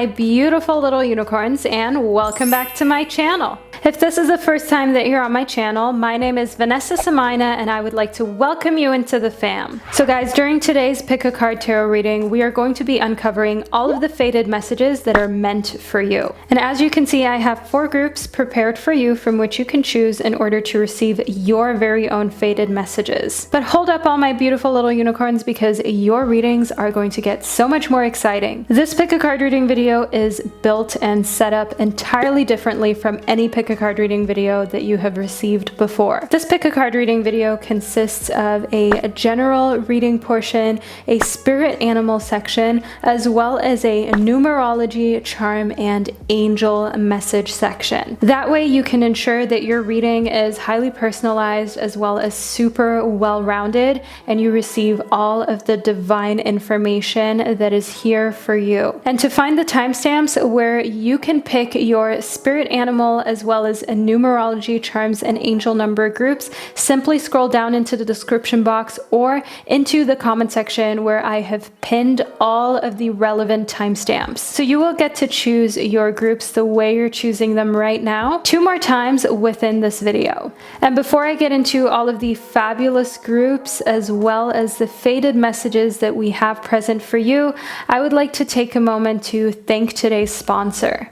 my beautiful little unicorns, and welcome back to my channel. If this is the first time that you're on my channel, my name is Vanessa and I, and I would like to welcome you into the fam. So guys, during today's Pick a Card Tarot reading, we are going to be uncovering all of the fated messages that are meant for you. And as you can see, I have 4 groups prepared for you from which you can choose in order to receive your very own fated messages. But hold up all my beautiful little unicorns, because your readings are going to get so much more exciting. This Pick a Card reading video is built and set up entirely differently from any Pick a Card reading video that you have received before. This Pick a Card reading video consists of a general reading portion, a spirit animal section, as well as a numerology, charm, and angel message section. That way you can ensure that your reading is highly personalized as well as super well-rounded, and you receive all of the divine information that is here for you. And to find the timestamps where you can pick your spirit animal as well as numerology, charms, and angel number groups, simply scroll down into the description box or into the comment section where I have pinned all of the relevant timestamps. So you will get to choose your groups the way you're choosing them right now 2 more times within this video. And before I get into all of the fabulous groups as well as the fated messages that we have present for you, I would like to take a moment to thank today's sponsor.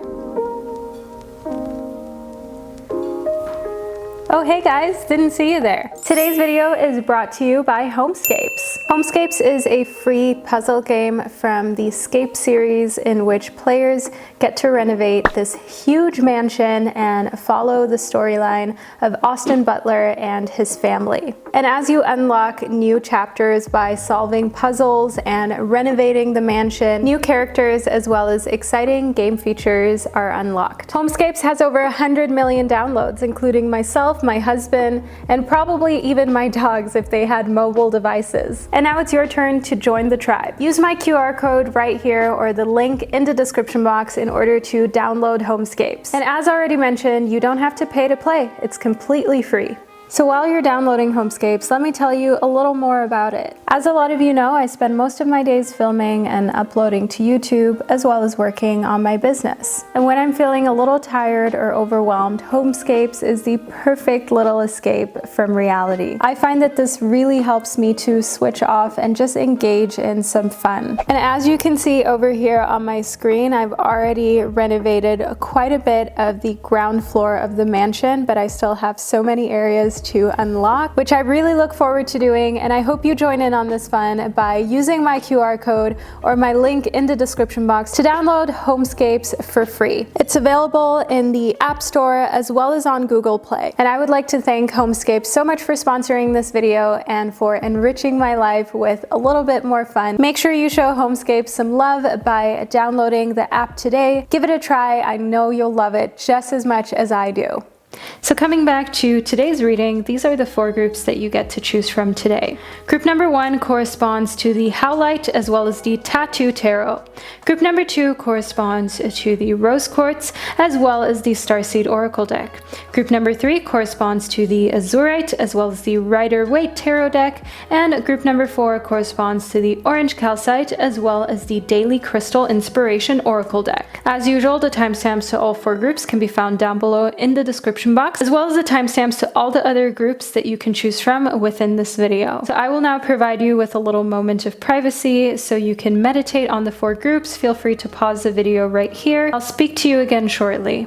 Oh hey guys, didn't see you there. Today's video is brought to you by Homescapes. Homescapes is a free puzzle game from the Scape series in which players get to renovate this huge mansion and follow the storyline of Austin Butler and his family. And as you unlock new chapters by solving puzzles and renovating the mansion, new characters as well as exciting game features are unlocked. Homescapes has over 100 million downloads, including myself, my husband, and probably even my dogs if they had mobile devices. And now it's your turn to join the tribe. Use my QR code right here or the link in the description box in order to download Homescapes. And as already mentioned, you don't have to pay to play. It's completely free. So while you're downloading Homescapes, let me tell you a little more about it. As a lot of you know, I spend most of my days filming and uploading to YouTube, as well as working on my business. And when I'm feeling a little tired or overwhelmed, Homescapes is the perfect little escape from reality. I find that this really helps me to switch off and just engage in some fun. And as you can see over here on my screen, I've already renovated quite a bit of the ground floor of the mansion, but I still have so many areas to unlock, which I really look forward to doing, and I hope you join in on this fun by using my QR code or my link in the description box to download Homescapes for free. It's available in the App Store as well as on Google Play. And I would like to thank Homescapes so much for sponsoring this video and for enriching my life with a little bit more fun. Make sure you show Homescapes some love by downloading the app today. Give it a try. I know you'll love it just as much as I do. So coming back to today's reading, these are the 4 groups that you get to choose from today. Group number 1 corresponds to the Howlite as well as the Tattoo Tarot. Group number 2 corresponds to the Rose Quartz as well as the Starseed Oracle deck. Group number 3 corresponds to the Azurite as well as the Waite Tarot deck. And group number 4 corresponds to the Orange Calcite as well as the Daily Crystal Inspiration Oracle deck. As usual, the timestamps to all 4 groups can be found down below in the description box, as well as the timestamps to all the other groups that you can choose from within this video. So I will now provide you with a little moment of privacy so you can meditate on the 4 groups. Feel free to pause the video right here. I'll speak to you again shortly.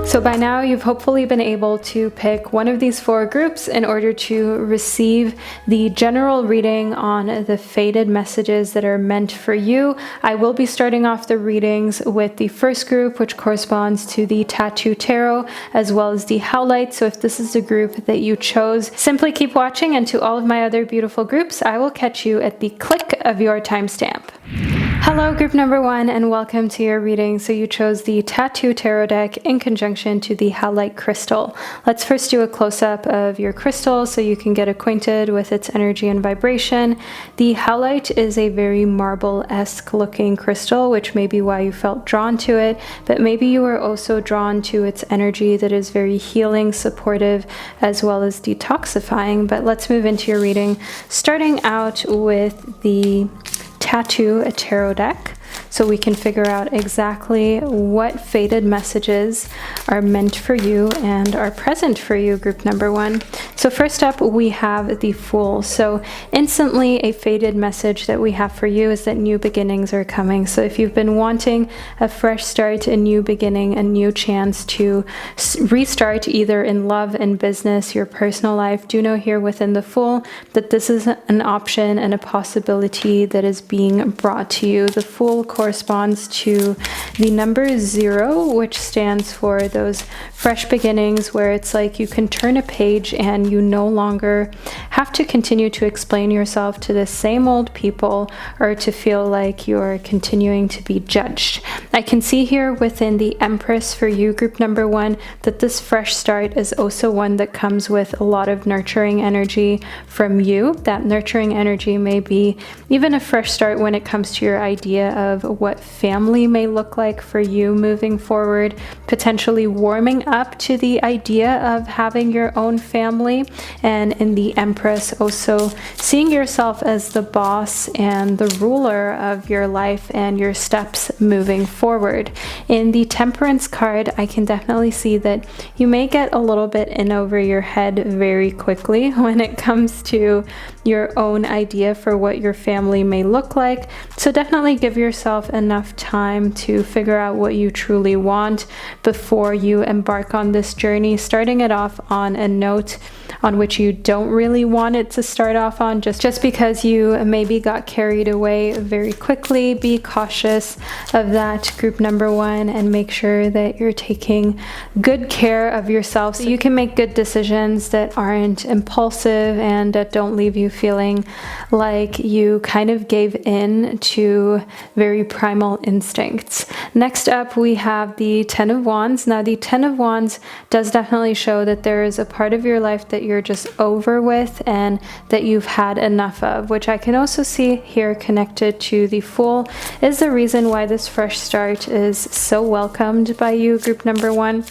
So by now you've hopefully been able to pick one of these 4 groups in order to receive the general reading on the fated messages that are meant for you. I will be starting off the readings with the first group, which corresponds to the Tattoo Tarot as well as the Howlite. So if this is the group that you chose, simply keep watching, and to all of my other beautiful groups, I will catch you at the click of your timestamp. Hello group number 1 and welcome to your reading. So you chose the Tattoo Tarot deck in conjunction to the Howlite crystal. Let's first do a close-up of your crystal so you can get acquainted with its energy and vibration. The Howlite is a very marble-esque looking crystal, which may be why you felt drawn to it, but maybe you were also drawn to its energy that is very healing, supportive, as well as detoxifying. But let's move into your reading, starting out with the Tattoo Tarot deck, so we can figure out exactly what fated messages are meant for you and are present for you, group number 1. So first up, we have the Fool. So instantly a fated message that we have for you is that new beginnings are coming. So if you've been wanting a fresh start, a new beginning, a new chance to restart either in love and business, your personal life, do know here within the Fool that this is an option and a possibility that is being brought to you. The Fool corresponds to the number 0, which stands for those fresh beginnings where it's like you can turn a page and you no longer have to continue to explain yourself to the same old people or to feel like you're continuing to be judged. I can see here within the Empress for you, group number 1, that this fresh start is also one that comes with a lot of nurturing energy from you. That nurturing energy may be even a fresh start when it comes to your idea of what family may look like for you moving forward, potentially warming up to the idea of having your own family, and in the Empress also seeing yourself as the boss and the ruler of your life and your steps moving forward. In the Temperance card, I can definitely see that you may get a little bit in over your head very quickly when it comes to your own idea for what your family may look like. So definitely give yourself enough time to figure out what you truly want before you embark on this journey, starting it off on a note on which you don't really want it to start off on, just because you maybe got carried away very quickly. Be cautious of that, group number 1, and make sure that you're taking good care of yourself so you can make good decisions that aren't impulsive and that don't leave you feeling like you kind of gave in to very primal instincts. Next up, we have the Ten of Wands. Now, the Ten of Wands does definitely show that there is a part of your life that you're just over with and that you've had enough of, which I can also see here connected to the Fool is the reason why this fresh start is so welcomed by you, group number 1.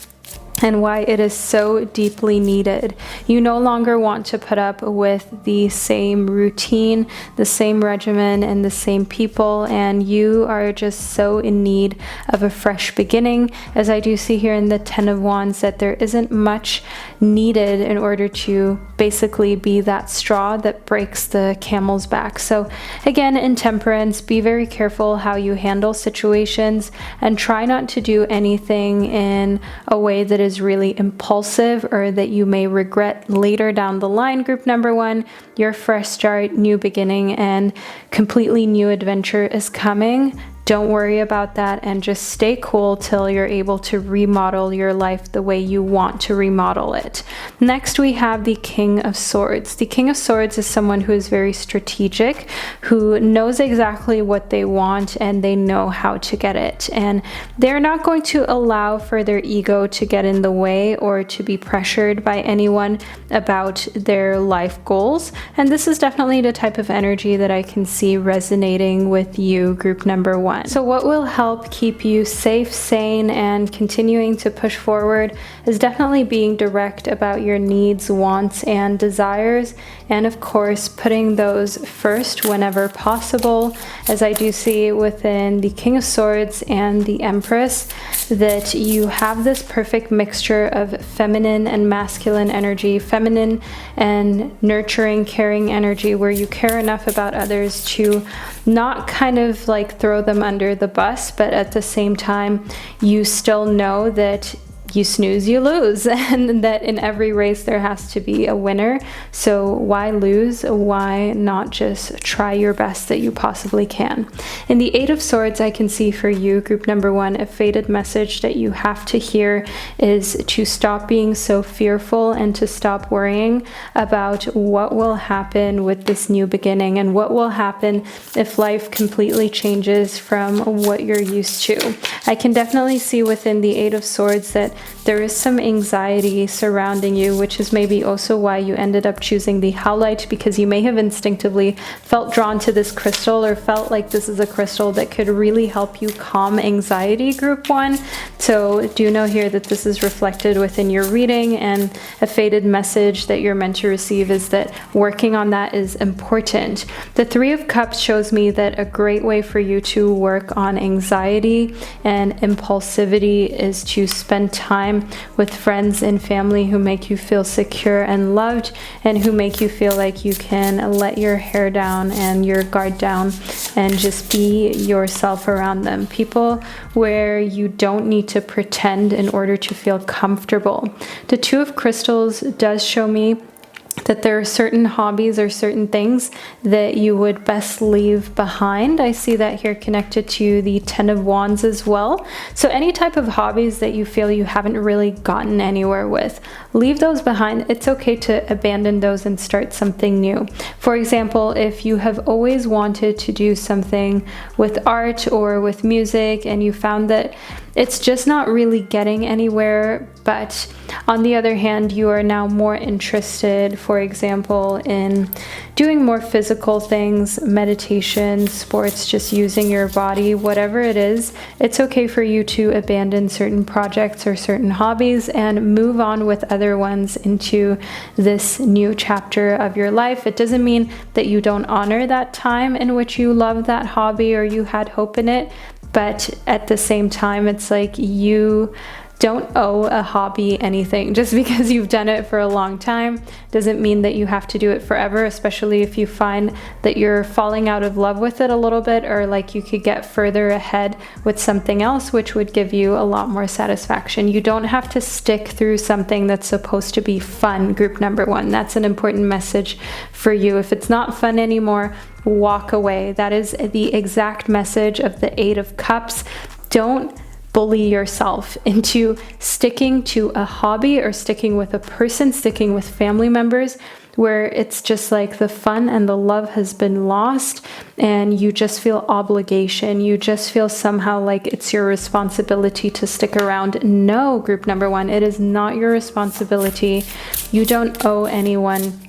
And why it is so deeply needed. You no longer want to put up with the same routine, the same regimen, and the same people, and you are just so in need of a fresh beginning, as I do see here in the Ten of Wands that there isn't much needed in order to basically be that straw that breaks the camel's back. So again, in Temperance, be very careful how you handle situations and try not to do anything in a way that is really impulsive or that you may regret later down the line, group number 1. Your fresh start, new beginning, and completely new adventure is coming. Don't worry about that and just stay cool till you're able to remodel your life the way you want to remodel it. Next, we have the King of Swords. The King of Swords is someone who is very strategic, who knows exactly what they want and they know how to get it. And they're not going to allow for their ego to get in the way or to be pressured by anyone about their life goals. And this is definitely the type of energy that I can see resonating with you, group number 1. So what will help keep you safe, sane, and continuing to push forward is definitely being direct about your needs, wants, and desires, and of course putting those first whenever possible, as I do see within the King of Swords and the Empress that you have this perfect mixture of feminine and masculine energy, feminine and nurturing, caring energy, where you care enough about others to not kind of like throw them under the bus, but at the same time you still know that you snooze, you lose, and that in every race there has to be a winner. So why lose? Why not just try your best that you possibly can? In the Eight of Swords, I can see for you, group number one, a fated message that you have to hear is to stop being so fearful and to stop worrying about what will happen with this new beginning and what will happen if life completely changes from what you're used to. I can definitely see within the Eight of Swords that there is some anxiety surrounding you, which is maybe also why you ended up choosing the Howlite, because you may have instinctively felt drawn to this crystal or felt like this is a crystal that could really help you calm anxiety, group one. So do know here that this is reflected within your reading, and a fated message that you're meant to receive is that working on that is important. The Three of Cups shows me that a great way for you to work on anxiety and impulsivity is to spend time with friends and family who make you feel secure and loved, and who make you feel like you can let your hair down and your guard down and just be yourself around them. People where you don't need to pretend in order to feel comfortable. The Two of Crystals does show me that there are certain hobbies or certain things that you would best leave behind. I see that here connected to the Ten of Wands as well. So any type of hobbies that you feel you haven't really gotten anywhere with, leave those behind. It's okay to abandon those and start something new. For example, if you have always wanted to do something with art or with music and you found that it's just not really getting anywhere, but on the other hand, you are now more interested, for example, in doing more physical things, meditation, sports, just using your body, whatever it is, it's okay for you to abandon certain projects or certain hobbies and move on with other ones into this new chapter of your life. It doesn't mean that you don't honor that time in which you love that hobby or you had hope in it, but at the same time, it's like you don't owe a hobby anything. Just because you've done it for a long time doesn't mean that you have to do it forever, especially if you find that you're falling out of love with it a little bit, or like you could get further ahead with something else which would give you a lot more satisfaction. You don't have to stick through something that's supposed to be fun, group number one. That's an important message for you. If it's not fun anymore, walk away. That is the exact message of the Eight of Cups. Don't bully yourself into sticking to a hobby or sticking with a person, sticking with family members where it's just like the fun and the love has been lost and you just feel obligation. You just feel somehow like it's your responsibility to stick around. No, group number one, it is not your responsibility. You don't owe anyone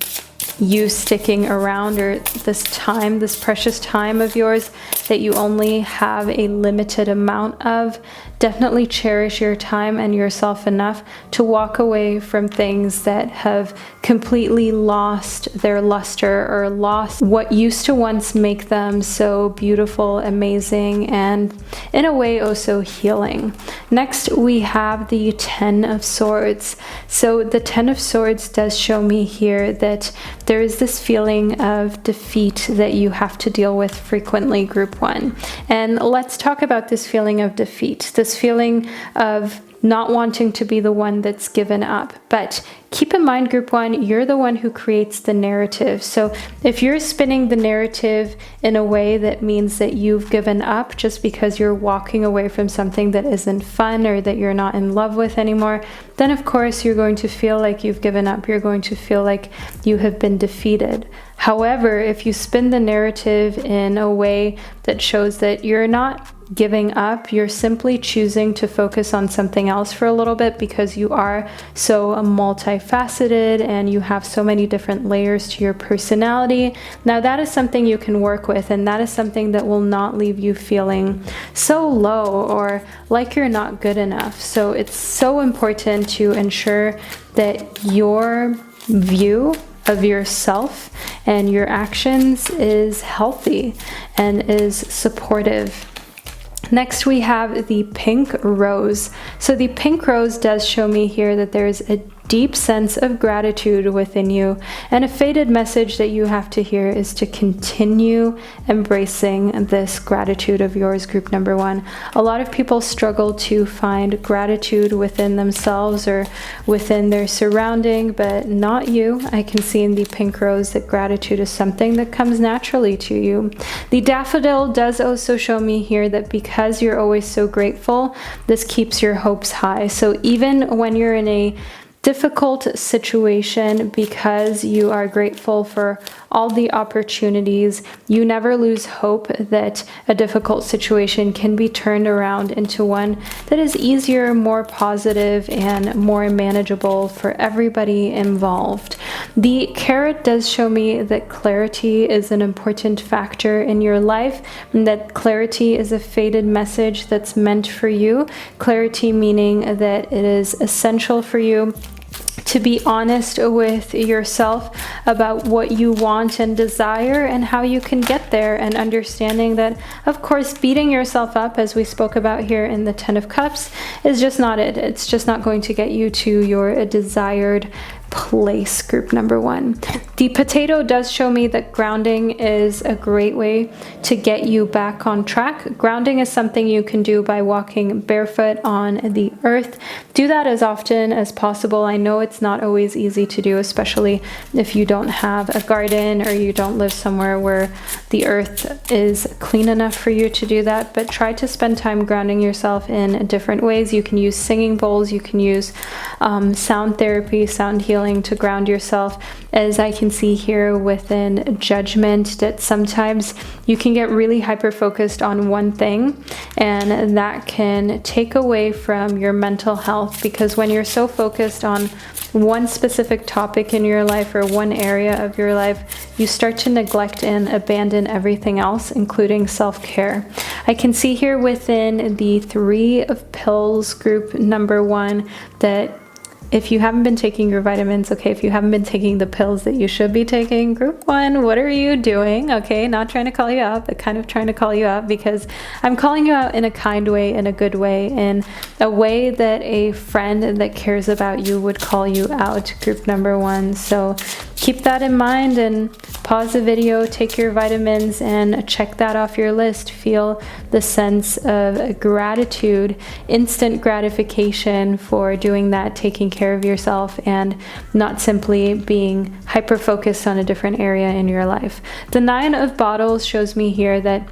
you sticking around or this time, this precious time of yours that you only have a limited amount of. Definitely cherish your time and yourself enough to walk away from things that have completely lost their luster or lost what used to once make them so beautiful, amazing, and in a way also healing. Next, we have the Ten of Swords. So the Ten of Swords does show me here that there is this feeling of defeat that you have to deal with frequently, group one. And let's talk about this feeling of defeat, this feeling of not wanting to be the one that's given up. But keep in mind, group one, you're the one who creates the narrative. So if you're spinning the narrative in a way that means that you've given up just because you're walking away from something that isn't fun or that you're not in love with anymore, then of course you're going to feel like you've given up. You're going to feel like you have been defeated. However, if you spin the narrative in a way that shows that you're not giving up, you're simply choosing to focus on something else for a little bit because you are so multifaceted and you have so many different layers to your personality. Now that is something you can work with, and that is something that will not leave you feeling so low or like you're not good enough. So it's so important to ensure that your view of yourself and your actions is healthy and is supportive. Next, we have the Pink Rose. So the Pink Rose does show me here that there's a deep sense of gratitude within you. And a fated message that you have to hear is to continue embracing this gratitude of yours, group number one. A lot of people struggle to find gratitude within themselves or within their surrounding, but not you. I can see in the pink rose that gratitude is something that comes naturally to you. The daffodil does also show me here that because you're always so grateful, this keeps your hopes high. So even when you're in a difficult situation, because you are grateful for all the opportunities, you never lose hope that a difficult situation can be turned around into one that is easier, more positive, and more manageable for everybody involved. The carrot does show me that clarity is an important factor in your life, and that clarity is a fated message that's meant for you. Clarity meaning that it is essential for you to be honest with yourself about what you want and desire and how you can get there, and understanding that, of course, beating yourself up, as we spoke about here in the 10 of Cups, is just not it. It's just not going to get you to your desired place, group number one. The potato does show me that grounding is a great way to get you back on track. Grounding is something you can do by walking barefoot on the earth. Do that as often as possible. I know it's not always easy to do, especially if you don't have a garden or you don't live somewhere where the earth is clean enough for you to do that, but try to spend time grounding yourself in different ways. You can use singing bowls, you can use sound therapy, sound healing to ground yourself. As I can see here within judgment, that sometimes you can get really hyper focused on one thing, and that can take away from your mental health, because when you're so focused on one specific topic in your life or one area of your life, you start to neglect and abandon everything else, including self-care. I can see here within the 3 of pills, group number one, that if you haven't been taking your vitamins, okay, if you haven't been taking the pills that you should be taking, group one, what are you doing? Okay, not trying to call you out, but kind of trying to call you out, because I'm calling you out in a kind way, in a good way, in a way that a friend that cares about you would call you out, group number one. So keep that in mind and pause the video, take your vitamins, and check that off your list. Feel the sense of gratitude, instant gratification for doing that, taking care of yourself, and not simply being hyper focused on a different area in your life. The 9 of bottles shows me here that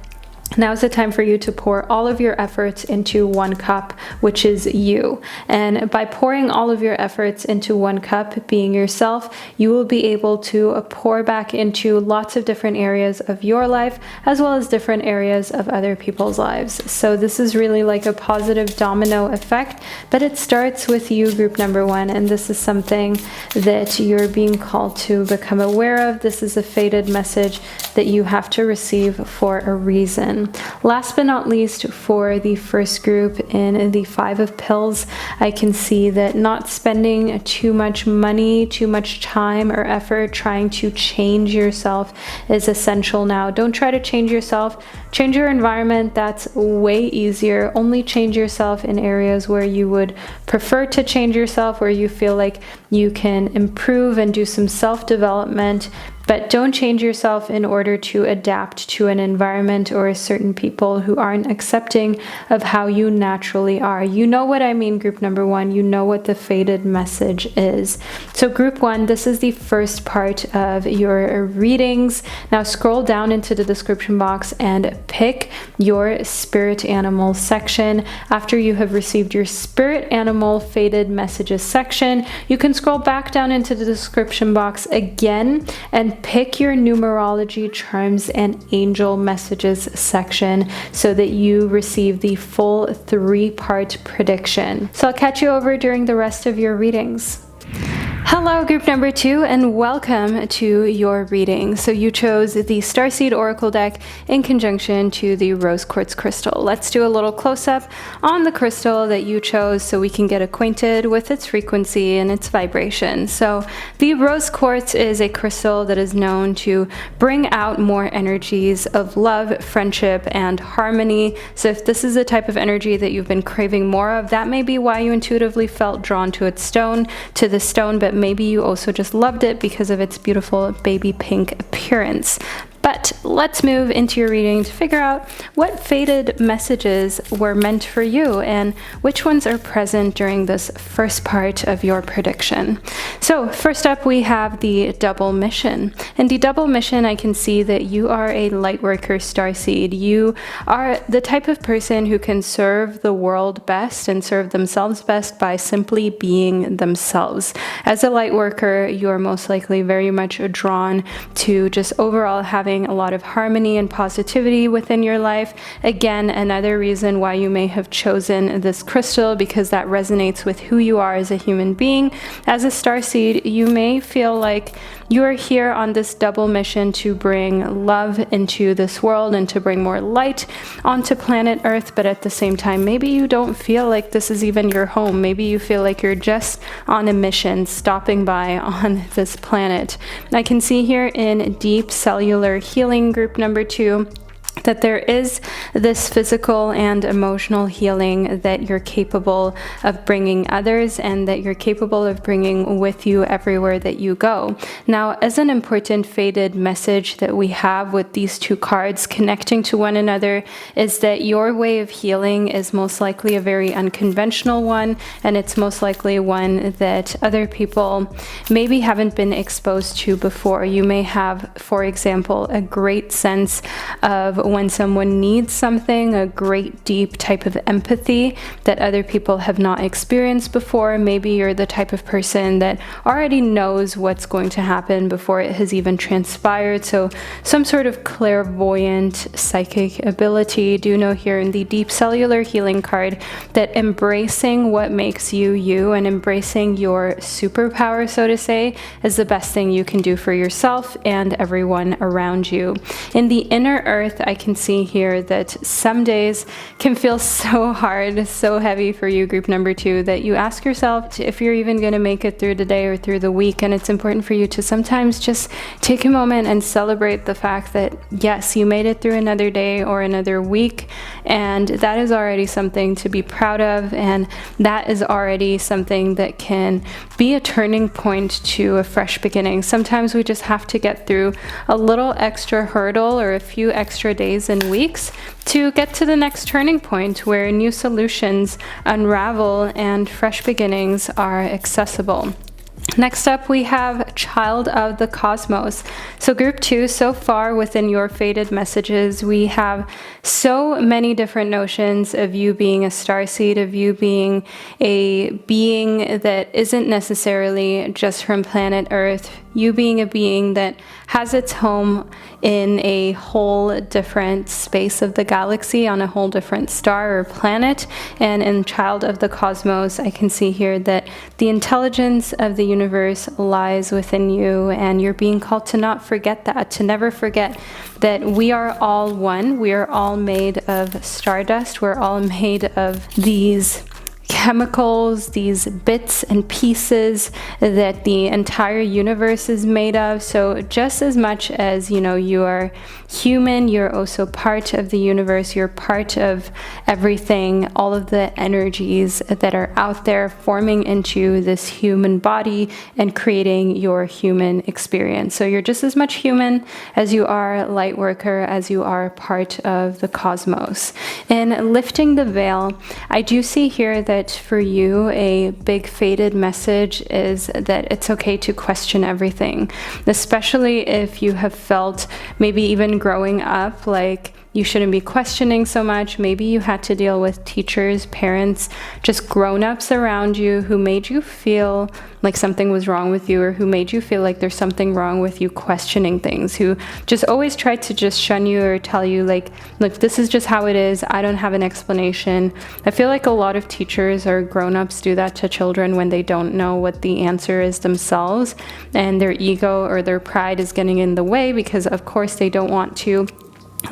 now's the time for you to pour all of your efforts into one cup, which is you. And by pouring all of your efforts into one cup, being yourself, you will be able to pour back into lots of different areas of your life, as well as different areas of other people's lives. So this is really like a positive domino effect, but it starts with you, group number one. And this is something that you're being called to become aware of. This is a fated message that you have to receive for a reason. Last but not least, for the first group in the 5 of pills, I can see that not spending too much money, too much time or effort trying to change yourself is essential now. Don't try to change yourself. Change your environment. That's way easier. Only change yourself in areas where you would prefer to change yourself, where you feel like you can improve and do some self-development. But don't change yourself in order to adapt to an environment or a certain people who aren't accepting of how you naturally are. You know what I mean, group number one. You know what the fated message is. So group one, this is the first part of your readings. Now scroll down into the description box and pick your spirit animal section. After you have received your spirit animal fated messages section, you can scroll back down into the description box again and pick your numerology, charms, and angel messages section so that you receive the full 3-part prediction. So I'll catch you over during the rest of your readings. Hello, group number 2, and welcome to your reading. So you chose the Starseed Oracle deck in conjunction to the Rose Quartz crystal. Let's do a little close-up on the crystal that you chose so we can get acquainted with its frequency and its vibration. So the Rose Quartz is a crystal that is known to bring out more energies of love, friendship, and harmony. So if this is the type of energy that you've been craving more of, that may be why you intuitively felt drawn to the stone, but maybe you also just loved it because of its beautiful baby pink appearance. But let's move into your reading to figure out what faded messages were meant for you and which ones are present during this first part of your prediction. So first up, we have the double mission. In the double mission, I can see that you are a lightworker starseed. You are the type of person who can serve the world best and serve themselves best by simply being themselves. As a lightworker, you are most likely very much drawn to just overall having a lot of harmony and positivity within your life. Again, another reason why you may have chosen this crystal, because that resonates with who you are as a human being. As a starseed, you may feel like you are here on this double mission to bring love into this world and to bring more light onto planet Earth, but at the same time, maybe you don't feel like this is even your home. Maybe you feel like you're just on a mission, stopping by on this planet. I can see here in deep cellular healing group number 2 that there is this physical and emotional healing that you're capable of bringing others and that you're capable of bringing with you everywhere that you go. Now, as an important faded message that we have with these two cards connecting to one another is that your way of healing is most likely a very unconventional one, and it's most likely one that other people maybe haven't been exposed to before. You may have, for example, a great sense of when someone needs something, a great deep type of empathy that other people have not experienced before. Maybe you're the type of person that already knows what's going to happen before it has even transpired. So some sort of clairvoyant psychic ability. Do know here in the deep cellular healing card that embracing what makes you you and embracing your superpower, so to say, is the best thing you can do for yourself and everyone around you. In the inner earth, I can see here that some days can feel so hard, so heavy for you, group number 2, that you ask yourself if you're even going to make it through the day or through the week. And it's important for you to sometimes just take a moment and celebrate the fact that yes, you made it through another day or another week, and that is already something to be proud of, and that is already something that can be a turning point to a fresh beginning. Sometimes we just have to get through a little extra hurdle or a few extra days and weeks to get to the next turning point where new solutions unravel and fresh beginnings are accessible. Next up, we have Child of the Cosmos. So group 2, so far within your faded messages, we have so many different notions of you being a starseed, of you being a being that isn't necessarily just from planet Earth, you being a being that has its home in a whole different space of the galaxy, on a whole different star or planet. And in Child of the Cosmos, I can see here that the intelligence of the universe lies within you, and you're being called to not forget that, to never forget that we are all one. We are all made of stardust. We're all made of these chemicals, these bits and pieces that the entire universe is made of. So just as much as, you know, you are human, you're also part of the universe, you're part of everything, all of the energies that are out there forming into this human body and creating your human experience. So you're just as much human as you are light worker, as you are part of the cosmos. In lifting the veil, I do see here that for you, a big faded message is that it's okay to question everything, especially if you have felt maybe even growing up like you shouldn't be questioning so much. Maybe you had to deal with teachers, parents, just grown-ups around you who made you feel like something was wrong with you, or who made you feel like there's something wrong with you questioning things, who just always tried to just shun you or tell you like, look, this is just how it is, I don't have an explanation. I feel like a lot of teachers or grown-ups do that to children when they don't know what the answer is themselves, and their ego or their pride is getting in the way, because of course they don't want to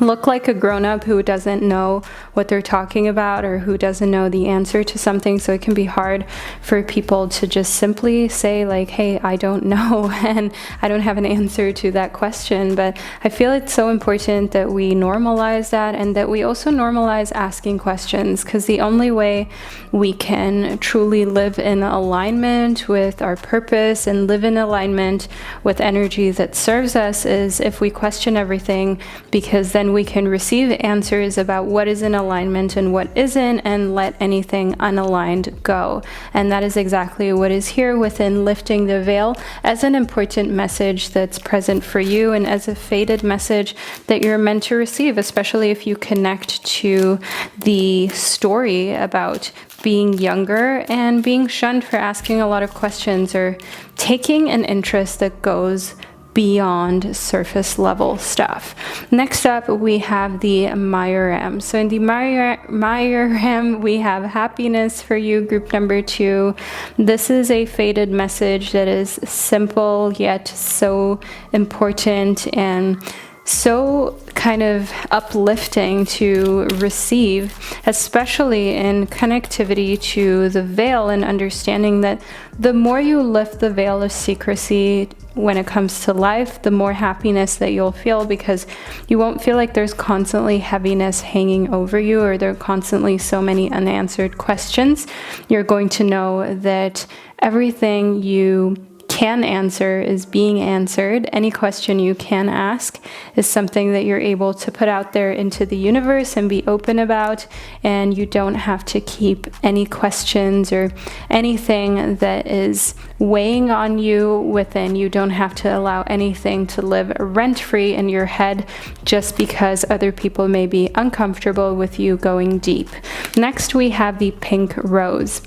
look like a grown-up who doesn't know what they're talking about, or who doesn't know the answer to something. So it can be hard for people to just simply say like, hey, I don't know and I don't have an answer to that question. But I feel it's so important that we normalize that, and that we also normalize asking questions, because the only way we can truly live in alignment with our purpose and live in alignment with energy that serves us is if we question everything, because then we can receive answers about what is in alignment and what isn't, and let anything unaligned go. And that is exactly what is here within Lifting the Veil, as an important message that's present for you, and as a fated message that you're meant to receive, especially if you connect to the story about being younger and being shunned for asking a lot of questions, or taking an interest that goes beyond surface level stuff. Next up, we have the Mayoram. So in the Mayoram, we have happiness for you, group number 2. This is a fated message that is simple yet so important, and so kind of uplifting to receive, especially in connectivity to the veil, and understanding that the more you lift the veil of secrecy when it comes to life, the more happiness that you'll feel, because you won't feel like there's constantly heaviness hanging over you, or there are constantly so many unanswered questions. You're going to know that everything you can answer is being answered. Any question you can ask is something that you're able to put out there into the universe and be open about, and you don't have to keep any questions or anything that is weighing on you within. You don't have to allow anything to live rent-free in your head just because other people may be uncomfortable with you going deep. Next, we have the Pink Rose.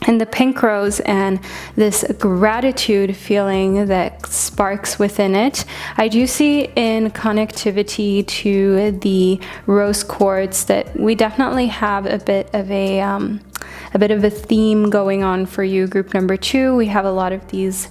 And the pink rose and this gratitude feeling that sparks within it, I do see in connectivity to the rose quartz that we definitely have a bit of a theme going on for you, group number 2. We have a lot of these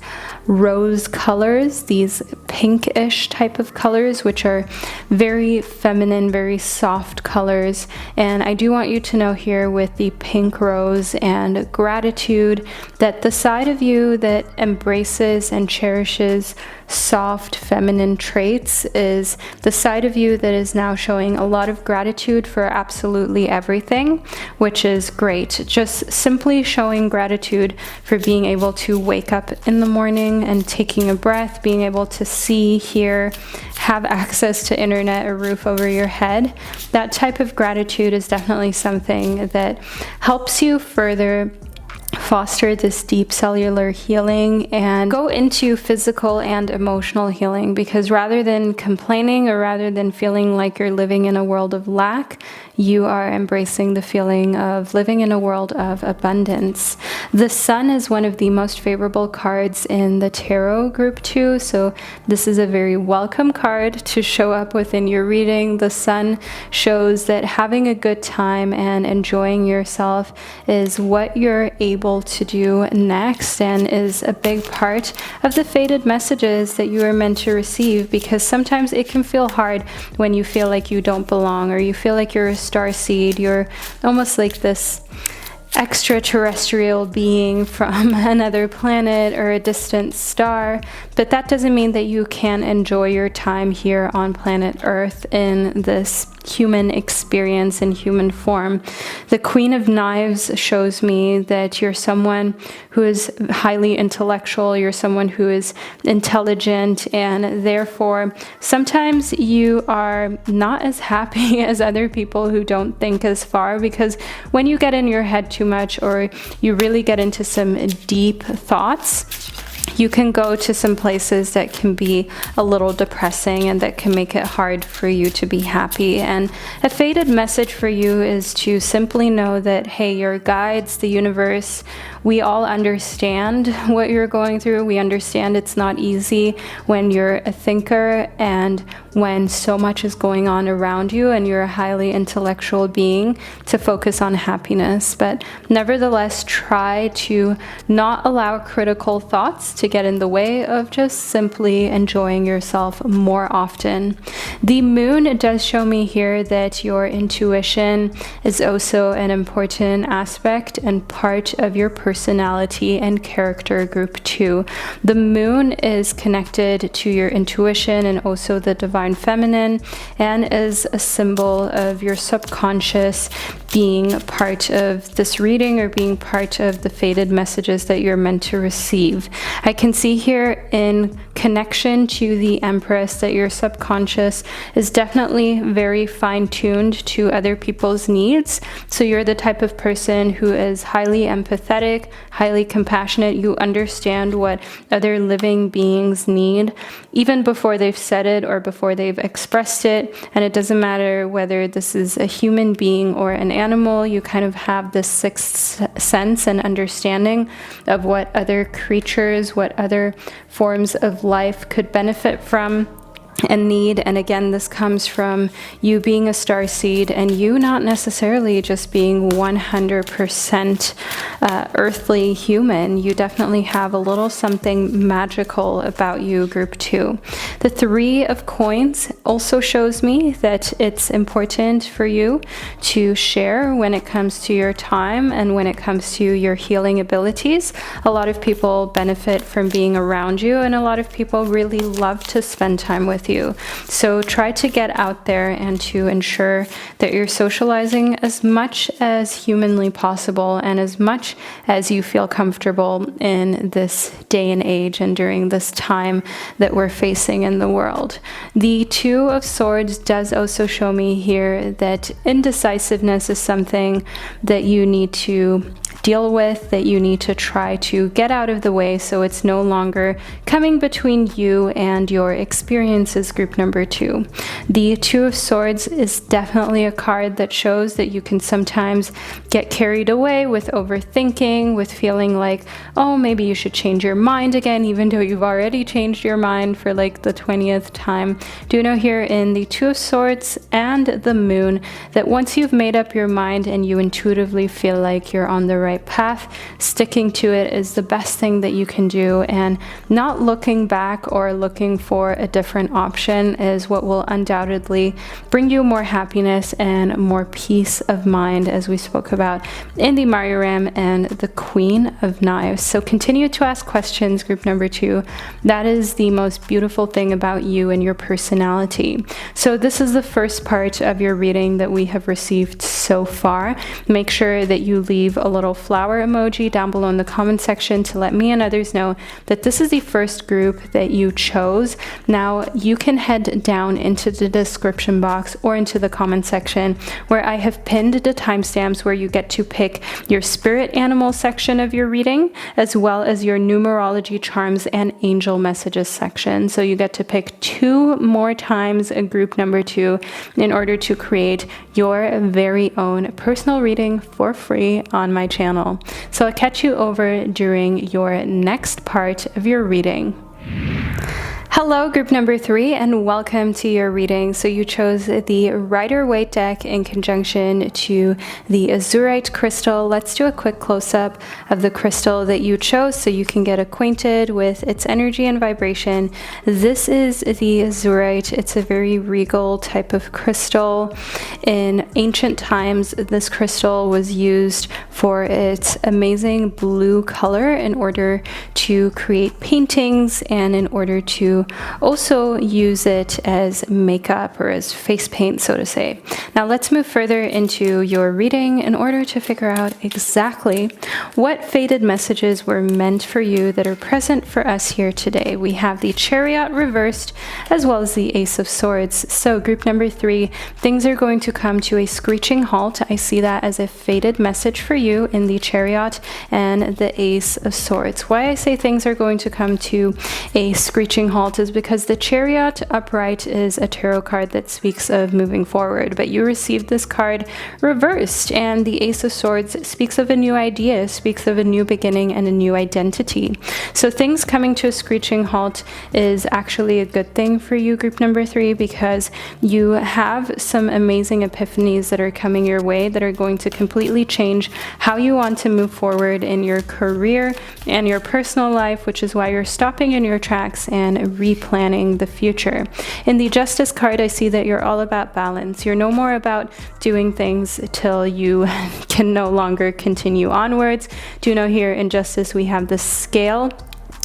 rose colors, these pinkish type of colors, which are very feminine, very soft colors. And I do want you to know here with the pink rose and gratitude that the side of you that embraces and cherishes soft feminine traits is the side of you that is now showing a lot of gratitude for absolutely everything, which is great. Just simply showing gratitude for being able to wake up in the morning and taking a breath, being able to see, hear, have access to internet, a roof over your head. That type of gratitude is definitely something that helps you further foster this deep cellular healing and go into physical and emotional healing, because rather than complaining or rather than feeling like you're living in a world of lack, you are embracing the feeling of living in a world of abundance. The Sun is one of the most favorable cards in the Tarot group 2, so this is a very welcome card to show up within your reading. The Sun shows that having a good time and enjoying yourself is what you're able to do next, and is a big part of the fated messages that you are meant to receive, because sometimes it can feel hard when you feel like you don't belong, or you feel like you're a starseed, you're almost like this extraterrestrial being from another planet or a distant star, but that doesn't mean that you can't enjoy your time here on planet Earth in this human experience in human form. The Queen of Knives shows me that you're someone who is highly intellectual, you're someone who is intelligent, and therefore sometimes you are not as happy as other people who don't think as far, because when you get in your head too much, or you really get into some deep thoughts, you can go to some places that can be a little depressing and that can make it hard for you to be happy. And a fated message for you is to simply know that, hey, your guides, the universe, we all understand what you're going through. We understand it's not easy when you're a thinker and when so much is going on around you and you're a highly intellectual being, to focus on happiness. But nevertheless, try to not allow critical thoughts to get in the way of just simply enjoying yourself more often. The moon does show me here that your intuition is also an important aspect and part of your personality and character group 2. The moon is connected to your intuition and also the divine feminine, and is a symbol of your subconscious being part of this reading or being part of the fated messages that you're meant to receive. I can see here in connection to the Empress that your subconscious is definitely very fine-tuned to other people's needs. So you're the type of person who is highly empathetic, highly compassionate. You understand what other living beings need, even before they've said it or before they've expressed it. And it doesn't matter whether this is a human being or an animal, you kind of have this sixth sense and understanding of what other creatures, what other forms of life could benefit from and need. And again, this comes from you being a starseed and you not necessarily just being 100% earthly human. You definitely have a little something magical about you, group 2. The 3 of coins also shows me that it's important for you to share when it comes to your time and when it comes to your healing abilities. A lot of people benefit from being around you, and a lot of people really love to spend time with you. So try to get out there and to ensure that you're socializing as much as humanly possible and as much as you feel comfortable in this day and age and during this time that we're facing in the world. The 2 of Swords does also show me here that indecisiveness is something that you need to deal with, that you need to try to get out of the way so it's no longer coming between you and your experiences, group number 2. The 2 of Swords is definitely a card that shows that you can sometimes get carried away with overthinking, with feeling like, oh, maybe you should change your mind again, even though you've already changed your mind for like the 20th time. Do know here in the 2 of Swords and the moon that once you've made up your mind and you intuitively feel like you're on the right path, sticking to it is the best thing that you can do, and not looking back or looking for a different option is what will undoubtedly bring you more happiness and more peace of mind, as we spoke about in the Mariram and the Queen of Knives. So continue to ask questions, group number 2. That is the most beautiful thing about you and your personality. So this is the first part of your reading that we have received so far. Make sure that you leave a little flower emoji down below in the comment section to let me and others know that this is the first group that you chose. Now you can head down into the description box or into the comment section where I have pinned the timestamps where you get to pick your spirit animal section of your reading, as well as your numerology charms and angel messages section. So you get to pick 2 more times a group number 2 in order to create your very own personal reading for free on my channel. So I'll catch you over during your next part of your reading. Hello, group number 3, and welcome to your reading. So you chose the Rider-Waite deck in conjunction to the Azurite crystal. Let's do a quick close-up of the crystal that you chose so you can get acquainted with its energy and vibration. This is the Azurite. It's a very regal type of crystal. In ancient times, this crystal was used for its amazing blue color in order to create paintings and in order to also use it as makeup or as face paint, so to say. Now let's move further into your reading in order to figure out exactly what fated messages were meant for you that are present for us here today. We have the Chariot reversed as well as the Ace of Swords. So group number 3, things are going to come to a screeching halt. I see that as a fated message for you in the Chariot and the Ace of Swords. Why I say things are going to come to a screeching halt is because the Chariot upright is a tarot card that speaks of moving forward, but you received this card reversed, and the Ace of Swords speaks of a new idea, speaks of a new beginning and a new identity. So things coming to a screeching halt is actually a good thing for you, group number 3, because you have some amazing epiphanies that are coming your way that are going to completely change how you want to move forward in your career and your personal life, which is why you're stopping in your tracks and replanning the future. In the Justice card, I see that you're all about balance. You're no more about doing things till you can no longer continue onwards. Do you know here in Justice we have the scale,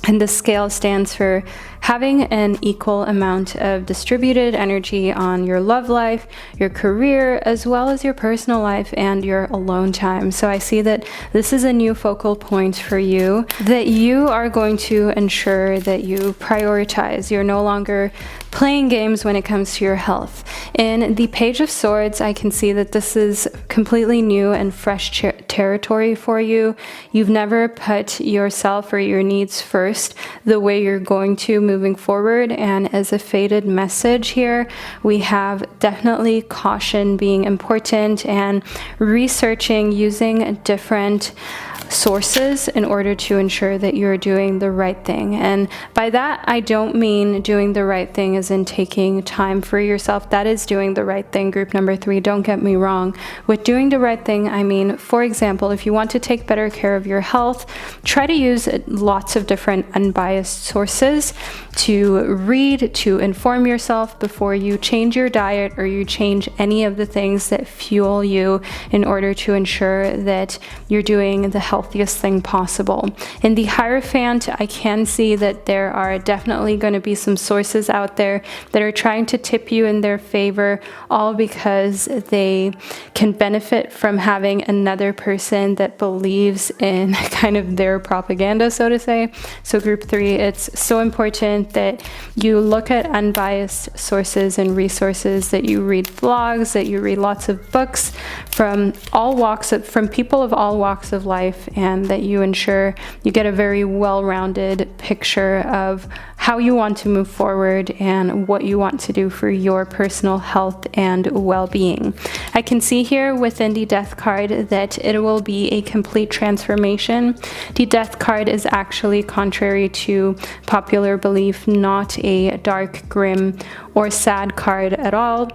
and the scale stands for having an equal amount of distributed energy on your love life, your career, as well as your personal life and your alone time. So I see that this is a new focal point for you, that you are going to ensure that you prioritize. You're no longer playing games when it comes to your health. In the Page of Swords, I can see that this is completely new and fresh territory for you. You've never put yourself or your needs first the way you're going to moving forward, and as a fated message here, we have definitely caution being important and researching, using different sources in order to ensure that you're doing the right thing. And by that, I don't mean doing the right thing as in taking time for yourself. That is doing the right thing, group number 3. Don't get me wrong. With doing the right thing, I mean, for example, if you want to take better care of your health, try to use lots of different unbiased sources to read, to inform yourself before you change your diet or you change any of the things that fuel you in order to ensure that you're doing the healthiest thing possible. In the Hierophant, I can see that there are definitely going to be some sources out there that are trying to tip you in their favor, all because they can benefit from having another person that believes in kind of their propaganda, so to say. So group 3, it's so important that you look at unbiased sources and resources, that you read blogs, that you read lots of books from people of all walks of life, and that you ensure you get a very well-rounded picture of how you want to move forward and what you want to do for your personal health and well-being. I can see here within the Death card that it will be a complete transformation. The Death card is actually, contrary to popular belief, not a dark, grim, or sad card at all.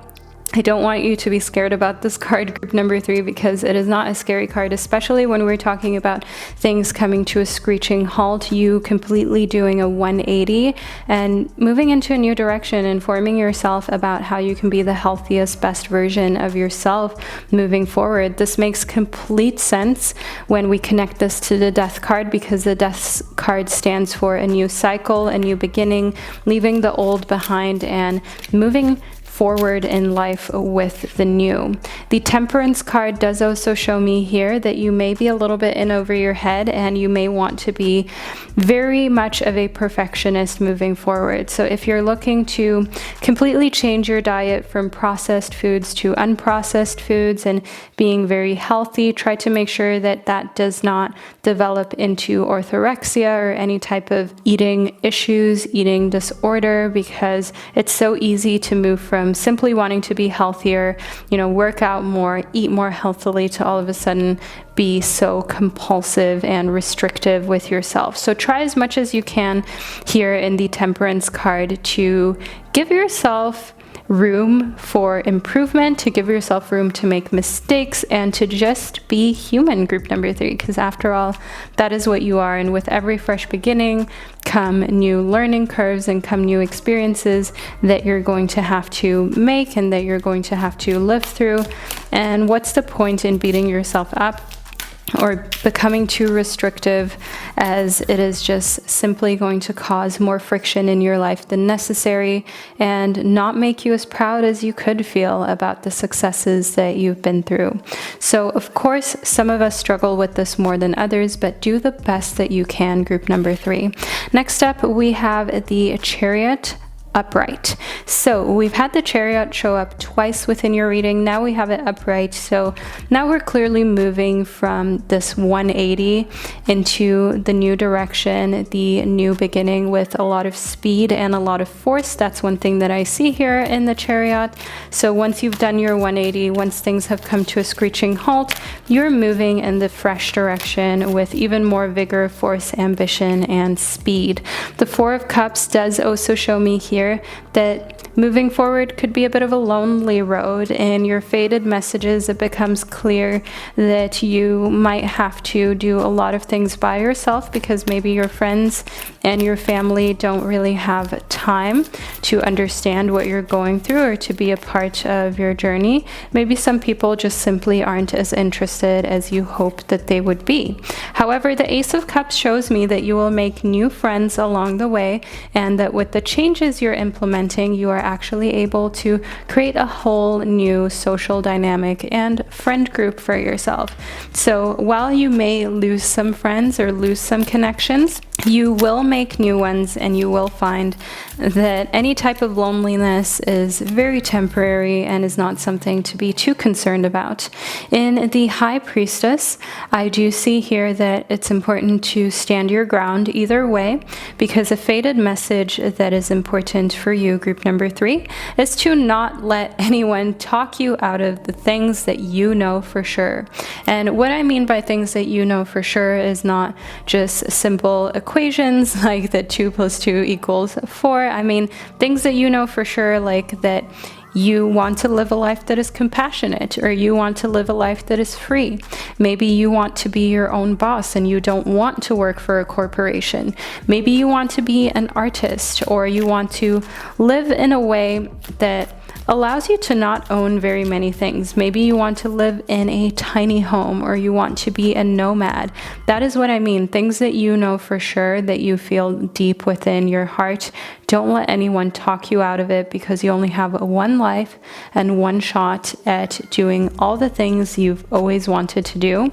I don't want you to be scared about this card, group number 3, because it is not a scary card, especially when we're talking about things coming to a screeching halt, you completely doing a 180 and moving into a new direction, informing yourself about how you can be the healthiest, best version of yourself moving forward. This makes complete sense when we connect this to the Death card, because the Death card stands for a new cycle, a new beginning, leaving the old behind and moving forward in life with the new. The Temperance card does also show me here that you may be a little bit in over your head, and you may want to be very much of a perfectionist moving forward. So if you're looking to completely change your diet from processed foods to unprocessed foods and being very healthy, try to make sure that that does not develop into orthorexia or any type of eating issues, eating disorder, because it's so easy to move from simply wanting to be healthier, work out more, eat more healthily, to all of a sudden be so compulsive and restrictive with yourself. So try as much as you can here in the Temperance card to give yourself room for improvement, to give yourself room to make mistakes, and to just be human, group number 3, because after all, that is what you are. And with every fresh beginning come new learning curves and come new experiences that you're going to have to make and that you're going to have to live through. And what's the point in beating yourself up or becoming too restrictive, as it is just simply going to cause more friction in your life than necessary and not make you as proud as you could feel about the successes that you've been through. So of course, some of us struggle with this more than others, but do the best that you can, group number 3. Next up, we have the Chariot upright. So we've had the chariot show up twice within your reading. Now we have it upright. So now we're clearly moving from this 180 into the new direction, the new beginning with a lot of speed and a lot of force. That's one thing that I see here in the chariot. So once you've done your 180, once things have come to a screeching halt, you're moving in the fresh direction with even more vigor, force, ambition, and speed. The Four of Cups does also show me here that moving forward could be a bit of a lonely road. In your faded messages, it becomes clear that you might have to do a lot of things by yourself because maybe your friends and your family don't really have time to understand what you're going through or to be a part of your journey. Maybe some people just simply aren't as interested as you hope that they would be. However, the Ace of Cups shows me that you will make new friends along the way, and that with the changes you're implementing, you are actually able to create a whole new social dynamic and friend group for yourself. So while you may lose some friends or lose some connections, you will make new ones, and you will find that any type of loneliness is very temporary and is not something to be too concerned about. In the High Priestess, I do see here that it's important to stand your ground either way, because a faded message that is important for you, group number 3, is to not let anyone talk you out of the things that you know for sure. And what I mean by things that you know for sure is not just simple equations like that 2 + 2 = 4. I mean things that you know for sure, like that you want to live a life that is compassionate, or you want to live a life that is free. Maybe you want to be your own boss and you don't want to work for a corporation. Maybe you want to be an artist, or you want to live in a way that allows you to not own very many things. Maybe you want to live in a tiny home, or you want to be a nomad. That is what I mean. Things that you know for sure, that you feel deep within your heart. Don't let anyone talk you out of it, because you only have one life and one shot at doing all the things you've always wanted to do.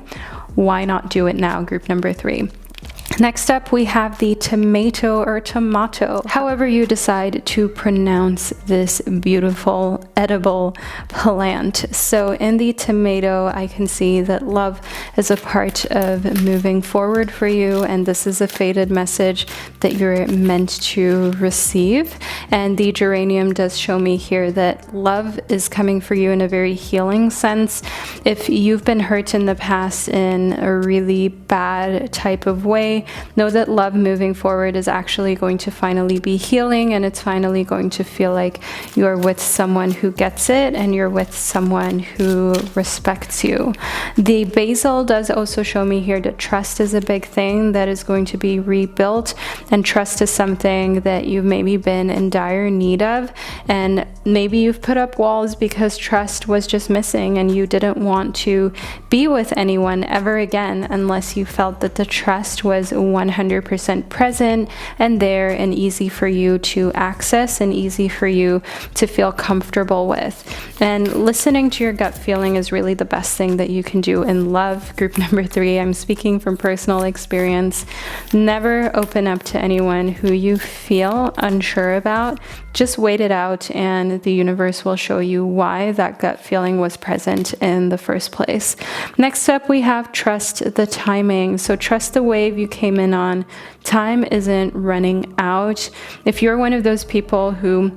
Why not do it now, group number 3? Next up, we have the tomato or tomato, however you decide to pronounce this beautiful edible plant. So in the tomato, I can see that love is a part of moving forward for you, and this is a faded message that you're meant to receive. And the geranium does show me here that love is coming for you in a very healing sense. If you've been hurt in the past in a really bad type of way, know that love moving forward is actually going to finally be healing, and it's finally going to feel like you're with someone who gets it and you're with someone who respects you. The basil does also show me here that trust is a big thing that is going to be rebuilt, and trust is something that you've maybe been in dire need of, and maybe you've put up walls because trust was just missing and you didn't want to be with anyone ever again unless you felt that the trust was 100% present and there and easy for you to access and easy for you to feel comfortable with. And listening to your gut feeling is really the best thing that you can do in love. Group number 3, I'm speaking from personal experience. Never open up to anyone who you feel unsure about. Just wait it out, and the universe will show you why that gut feeling was present in the first place. Next up, we have trust the timing. So trust the wave you came in on. Time isn't running out. If you're one of those people who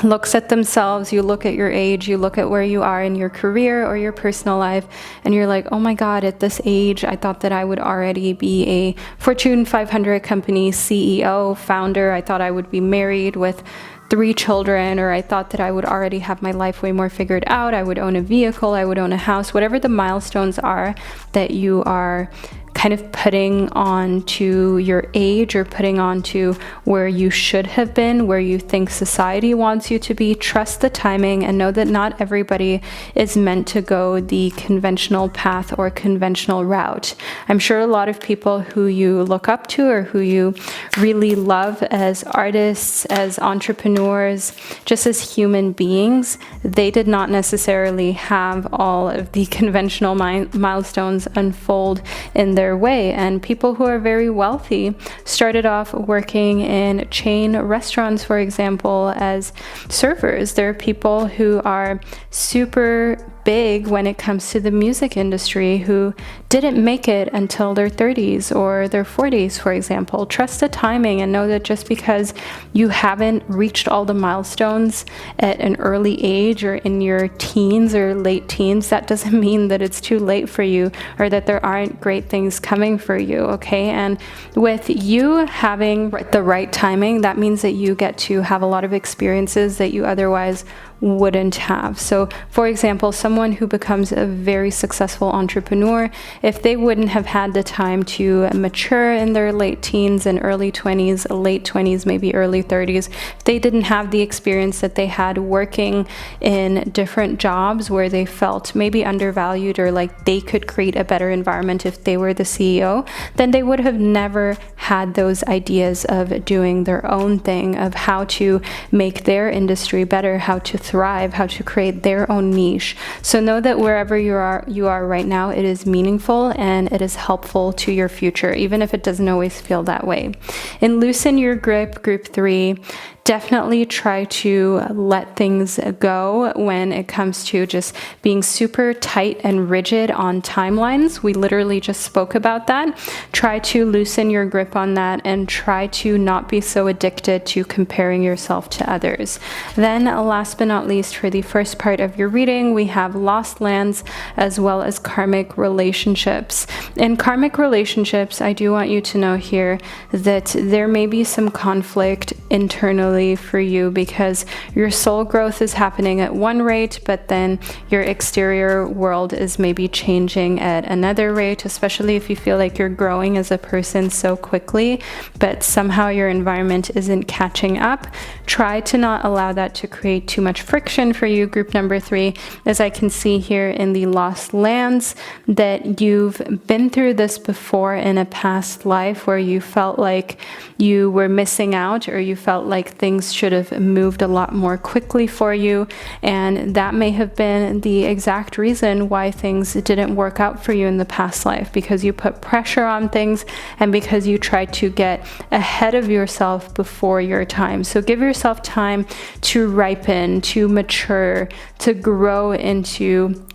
looks at themselves, you look at your age, you look at where you are in your career or your personal life, and you're like, oh my God, at this age, I thought that I would already be a Fortune 500 company CEO, founder. I thought I would be married with 3 children, or I thought that I would already have my life way more figured out. I would own a vehicle, I would own a house, whatever the milestones are that you are kind of putting on to your age or putting on to where you should have been, where you think society wants you to be. Trust the timing and know that not everybody is meant to go the conventional path or conventional route. I'm sure a lot of people who you look up to or who you really love as artists, as entrepreneurs, just as human beings, they did not necessarily have all of the conventional milestones unfold in their better way. And people who are very wealthy started off working in chain restaurants, for example, as servers. There are people who are super big when it comes to the music industry who didn't make it until their 30s or their 40s, for example. Trust the timing and know that just because you haven't reached all the milestones at an early age or in your teens or late teens, that doesn't mean that it's too late for you or that there aren't great things coming for you, okay? And with you having the right timing, that means that you get to have a lot of experiences that you otherwise wouldn't have. So for example, someone who becomes a very successful entrepreneur, if they wouldn't have had the time to mature in their late teens and early 20s, late 20s, maybe early 30s, if they didn't have the experience that they had working in different jobs where they felt maybe undervalued or like they could create a better environment if they were the CEO, then they would have never had those ideas of doing their own thing, of how to make their industry better, how to thrive, how to create their own niche. So know that wherever you are right now, it is meaningful and it is helpful to your future, even if it doesn't always feel that way. In Loosen Your Grip, Group 3, definitely try to let things go when it comes to just being super tight and rigid on timelines. We literally just spoke about that. Try to loosen your grip on that and try to not be so addicted to comparing yourself to others. Then last but not least, for the first part of your reading, we have lost lands as well as karmic relationships. In karmic relationships, I do want you to know here that there may be some conflict internally for you because your soul growth is happening at one rate, but then your exterior world is maybe changing at another rate, especially if you feel like you're growing as a person so quickly, but somehow your environment isn't catching up. Try to not allow that to create too much friction for you, group number 3, as I can see here in the lost lands that you've been through this before in a past life where you felt like you were missing out or you felt like things should have moved a lot more quickly for you, and that may have been the exact reason why things didn't work out for you in the past life, because you put pressure on things and because you tried to get ahead of yourself before your time. So give yourself time to ripen, to mature, to grow into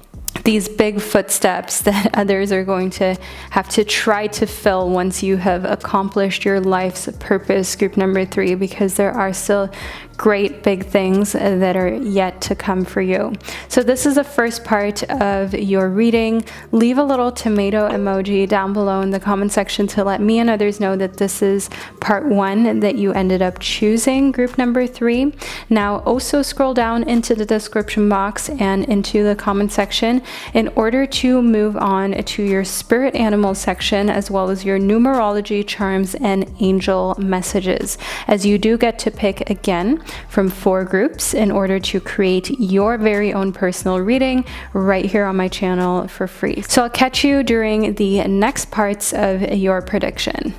these big footsteps that others are going to have to try to fill once you have accomplished your life's purpose, group number 3, because there are still great big things that are yet to come for you. So this is the first part of your reading. Leave a little tomato emoji down below in the comment section to let me and others know that this is part 1 that you ended up choosing, group number 3. Now also scroll down into the description box and into the comment section in order to move on to your spirit animal section, as well as your numerology, charms, and angel messages, as you do get to pick again from 4 groups in order to create your very own personal reading right here on my channel for free. So I'll catch you during the next parts of your prediction.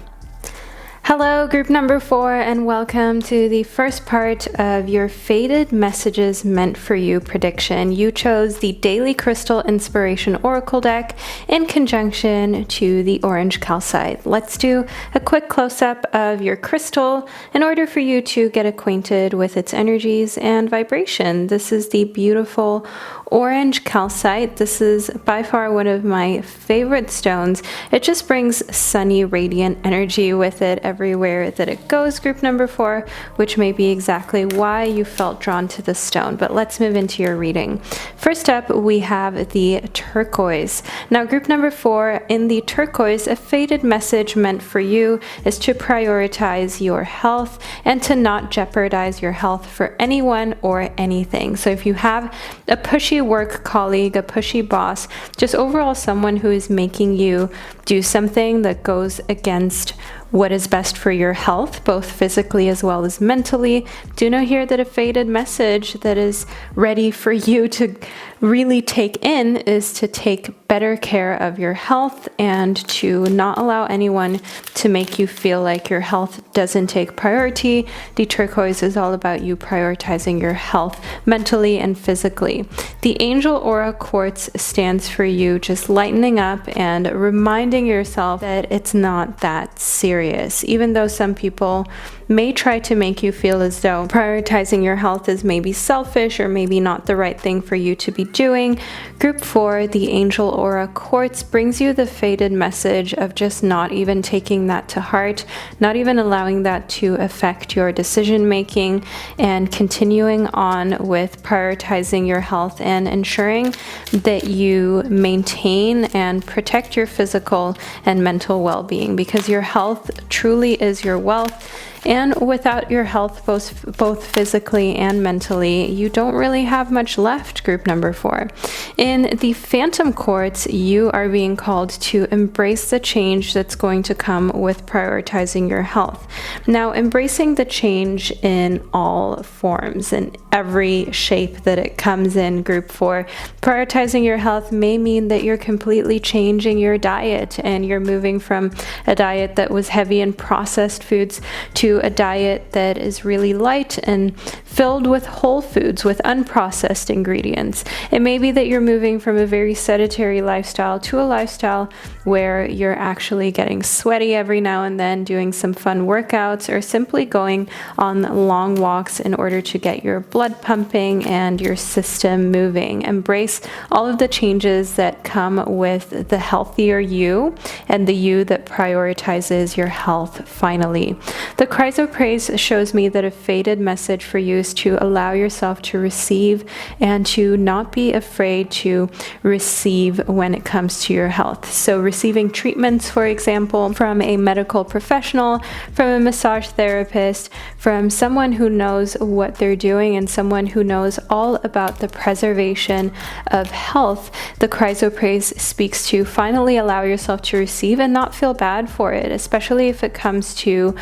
Hello, group number 4, and welcome to the first part of your Faded Messages Meant for You prediction. You chose the Daily Crystal Inspiration Oracle deck in conjunction to the orange calcite. Let's do a quick close-up of your crystal in order for you to get acquainted with its energies and vibration. This is the beautiful orange calcite. This is by far one of my favorite stones. It just brings sunny, radiant energy with it everywhere that it goes, group number 4, which may be exactly why you felt drawn to this stone. But let's move into your reading. First up, we have the turquoise. Now, group number 4, in the turquoise, a faded message meant for you is to prioritize your health and to not jeopardize your health for anyone or anything. So if you have a pushy work colleague, a pushy boss, just overall someone who is making you do something that goes against what is best for your health, both physically as well as mentally, do know here that a faded message that is ready for you to really take in is to take better care of your health and to not allow anyone to make you feel like your health doesn't take priority. The turquoise is all about you prioritizing your health mentally and physically. The Angel Aura Quartz stands for you just lightening up and reminding yourself that it's not that serious. Even though some people may try to make you feel as though prioritizing your health is maybe selfish or maybe not the right thing for you to be doing, Group 4, the Angel Aura Quartz, brings you the faded message of just not even taking that to heart, not even allowing that to affect your decision making, and continuing on with prioritizing your health and ensuring that you maintain and protect your physical and mental well-being, because your health truly is your wealth. And without your health, both physically and mentally, you don't really have much left, group number 4. In the Phantom Quartz, you are being called to embrace the change that's going to come with prioritizing your health. Now, embracing the change in all forms, in every shape that it comes in, group 4. Prioritizing your health may mean that you're completely changing your diet and you're moving from a diet that was heavy in processed foods to a diet that is really light and filled with whole foods, with unprocessed ingredients. It may be that you're moving from a very sedentary lifestyle to a lifestyle where you're actually getting sweaty every now and then, doing some fun workouts, or simply going on long walks in order to get your blood pumping and your system moving. Embrace all of the changes that come with the healthier you and the you that prioritizes your health finally. The Chrysoprase shows me that a faded message for you is to allow yourself to receive and to not be afraid to receive when it comes to your health. So receiving treatments, for example, from a medical professional, from a massage therapist, from someone who knows what they're doing and someone who knows all about the preservation of health. The Chrysoprase speaks to finally allow yourself to receive and not feel bad for it, especially if it comes to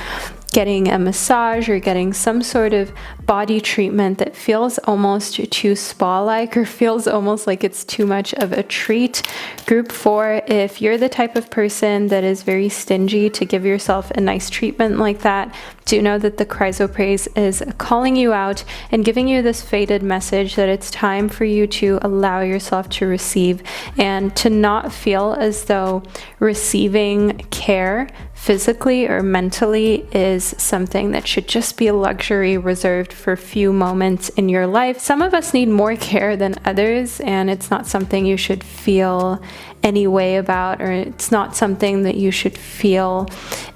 getting a massage or getting some sort of body treatment that feels almost too spa-like or feels almost like it's too much of a treat. Group 4, if you're the type of person that is very stingy to give yourself a nice treatment like that, do know that the Chrysoprase is calling you out and giving you this faded message that it's time for you to allow yourself to receive and to not feel as though receiving care physically or mentally is something that should just be a luxury reserved for few moments in your life. Some of us need more care than others, and it's not something you should feel any way about, or it's not something that you should feel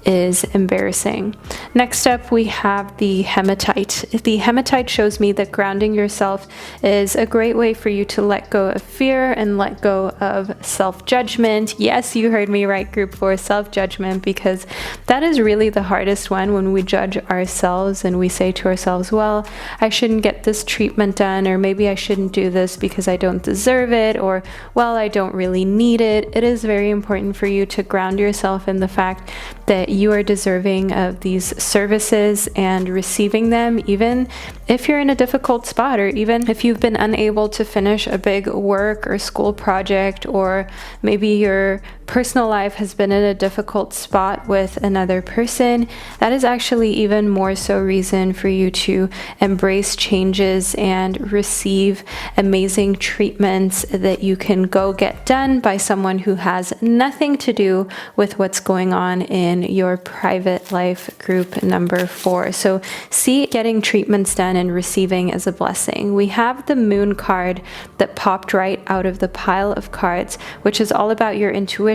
is embarrassing. Next up, we have the Hematite. The Hematite shows me that grounding yourself is a great way for you to let go of fear and let go of self-judgment. Yes, you heard me right, group 4, self-judgment, because that is really the hardest one, when we judge ourselves and we say to ourselves, well, I shouldn't get this treatment done, or maybe I shouldn't do this because I don't deserve it, or well, I don't really need it. It is very important for you to ground yourself in the fact that you are deserving of these services and receiving them, even if you're in a difficult spot, or even if you've been unable to finish a big work or school project, or maybe your personal life has been in a difficult spot with another person. That is actually even more so reason for you to embrace changes and receive amazing treatments that you can go get done by someone who has nothing to do with what's going on in your private life, group number 4. So see getting treatments done and receiving as a blessing. We have the Moon card that popped right out of the pile of cards, which is all about your intuition.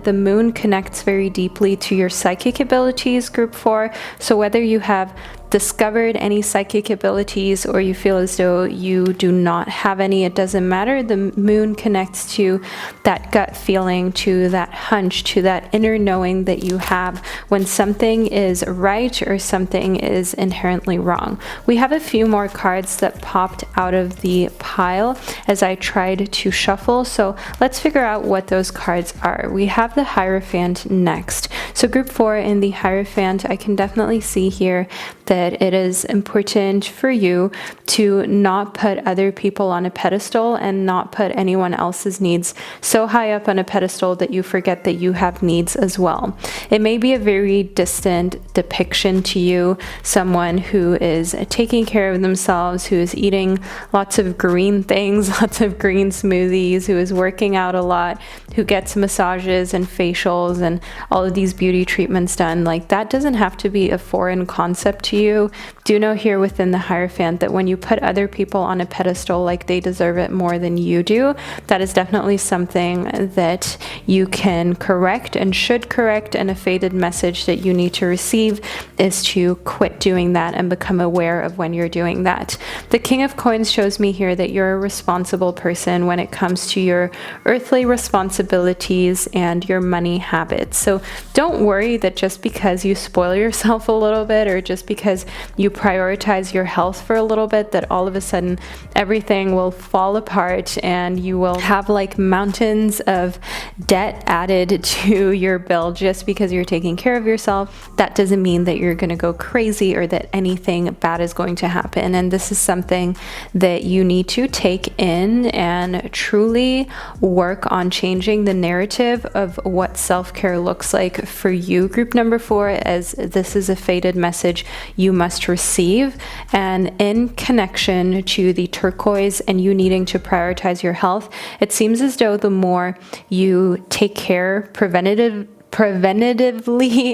The Moon connects very deeply to your psychic abilities, group 4. So whether you have discovered any psychic abilities or you feel as though you do not have any, it doesn't matter. The Moon connects to that gut feeling, to that hunch, to that inner knowing that you have when something is right or something is inherently wrong. We have a few more cards that popped out of the pile as I tried to shuffle, so let's figure out what those cards are. We have the Hierophant next. So group 4 in the Hierophant, I can definitely see here that it is important for you to not put other people on a pedestal and not put anyone else's needs so high up on a pedestal that you forget that you have needs as well. It may be a very distant depiction to you, someone who is taking care of themselves, who is eating lots of green things, lots of green smoothies, who is working out a lot, who gets massages and facials and all of these beauty treatments done. Like, that doesn't have to be a foreign concept to you. Do know here within the Hierophant that when you put other people on a pedestal like they deserve it more than you do, that is definitely something that you can correct and should correct, and a faded message that you need to receive is to quit doing that and become aware of when you're doing that. The King of Coins shows me here that you're a responsible person when it comes to your earthly responsibilities and your money habits. So don't worry that just because you spoil yourself a little bit, or just because you prioritize your health for a little bit, that all of a sudden everything will fall apart and you will have like mountains of debt added to your bill just because you're taking care of yourself. That doesn't mean that you're going to go crazy or that anything bad is going to happen. And this is something that you need to take in and truly work on changing the narrative of what self-care looks like for you, group number 4, as this is a faded message you must receive. And in connection to the turquoise and you needing to prioritize your health, it seems as though the more you take care preventatively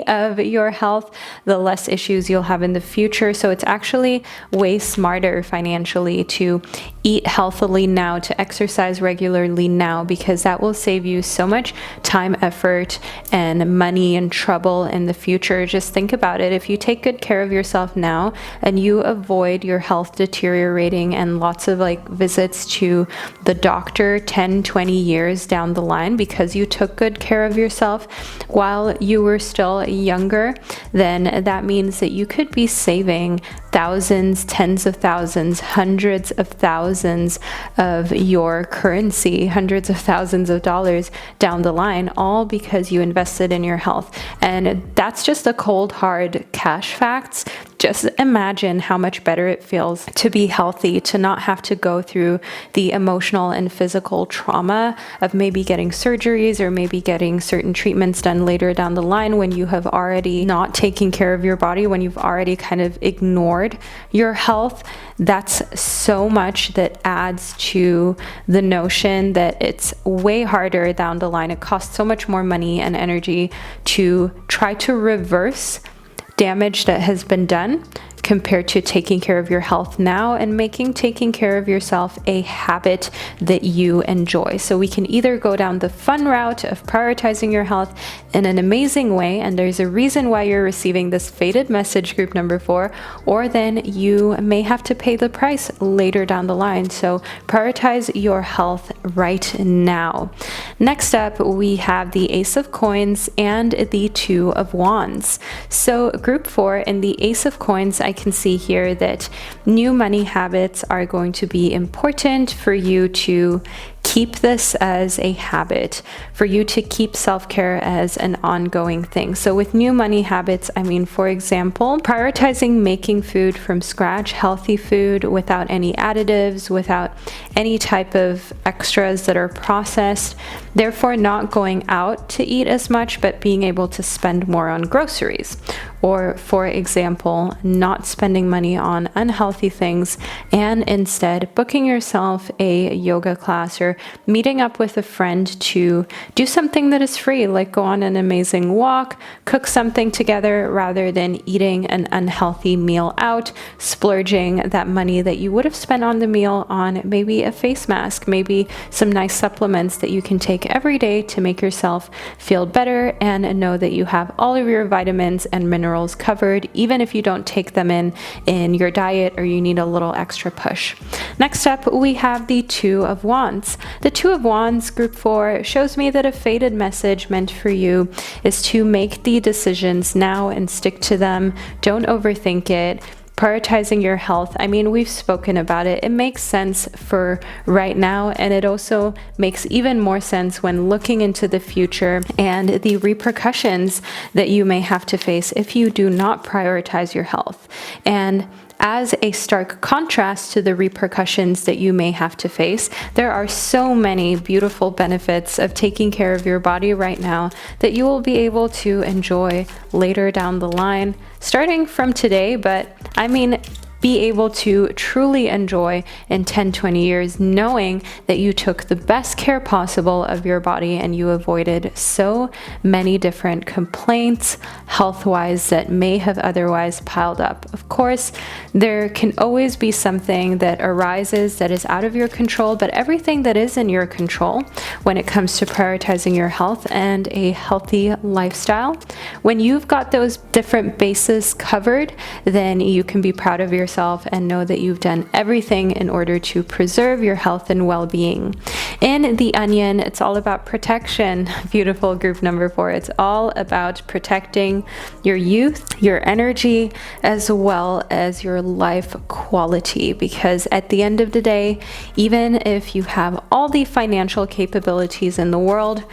of your health, the less issues you'll have in the future. So it's actually way smarter financially to eat healthily now, to exercise regularly now, because that will save you so much time, effort, and money and trouble in the future. Just think about it. If you take good care of yourself now and you avoid your health deteriorating and lots of like visits to the doctor 10, 20 years down the line because you took good care of yourself while you were still younger, then that means that you could be saving thousands, tens of thousands, hundreds of thousands of your currency, hundreds of thousands of dollars down the line, all because you invested in your health. And that's just a cold, hard cash facts. Just imagine how much better it feels to be healthy, to not have to go through the emotional and physical trauma of maybe getting surgeries or maybe getting certain treatments done later down the line when you have already not taken care of your body, when you've already kind of ignored your health. That's so much that adds to the notion that it's way harder down the line. It costs so much more money and energy to try to reverse damage that has been done compared to taking care of your health now and making taking care of yourself a habit that you enjoy. So we can either go down the fun route of prioritizing your health in an amazing way, and there's a reason why you're receiving this faded message, group number 4, or then you may have to pay the price later down the line. So prioritize your health right now. Next up, we have the Ace of Coins and the Two of Wands. So group 4 in the Ace of Coins, I can see here that new money habits are going to be important for you to keep this as a habit, for you to keep self-care as an ongoing thing. So with new money habits, I mean, for example, prioritizing making food from scratch, healthy food without any additives, without any type of extras that are processed, therefore not going out to eat as much, but being able to spend more on groceries. Or for example, not spending money on unhealthy things and instead booking yourself a yoga class or meeting up with a friend to do something that is free, like go on an amazing walk, cook something together rather than eating an unhealthy meal out, splurging that money that you would have spent on the meal on maybe a face mask, maybe some nice supplements that you can take every day to make yourself feel better and know that you have all of your vitamins and minerals covered, even if you don't take them in your diet or you need a little extra push. Next up, we have the Two of Wands. The Two of Wands, group 4, shows me that a faded message meant for you is to make the decisions now and stick to them. Don't overthink it. prioritizing your health, I mean, we've spoken about it. It makes sense for right now, and it also makes even more sense when looking into the future and the repercussions that you may have to face if you do not prioritize your health. And as a stark contrast to the repercussions that you may have to face, there are so many beautiful benefits of taking care of your body right now that you will be able to enjoy later down the line, starting from today, but I mean, be able to truly enjoy in 10-20 years, knowing that you took the best care possible of your body and you avoided so many different complaints health-wise that may have otherwise piled up. Of course, there can always be something that arises that is out of your control, but everything that is in your control when it comes to prioritizing your health and a healthy lifestyle, when you've got those different bases covered, then you can be proud of yourself and know that you've done everything in order to preserve your health and well-being. In the onion, it's all about protection. Beautiful group number 4. It's all about protecting your youth, your energy, as well as your life quality, because at the end of the day, even if you have all the financial capabilities in the world,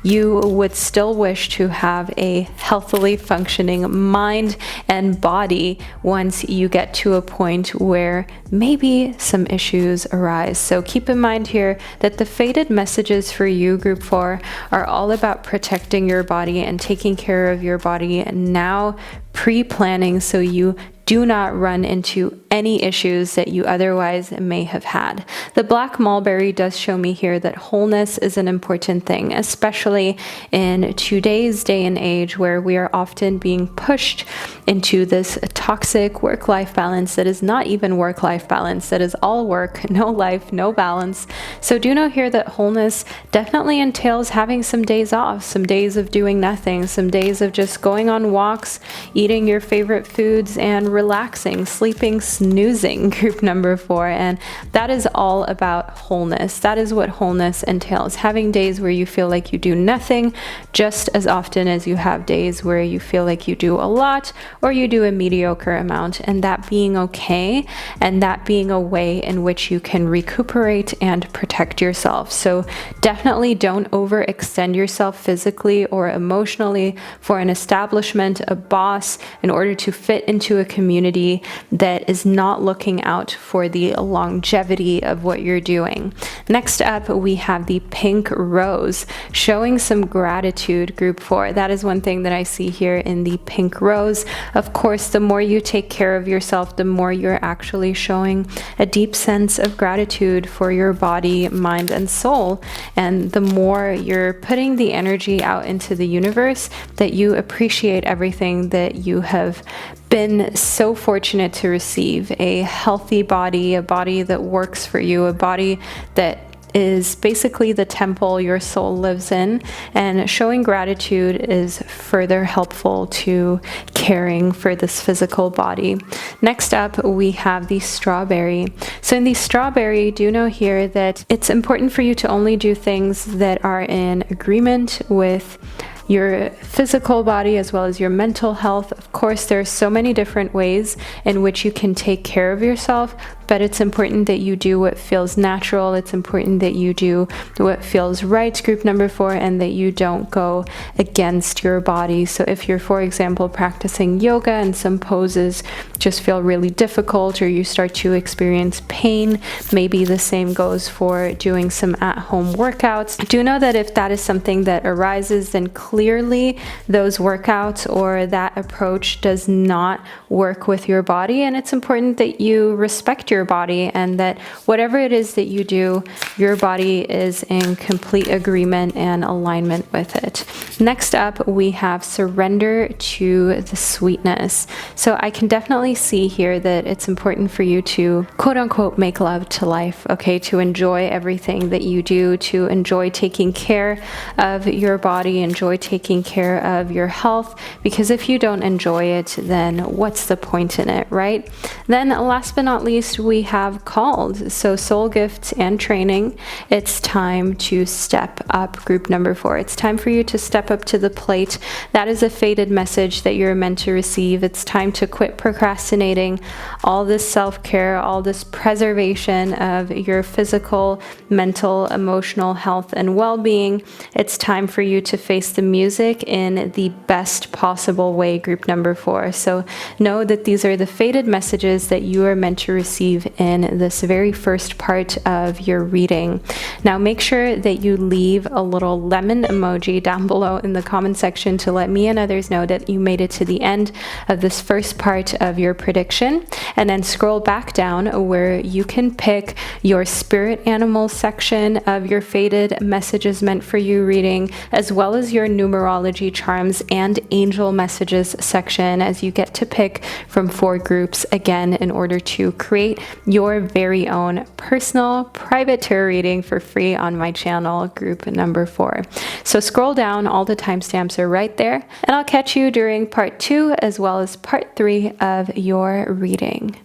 you would still wish to have a healthily functioning mind and body once you get to a point where maybe some issues arise. So keep in mind here that the fated messages for you, group 4, are all about protecting your body and taking care of your body now, pre-planning so you do not run into any issues that you otherwise may have had. The black mulberry does show me here that wholeness is an important thing, especially in today's day and age where we are often being pushed into this toxic work-life balance that is not even work-life balance, that is all work, no life, no balance. So do know here that wholeness definitely entails having some days off, some days of doing nothing, some days of just going on walks, eating your favorite foods, and relaxing, sleeping, snoozing, group number 4. And that is all about wholeness. That is what wholeness entails. Having days where you feel like you do nothing just as often as you have days where you feel like you do a lot or you do a mediocre amount, and that being okay, and that being a way in which you can recuperate and protect yourself. So definitely don't overextend yourself physically or emotionally for an establishment, a boss, in order to fit into a community that is not looking out for the longevity of what you're doing. Next up, we have the pink rose, showing some gratitude, group 4. That is one thing that I see here in the pink rose. Of course, the more you take care of yourself, the more you're actually showing a deep sense of gratitude for your body, mind, and soul. And the more you're putting the energy out into the universe, that you appreciate everything that you have been so fortunate to receive. A healthy body, a body that works for you, a body that is basically the temple your soul lives in, and showing gratitude is further helpful to caring for this physical body. Next up, we have the strawberry. So in the strawberry, do know here that it's important for you to only do things that are in agreement with your physical body as well as your mental health. Of course, there are so many different ways in which you can take care of yourself, but it's important that you do what feels natural. It's important that you do what feels right, group number 4, and that you don't go against your body. So if you're, for example, practicing yoga and some poses just feel really difficult, or you start to experience pain, maybe the same goes for doing some at-home workouts. Do know that if that is something that arises, then clearly those workouts or that approach does not work with your body, and it's important that you respect your body and that whatever it is that you do, your body is in complete agreement and alignment with it. Next up, we have surrender to the sweetness. So I can definitely see here that it's important for you to quote unquote make love to life, okay? To enjoy everything that you do, to enjoy taking care of your body, enjoy taking care of your health, because if you don't enjoy it, then what's the point in it, right? Then last but not least, we have called. So soul gifts and training, it's time to step up, group number 4. It's time for you to step up to the plate. That is a fated message that you're meant to receive. It's time to quit procrastinating. All this self-care, all this preservation of your physical, mental, emotional health and well-being. It's time for you to face the music in the best possible way, group number 4. So know that these are the fated messages that you are meant to receive in this very first part of your reading. Now make sure that you leave a little lemon emoji down below in the comment section to let me and others know that you made it to the end of this first part of your prediction, and then scroll back down where you can pick your spirit animal section of your fated messages meant for you reading, as well as your numerology charms and angel messages section, as you get to pick from 4 groups again in order to create your very own personal private tarot reading for free on my channel, group number 4. So scroll down, all the timestamps are right there, and I'll catch you during part 2 as well as part 3 of your reading.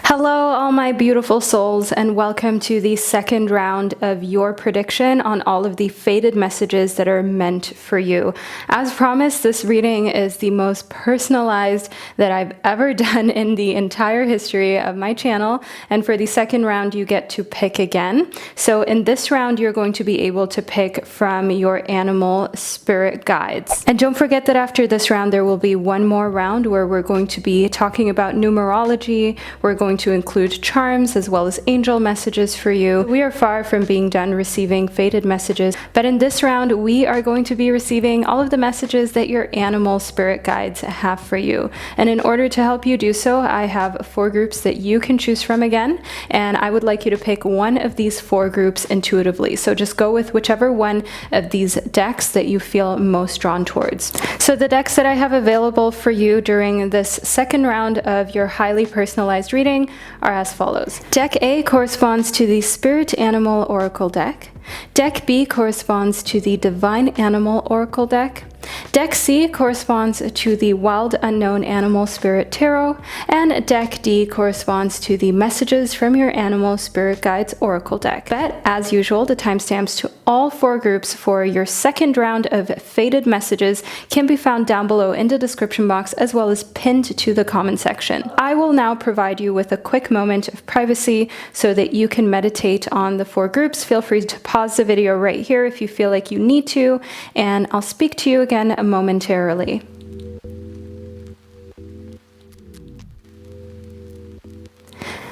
Hello, all my beautiful souls, and welcome to the second round of your prediction on all of the fated messages that are meant for you. As promised, this reading is the most personalized that I've ever done in the entire history of my channel, and for the second round, you get to pick again. So in this round, you're going to be able to pick from your animal spirit guides. And don't forget that after this round, there will be one more round where we're going to be talking about numerology. We're going to include charms as well as angel messages for you. We are far from being done receiving fated messages, but in this round we are going to be receiving all of the messages that your animal spirit guides have for you. And in order to help you do so, I have 4 groups that you can choose from again, and I would like you to pick one of these 4 groups intuitively. So just go with whichever one of these decks that you feel most drawn towards. So the decks that I have available for you during this second round of your highly personalized reading are as follows. Deck A corresponds to the Spirit Animal Oracle deck. Deck B corresponds to the Divine Animal Oracle deck. Deck C corresponds to the Wild Unknown Animal Spirit Tarot, and Deck D corresponds to the Messages from Your Animal Spirit Guides Oracle deck. But as usual, the timestamps to all 4 groups for your second round of fated messages can be found down below in the description box, as well as pinned to the comment section. I will now provide you with a quick moment of privacy so that you can meditate on the 4 groups. Feel free to pause the video right here if you feel like you need to, and I'll speak to you again momentarily.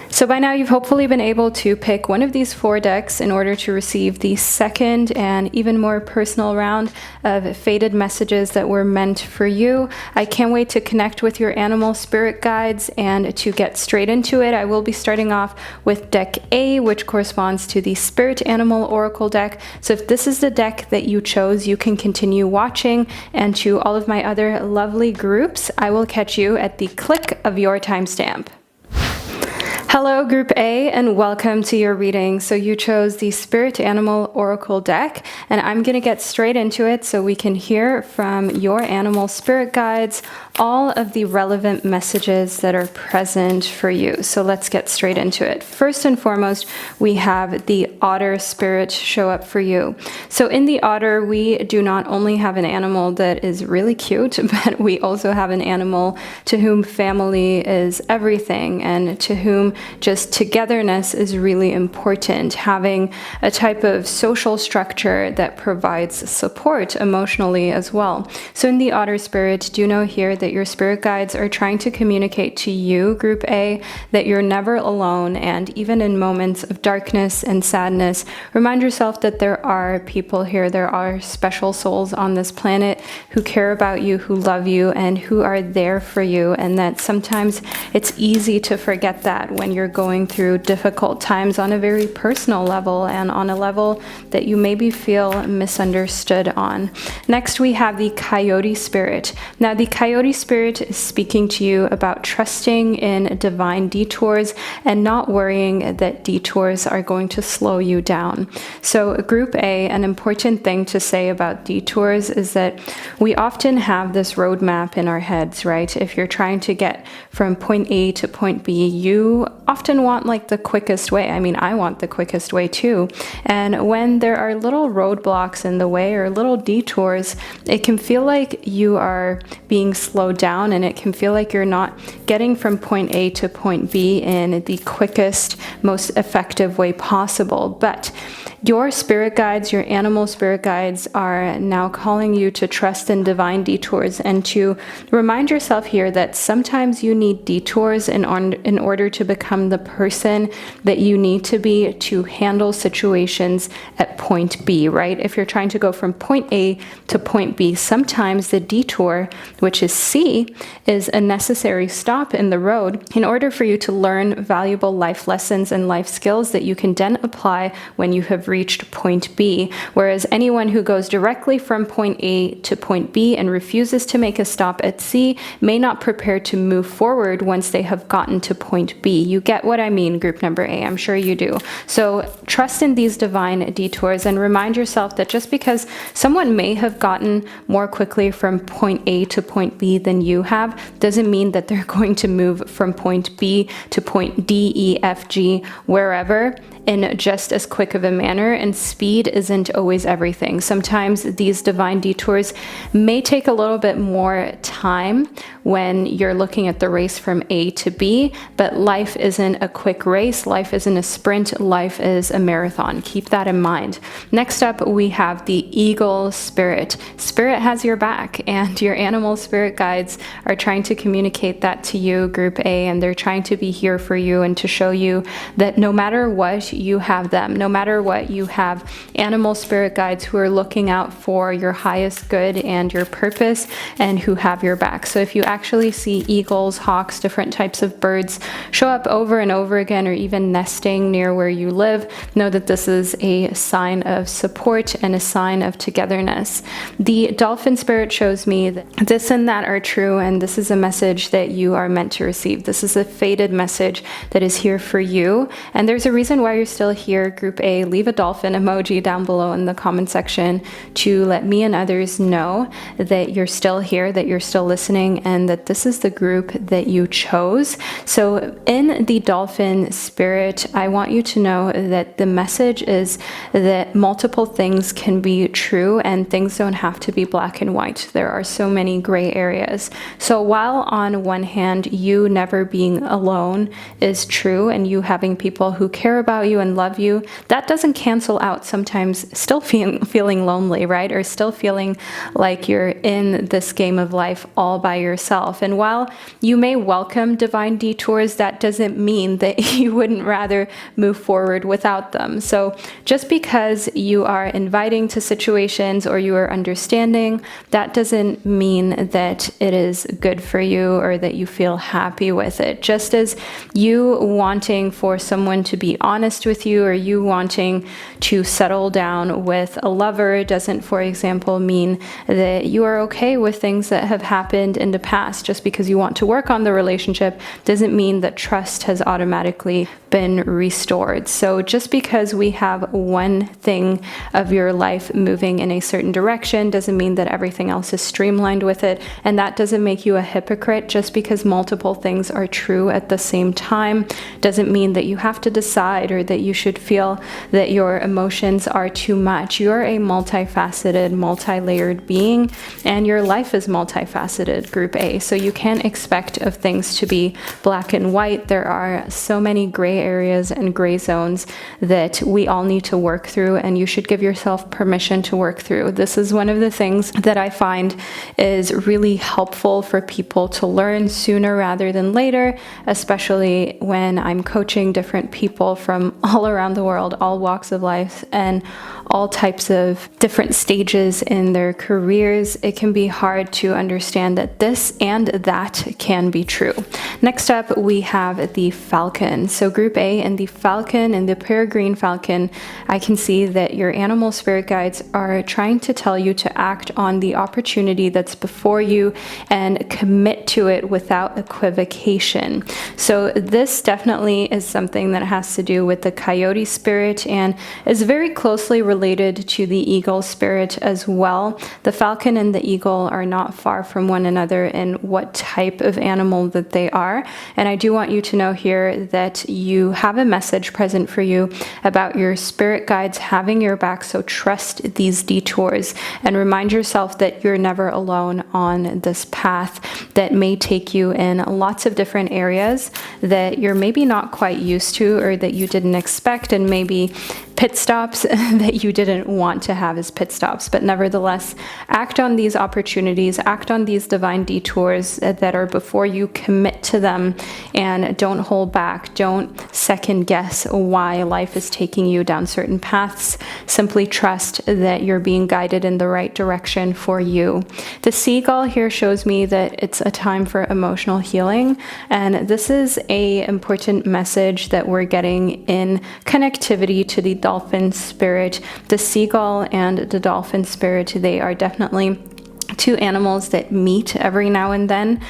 So by now you've hopefully been able to pick one of these 4 decks in order to receive the second and even more personal round of fated messages that were meant for you. I can't wait to connect with your animal spirit guides, and to get straight into it, I will be starting off with deck A, which corresponds to the Spirit Animal Oracle deck. So if this is the deck that you chose, you can continue watching, and to all of my other lovely groups, I will catch you at the click of your timestamp. Hello Group A, and welcome to your reading. So you chose the Spirit Animal Oracle deck, and I'm going to get straight into it so we can hear from your animal spirit guides all of the relevant messages that are present for you. So let's get straight into it. First and foremost, we have the otter spirit show up for you. So in the otter, we do not only have an animal that is really cute, but we also have an animal to whom family is everything, and to whom just togetherness is really important. Having a type of social structure that provides support emotionally as well. So in the otter spirit, do know here that your spirit guides are trying to communicate to you, Group A, that you're never alone, and even in moments of darkness and sadness, remind yourself that there are people here, there are special souls on this planet who care about you, who love you, and who are there for you, and that sometimes it's easy to forget that when you're going through difficult times on a very personal level, and on a level that you maybe feel misunderstood on. Next, we have the coyote spirit. Now, the coyote spirit is speaking to you about trusting in divine detours and not worrying that detours are going to slow you down. So Group A, an important thing to say about detours is that we often have this roadmap in our heads, right? If you're trying to get from point A to point B, you often want like the quickest way. I mean, I want the quickest way too. And when there are little roadblocks in the way or little detours, it can feel like you are being slowed down, and it can feel like you're not getting from point A to point B in the quickest, most effective way possible. But your spirit guides, your animal spirit guides, are now calling you to trust in divine detours and to remind yourself here that sometimes you need detours in order to become the person that you need to be to handle situations at point B, right? If you're trying to go from point A to point B, sometimes the detour, which is C, is a necessary stop in the road in order for you to learn valuable life lessons and life skills that you can then apply when you have reached point B. Whereas anyone who goes directly from point A to point B and refuses to make a stop at C may not prepare to move forward once they have gotten to point B. You get what I mean, group number A? I'm sure you do. So trust in these divine detours and remind yourself that just because someone may have gotten more quickly from point A to point B than you have doesn't mean that they're going to move from point B to point D, E, F, G, wherever in just as quick of a manner, and speed isn't always everything. Sometimes these divine detours may take a little bit more time when you're looking at the race from A to B, but life isn't a quick race, life isn't a sprint, life is a marathon. Keep that in mind. Next up, we have the eagle spirit. Spirit has your back, and your animal spirit guides are trying to communicate that to you, group A, and they're trying to be here for you and to show you that no matter what, you have them. No matter what, you have animal spirit guides who are looking out for your highest good and your purpose, and who have your back. So if you actually see eagles, hawks, different types of birds show up over and over again, or even nesting near where you live, know that this is a sign of support and a sign of togetherness. The dolphin spirit shows me that this and that are true, and this is a message that you are meant to receive. This is a fated message that is here for you, and there's a reason why you're still here, group A. Leave a dolphin emoji down below in the comment section to let me and others know that you're still here, that you're still listening, and that this is the group that you chose. So in the dolphin spirit, I want you to know that the message is that multiple things can be true and things don't have to be black and white. There are so many gray areas. So while on one hand, you never being alone is true, and you having people who care about you and love you, that doesn't cancel out sometimes still feeling lonely, right? Or still feeling like you're in this game of life all by yourself. And while you may welcome divine detours, that doesn't mean that you wouldn't rather move forward without them. So just because you are inviting to situations or you are understanding, that doesn't mean that it is good for you or that you feel happy with it. Just as you wanting for someone to be honest with you, or you wanting to settle down with a lover doesn't, for example, mean that you are okay with things that have happened in the past. Just because you want to work on the relationship doesn't mean that trust has automatically been restored. So just because we have one thing of your life moving in a certain direction doesn't mean that everything else is streamlined with it, and that doesn't make you a hypocrite. Just because multiple things are true at the same time doesn't mean that you have to decide or that you should feel that your emotions are too much. You're a multifaceted, multi-layered being, and your life is multifaceted, group A. So you can't expect of things to be black and white. There are so many gray areas and gray zones that we all need to work through, and you should give yourself permission to work through. This is one of the things that I find is really helpful for people to learn sooner rather than later, especially when I'm coaching different people from all around the world, all walks of life, and all types of different stages in their careers. It can be hard to understand that this and that can be true. Next up, we have the falcon. So group A and the falcon and the peregrine falcon, I can see that your animal spirit guides are trying to tell you to act on the opportunity that's before you and commit to it without equivocation. So this definitely is something that has to do with the coyote spirit, and is very closely related to the eagle spirit as well. The falcon and the eagle are not far from one another in what type of animal that they are. And I do want you to know here that you have a message present for you about your spirit guides having your back. So trust these detours and remind yourself that you're never alone on this path that may take you in lots of different areas that you're maybe not quite used to or that you didn't expect, and maybe pit stops that you didn't want to have as pit stops. But nevertheless, act on these opportunities, act on these divine detours that are before you, commit to them, and don't hold back. Don't second guess why life is taking you down certain paths. Simply trust that you're being guided in the right direction for you. The seagull here shows me that it's a time for emotional healing, and this is an important message that we're getting in connectivity to the dolphin spirit. The seagull and the dolphin spirit, they are definitely two animals that meet every now and then.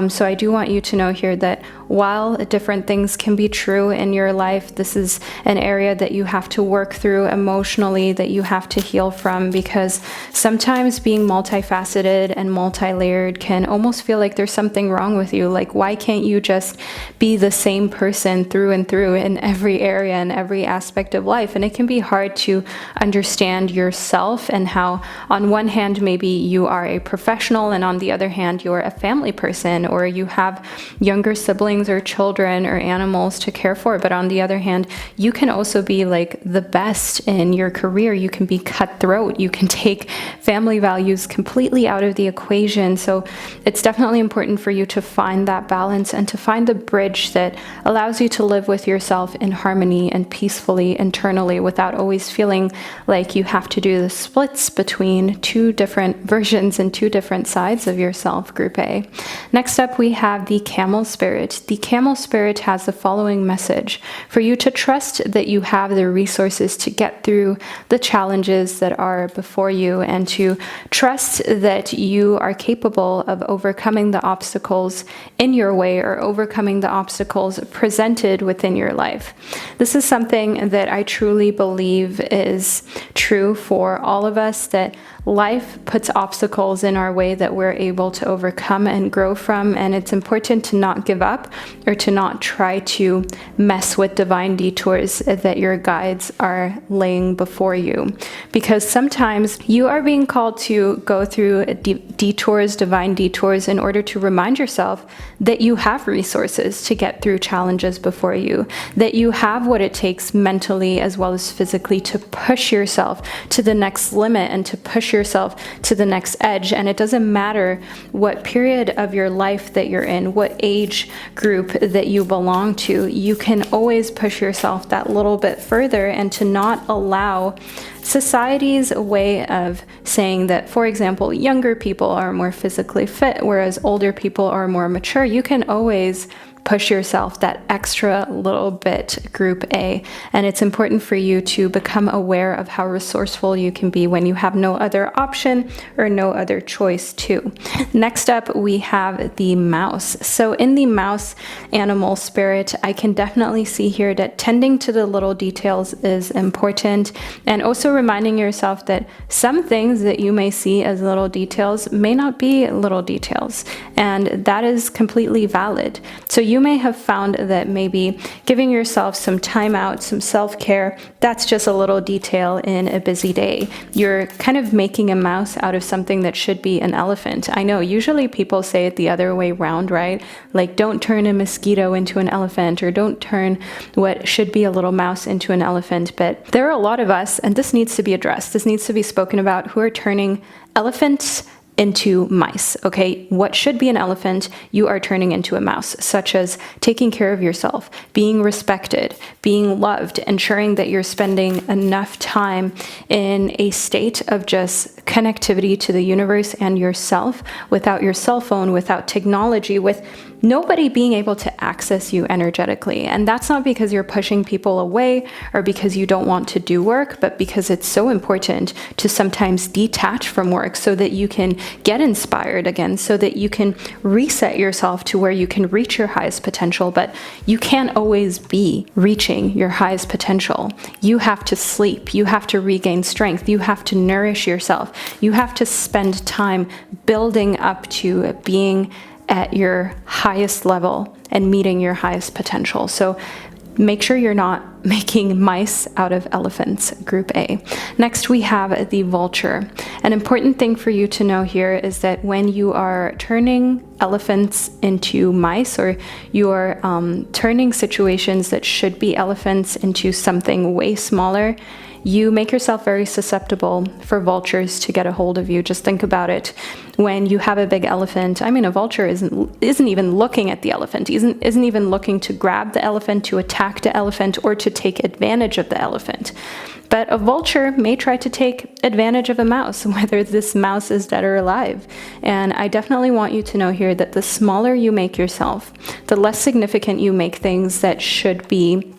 So I do want you to know here that while different things can be true in your life, this is an area that you have to work through emotionally, that you have to heal from, because sometimes being multifaceted and multi-layered can almost feel like there's something wrong with you. Like, why can't you just be the same person through and through in every area and every aspect of life? And it can be hard to understand yourself and how on one hand maybe you are a professional and on the other hand you're a family person, or you have younger siblings or children or animals to care for, but on the other hand you can also be like the best in your career. You can be cutthroat, you can take family values completely out of the equation. So it's definitely important for you to find that balance and to find the bridge that allows you to live with yourself in harmony and peacefully internally without always feeling like you have to do the splits between two different versions and two different sides of yourself, group A. Next up, we have the camel spirit. The camel spirit has the following message: for you to trust that you have the resources to get through the challenges that are before you, and to trust that you are capable of overcoming the obstacles in your way or overcoming the obstacles presented within your life. This is something that I truly believe is true for all of us, that life puts obstacles in our way that we're able to overcome and grow from, and it's important to not give up or to not try to mess with divine detours that your guides are laying before you, because sometimes you are being called to go through detours, divine detours, in order to remind yourself that you have resources to get through challenges before you, that you have what it takes mentally as well as physically to push yourself to the next limit and to push yourself to the next edge. And it doesn't matter what period of your life that you're in, what age group that you belong to, you can always push yourself that little bit further, and to not allow society's way of saying that, for example, younger people are more physically fit, whereas older people are more mature. You can always push yourself that extra little bit, group A. And it's important for you to become aware of how resourceful you can be when you have no other option or no other choice too. Next up, we have the mouse. So in the mouse animal spirit, I can definitely see here that tending to the little details is important, and also reminding yourself that some things that you may see as little details may not be little details, and that is completely valid. So you may have found that maybe giving yourself some time out, some self-care, that's just a little detail in a busy day. You're kind of making a mouse out of something that should be an elephant. I know usually people say it the other way around, right? Like, don't turn a mosquito into an elephant, or don't turn what should be a little mouse into an elephant. But there are a lot of us, and this needs to be addressed, this needs to be spoken about, who are turning elephants into mice, okay? What should be an elephant, you are turning into a mouse, such as taking care of yourself, being respected, being loved, ensuring that you're spending enough time in a state of just connectivity to the universe and yourself, without your cell phone, without technology, with nobody being able to access you energetically. And that's not because you're pushing people away or because you don't want to do work, but because it's so important to sometimes detach from work so that you can get inspired again, so that you can reset yourself to where you can reach your highest potential. But you can't always be reaching your highest potential. You have to sleep. You have to regain strength. You have to nourish yourself. You have to spend time building up to being at your highest level and meeting your highest potential. So make sure you're not making mice out of elephants, Group A. Next, we have the vulture. An important thing for you to know here is that when you are turning elephants into mice, or you are turning situations that should be elephants into something way smaller, you make yourself very susceptible for vultures to get a hold of you. Just think about it. When you have a big elephant, I mean, a vulture isn't even looking at the elephant, isn't even looking to grab the elephant, to attack the elephant, or to take advantage of the elephant. But a vulture may try to take advantage of a mouse, whether this mouse is dead or alive. And I definitely want you to know here that the smaller you make yourself, the less significant you make things that should be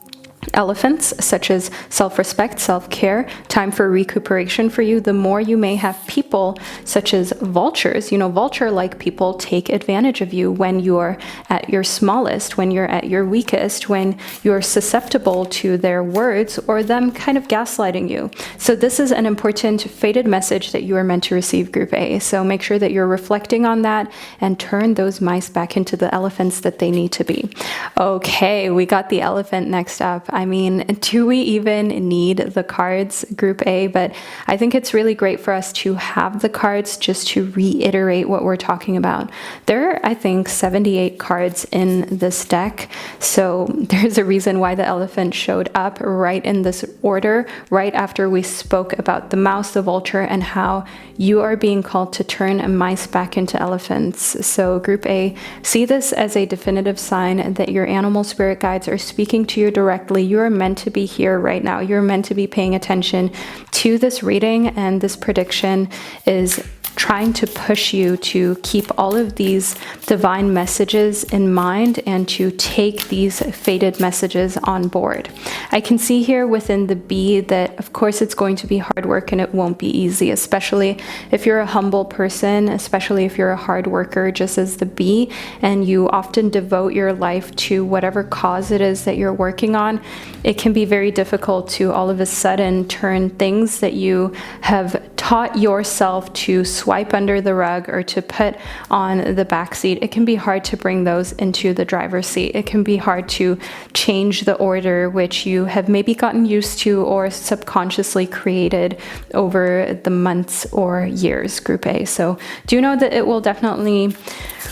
elephants, such as self-respect, self-care, time for recuperation for you, the more you may have people such as vultures. Vulture-like people take advantage of you when you're at your smallest, when you're at your weakest, when you're susceptible to their words or them kind of gaslighting you. So this is an important fated message that you are meant to receive, Group A. So make sure that you're reflecting on that and turn those mice back into the elephants that they need to be. Okay, we got the elephant next up. I mean, do we even need the cards, Group A? But I think it's really great for us to have the cards just to reiterate what we're talking about. There are, I think, 78 cards in this deck. So there's a reason why the elephant showed up right in this order, right after we spoke about the mouse, the vulture, and how you are being called to turn mice back into elephants. So Group A, see this as a definitive sign that your animal spirit guides are speaking to you directly. You are meant to be here right now. You're meant to be paying attention to this reading, and this prediction is trying to push you to keep all of these divine messages in mind and to take these fated messages on board. I can see here within the B that, of course, it's going to be hard work and it won't be easy, especially if you're a humble person, especially if you're a hard worker, just as the B, and you often devote your life to whatever cause it is that you're working on. It can be very difficult to all of a sudden turn things that you have taught yourself to swipe under the rug or to put on the back seat. It can be hard to bring those into the driver's seat. It can be hard to change the order which you have maybe gotten used to or subconsciously created over the months or years, Group A. So do know that it will definitely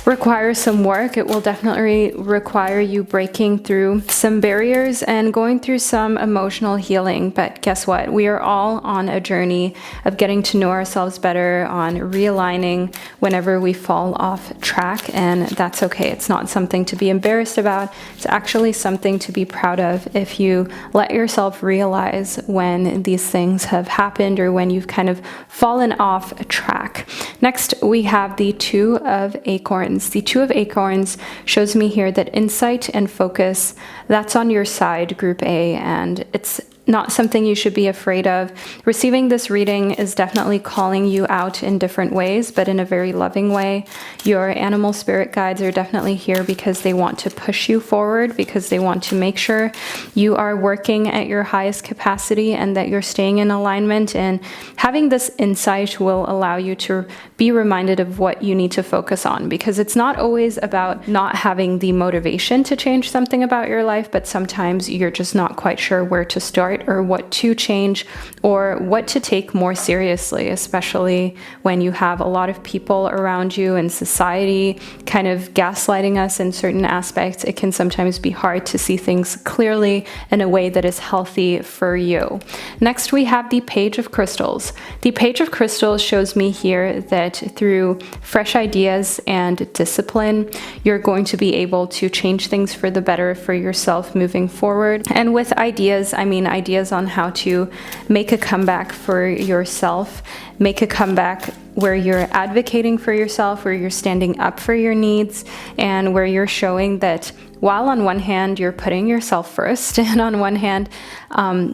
require some work. It will definitely require you breaking through some barriers and going through some emotional healing. But guess what? We are all on a journey of getting to know ourselves better, on realigning whenever we fall off track, and that's okay. It's not something to be embarrassed about. It's actually something to be proud of if you let yourself realize when these things have happened or when you've kind of fallen off track. Next, we have the Two of Acorns. The Two of Acorns shows me here that insight and focus, that's on your side, Group A, and it's not something you should be afraid of. Receiving this reading is definitely calling you out in different ways, but in a very loving way. Your animal spirit guides are definitely here because they want to push you forward, because they want to make sure you are working at your highest capacity and that you're staying in alignment. And having this insight will allow you to be reminded of what you need to focus on, because it's not always about not having the motivation to change something about your life, but sometimes you're just not quite sure where to start or what to change or what to take more seriously, especially when you have a lot of people around you and society kind of gaslighting us in certain aspects. It can sometimes be hard to see things clearly in a way that is healthy for you. Next, we have the Page of Crystals. The Page of Crystals shows me here that through fresh ideas and discipline, you're going to be able to change things for the better for yourself moving forward. And with ideas, I mean ideas ideas on how to make a comeback for yourself, make a comeback where you're advocating for yourself, where you're standing up for your needs, and where you're showing that while on one hand you're putting yourself first, and on one hand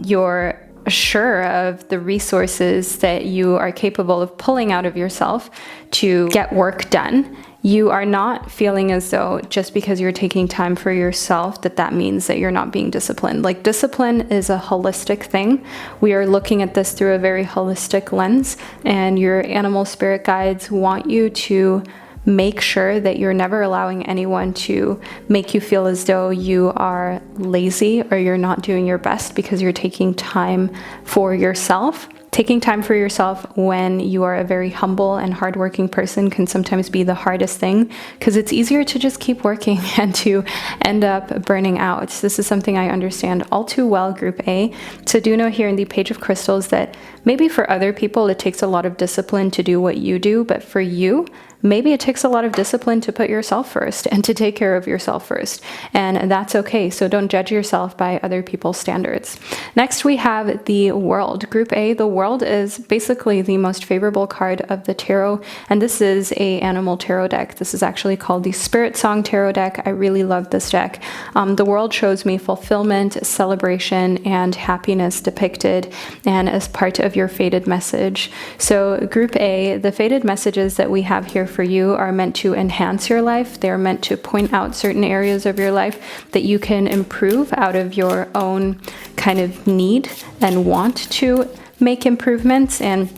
you're sure of the resources that you are capable of pulling out of yourself to get work done, you are not feeling as though just because you're taking time for yourself that means that you're not being disciplined. Like, discipline is a holistic thing. We are looking at this through a very holistic lens, and your animal spirit guides want you to make sure that you're never allowing anyone to make you feel as though you are lazy or you're not doing your best because you're taking time for yourself. Taking time for yourself when you are a very humble and hardworking person can sometimes be the hardest thing, because it's easier to just keep working and to end up burning out. This is something I understand all too well, Group A. So do know here in the Page of Crystals that maybe for other people it takes a lot of discipline to do what you do, but for you, maybe it takes a lot of discipline to put yourself first and to take care of yourself first. And that's okay. So don't judge yourself by other people's standards. Next, we have the World. Group A, the World is basically the most favorable card of the tarot. And this is a animal tarot deck. This is actually called the Spirit Song Tarot deck. I really love this deck. The World shows me fulfillment, celebration, and happiness depicted, and as part of your fated message. So Group A, the fated messages that we have here for you are meant to enhance your life. They're meant to point out certain areas of your life that you can improve out of your own kind of need and want to make improvements. And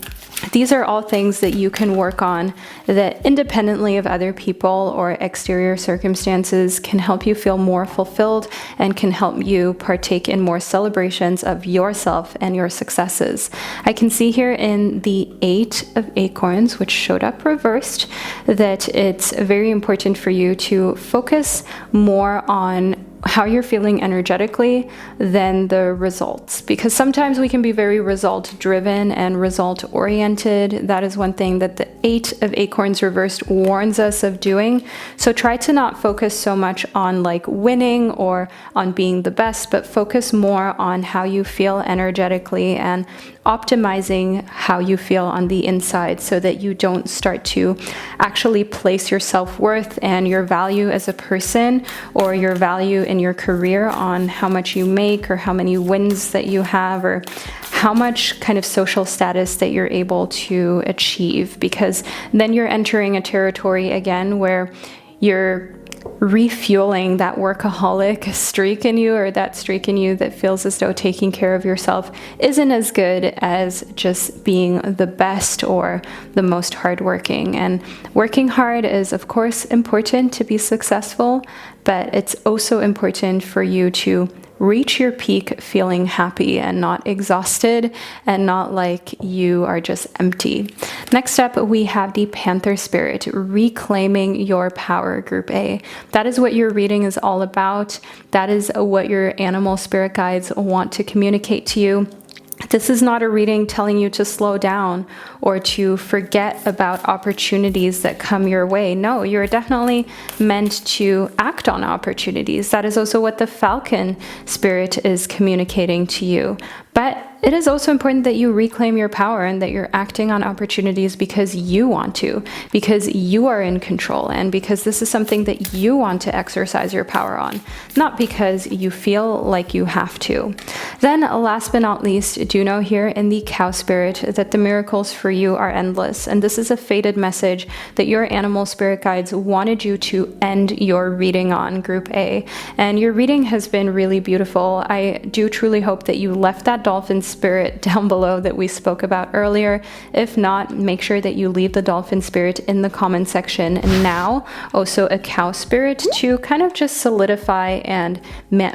these are all things that you can work on that independently of other people or exterior circumstances can help you feel more fulfilled and can help you partake in more celebrations of yourself and your successes. I can see here in the 8 of Acorns, which showed up reversed, that it's very important for you to focus more on how you're feeling energetically than the results, because sometimes we can be very result driven and result oriented. That is one thing that the 8 of Acorns reversed warns us of doing. So try to not focus so much on like winning or on being the best, but focus more on how you feel energetically and optimizing how you feel on the inside, so that you don't start to actually place your self-worth and your value as a person or your value in your career on how much you make or how many wins that you have or how much kind of social status that you're able to achieve, because then you're entering a territory again where you're refueling that workaholic streak in you, or that streak in you that feels as though taking care of yourself isn't as good as just being the best or the most hardworking. And working hard is, of course, important to be successful, but it's also important for you to reach your peak feeling happy and not exhausted and not like you are just empty. Next up, we have the Panther Spirit, reclaiming your power, Group A. That is what your reading is all about. That is what your animal spirit guides want to communicate to you. This is not a reading telling you to slow down or to forget about opportunities that come your way. No, you're definitely meant to act on opportunities. That is also what the Falcon Spirit is communicating to you. But it is also important that you reclaim your power and that you're acting on opportunities because you want to, because you are in control, and because this is something that you want to exercise your power on, not because you feel like you have to. Then last but not least, do know here in the Cow Spirit that the miracles for you are endless. And this is a fated message that your animal spirit guides wanted you to end your reading on, Group A. And your reading has been really beautiful. I do truly hope that you left that dolphin spirit down below that we spoke about earlier. If not, make sure that you leave the dolphin spirit in the comment section now. Also a cow spirit to kind of just solidify and,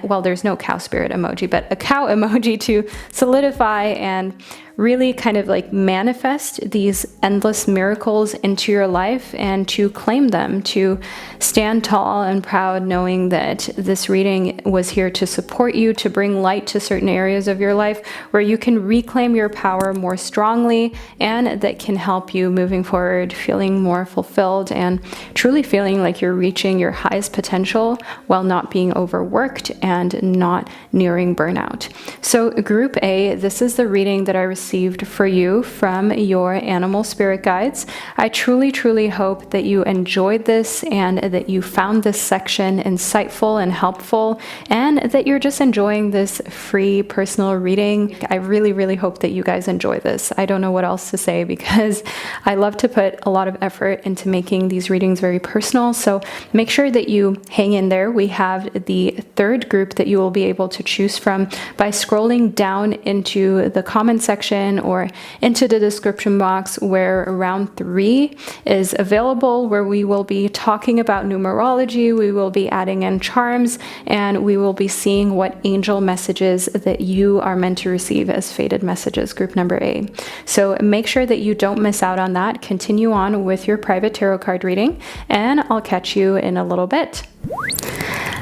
well, there's no cow spirit emoji, but a cow emoji to solidify and really kind of like manifest these endless miracles into your life and to claim them, to stand tall and proud knowing that this reading was here to support you, to bring light to certain areas of your life where you can reclaim your power more strongly, and that can help you moving forward feeling more fulfilled and truly feeling like you're reaching your highest potential while not being overworked and not nearing burnout. So Group A, this is the reading that I received for you from your animal spirit guides. I truly hope that you enjoyed this and that you found this section insightful and helpful, and that you're just enjoying this free personal reading. I really hope that you guys enjoy this. I don't know what else to say because I love to put a lot of effort into making these readings very personal. So make sure that you hang in there. We have the third group that you will be able to choose from by scrolling down into the comment section or into the description box, where round 3 is available, where we will be talking about numerology, we will be adding in charms, and we will be seeing what angel messages that you are meant to receive as fated messages, group number A. So make sure that you don't miss out on that. Continue on with your private tarot card reading, and I'll catch you in a little bit.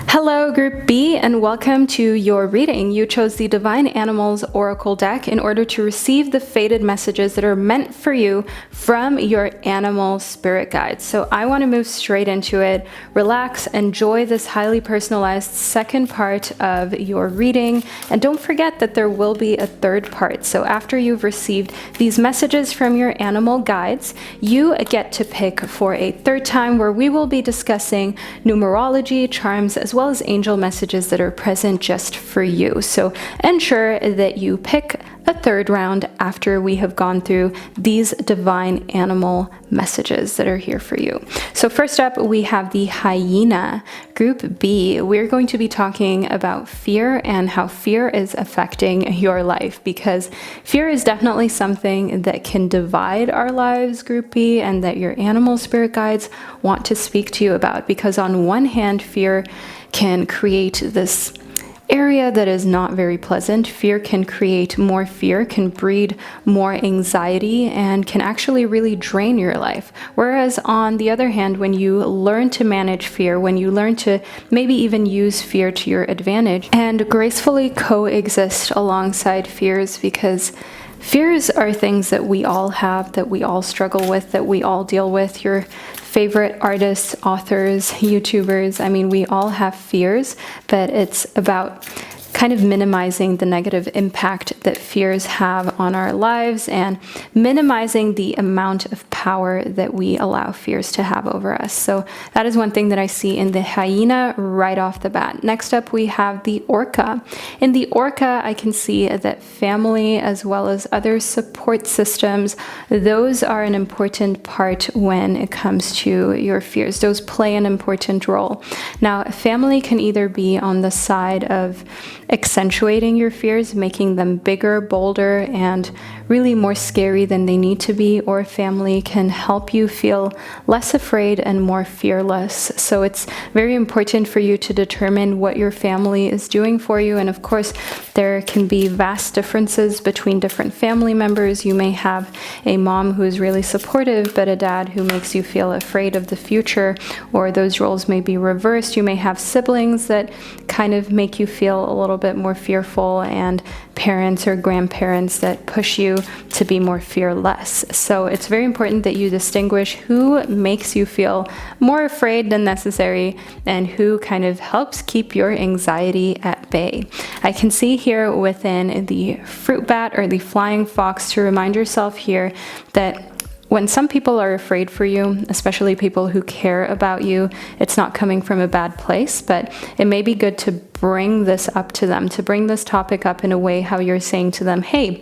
Hello Group B, and welcome to your reading. You chose the Divine Animals Oracle deck in order to receive the fated messages that are meant for you from your animal spirit guides. So I want to move straight into it. Relax, enjoy this highly personalized second part of your reading, and don't forget that there will be a third part. So after you've received these messages from your animal guides, you get to pick for a third time, where we will be discussing numerology, charms, as well as angel messages that are present just for you. So ensure that you pick a third round after we have gone through these divine animal messages that are here for you. So first up, we have the hyena, Group B. We're going to be talking about fear and how fear is affecting your life, because fear is definitely something that can divide our lives, Group B, and that your animal spirit guides want to speak to you about. Because on one hand, fear can create this area that is not very pleasant. Fear can create more fear, can breed more anxiety, and can actually really drain your life. Whereas on the other hand, when you learn to manage fear, when you learn to maybe even use fear to your advantage and gracefully coexist alongside fears, because fears are things that we all have, that we all struggle with, that we all deal with. Your favorite artists, authors, YouTubers, I mean, we all have fears, but it's about kind of minimizing the negative impact that fears have on our lives and minimizing the amount of power that we allow fears to have over us. So that is one thing that I see in the hyena right off the bat. Next up, we have the orca. In the orca, I can see that family as well as other support systems, those are an important part when it comes to your fears. Those play an important role. Now, family can either be on the side of accentuating your fears, making them bigger, bolder, and really more scary than they need to be, or family can help you feel less afraid and more fearless. So it's very important for you to determine what your family is doing for you. And of course, there can be vast differences between different family members. You may have a mom who is really supportive, but a dad who makes you feel afraid of the future, or those roles may be reversed. You may have siblings that kind of make you feel a little bit more fearful, and parents or grandparents that push you to be more fearless. So it's very important that you distinguish who makes you feel more afraid than necessary and who kind of helps keep your anxiety at bay. I can see here within the fruit bat or the flying fox to remind yourself here that when some people are afraid for you, especially people who care about you, it's not coming from a bad place, but it may be good to bring this up to them, to bring this topic up in a way how you're saying to them, hey,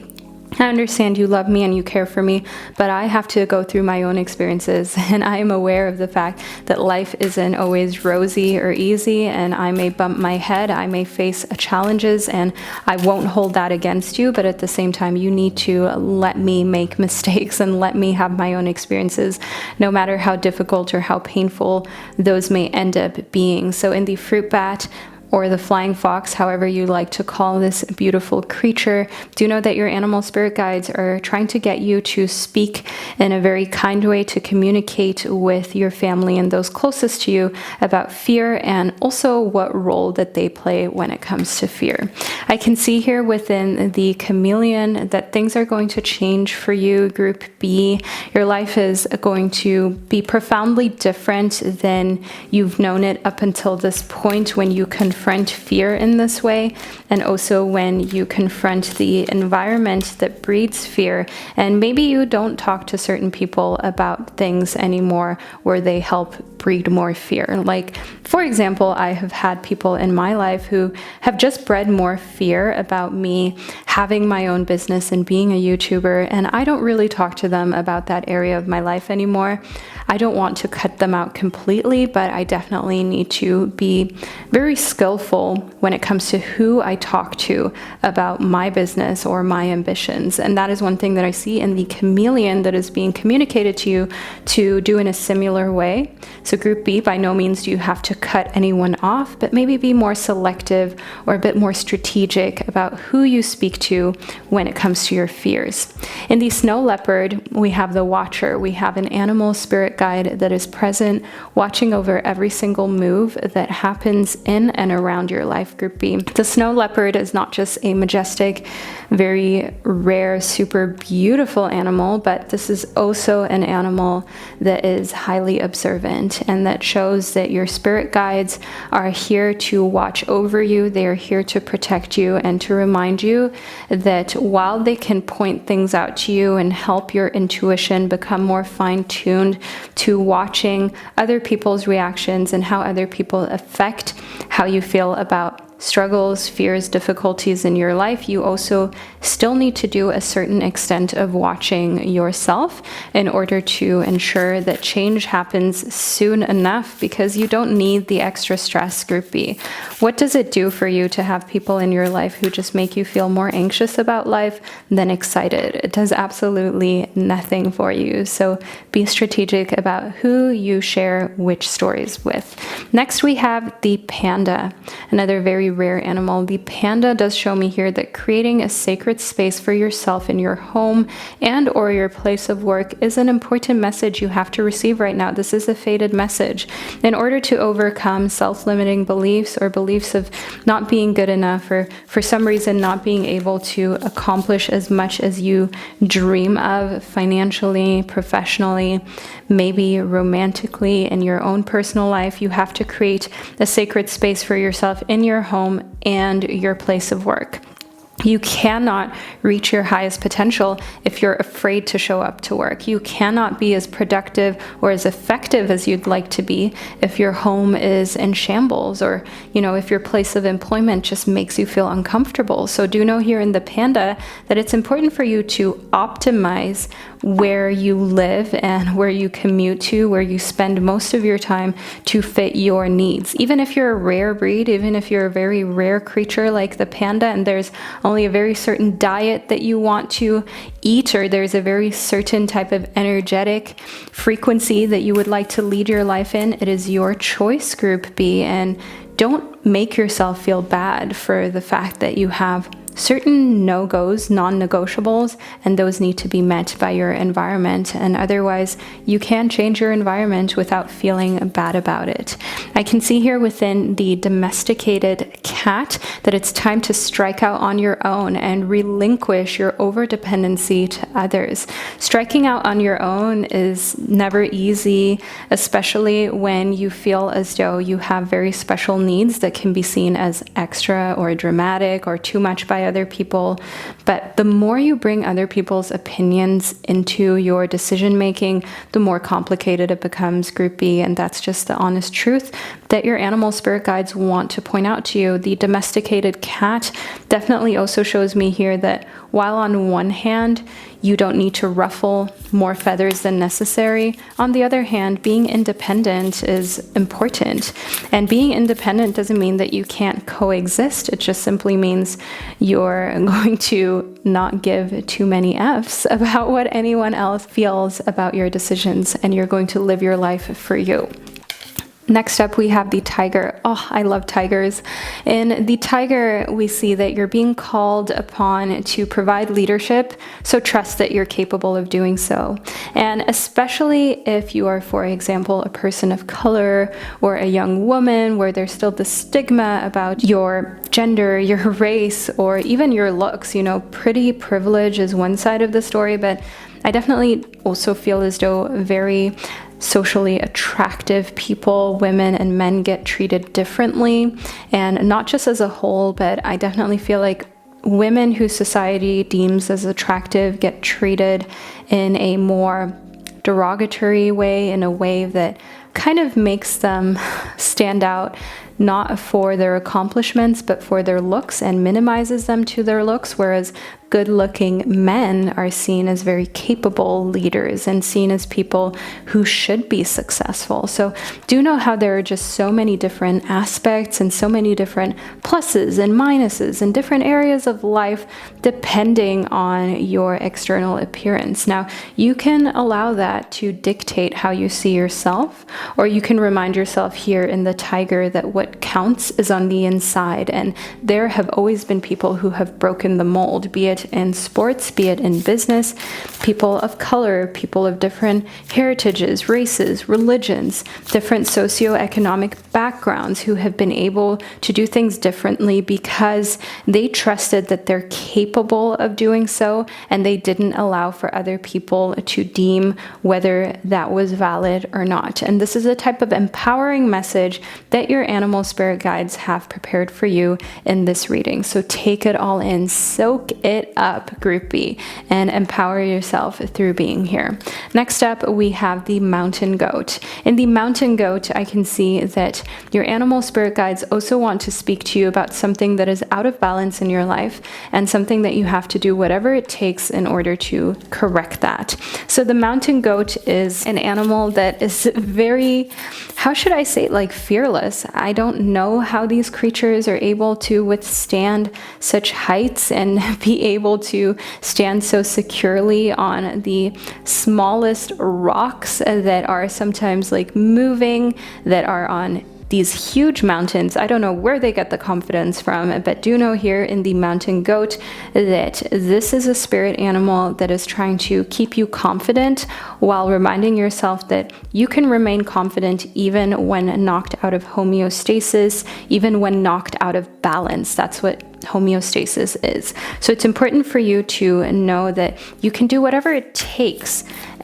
I understand you love me and you care for me, but I have to go through my own experiences, and I am aware of the fact that life isn't always rosy or easy, and I may bump my head, I may face challenges, and I won't hold that against you, but at the same time, you need to let me make mistakes and let me have my own experiences, no matter how difficult or how painful those may end up being. So in the fruit bat or the flying fox, however you like to call this beautiful creature, do know that your animal spirit guides are trying to get you to speak in a very kind way, to communicate with your family and those closest to you about fear, and also what role that they play when it comes to fear. I can see here within the chameleon that things are going to change for you, Group B. Your life is going to be profoundly different than you've known it up until this point when you confront fear in this way, and also when you confront the environment that breeds fear. And maybe you don't talk to certain people about things anymore where they help breed more fear. Like, for example, I have had people in my life who have just bred more fear about me having my own business and being a YouTuber, and I don't really talk to them about that area of my life anymore. I don't want to cut them out completely, but I definitely need to be very skillful when it comes to who I talk to about my business or my ambitions. And that is one thing that I see in the chameleon that is being communicated to you to do in a similar way. So Group B, by no means do you have to cut anyone off, but maybe be more selective or a bit more strategic about who you speak to when it comes to your fears. In the snow leopard, we have the watcher. We have an animal spirit guide that is present, watching over every single move that happens in and around your life, Group B. The snow leopard is not just a majestic, very rare, super beautiful animal, but this is also an animal that is highly observant and that shows that your spirit guides are here to watch over you. They are here to protect you and to remind you that while they can point things out to you and help your intuition become more fine-tuned to watching other people's reactions and how other people affect how you feel about struggles, fears, difficulties in your life, you also still need to do a certain extent of watching yourself in order to ensure that change happens soon enough, because you don't need the extra stress, Group B. What does it do for you to have people in your life who just make you feel more anxious about life than excited? It does absolutely nothing for you. So be strategic about who you share which stories with. Next, we have the panda, another very rare animal. The panda does show me here that creating a sacred space for yourself in your home and or your place of work is an important message you have to receive right now. This is a fated message. In order to overcome self-limiting beliefs or beliefs of not being good enough, or for some reason not being able to accomplish as much as you dream of financially, professionally, maybe romantically, in your own personal life, you have to create a sacred space for yourself in your home and your place of work. You cannot reach your highest potential if you're afraid to show up to work. You cannot be as productive or as effective as you'd like to be if your home is in shambles, or, if your place of employment just makes you feel uncomfortable. So do know here in the panda that it's important for you to optimize where you live and where you commute to, where you spend most of your time, to fit your needs. Even if you're a rare breed, even if you're a very rare creature like the panda, and there's only a very certain diet that you want to eat, or there's a very certain type of energetic frequency that you would like to lead your life in, it is your choice, Group B. And don't make yourself feel bad for the fact that you have certain no-goes, non-negotiables, and those need to be met by your environment. And otherwise, you can change your environment without feeling bad about it. I can see here within the domesticated cat that it's time to strike out on your own and relinquish your over-dependency to others. Striking out on your own is never easy, especially when you feel as though you have very special needs that can be seen as extra or dramatic or too much by other people. But the more you bring other people's opinions into your decision making, the more complicated it becomes, Group B. And that's just the honest truth that your animal spirit guides want to point out to you. The domesticated cat definitely also shows me here that while on one hand, you don't need to ruffle more feathers than necessary, on the other hand, being independent is important. And being independent doesn't mean that you can't coexist. It just simply means you're going to not give too many F's about what anyone else feels about your decisions, and you're going to live your life for you. Next up, we have the tiger. Oh, I love tigers. In the tiger, we see that you're being called upon to provide leadership, so trust that you're capable of doing so. And especially if you are, for example, a person of color or a young woman where there's still the stigma about your gender, your race, or even your looks. You know, pretty privilege is one side of the story, but I definitely also feel as though very socially attractive people, women and men, get treated differently, and not just as a whole, but I definitely feel like women who society deems as attractive get treated in a more derogatory way, in a way that kind of makes them stand out, not for their accomplishments, but for their looks, and minimizes them to their looks, whereas good-looking men are seen as very capable leaders and seen as people who should be successful. So do know how there are just so many different aspects and so many different pluses and minuses in different areas of life depending on your external appearance. Now, you can allow that to dictate how you see yourself, or you can remind yourself here in the tiger that what counts is on the inside, and there have always been people who have broken the mold, be it in sports, be it in business, people of color, people of different heritages, races, religions, different socioeconomic backgrounds, who have been able to do things differently because they trusted that they're capable of doing so, and they didn't allow for other people to deem whether that was valid or not. And this is a type of empowering message that your animal spirit guides have prepared for you in this reading. So take it all in, soak it up, groupie, and empower yourself through being here. Next up, we have the mountain goat. In the mountain goat, I can see that your animal spirit guides also want to speak to you about something that is out of balance in your life, and something that you have to do whatever it takes in order to correct that. So the mountain goat is an animal that is very, how should I say, like fearless. I don't know how these creatures are able to withstand such heights and be able to stand so securely on the smallest rocks that are sometimes like moving, that are on these huge mountains. I don't know where they get the confidence from, but do know here in the mountain goat that this is a spirit animal that is trying to keep you confident while reminding yourself that you can remain confident even when knocked out of homeostasis, even when knocked out of balance. That's what homeostasis is. So it's important for you to know that you can do whatever it takes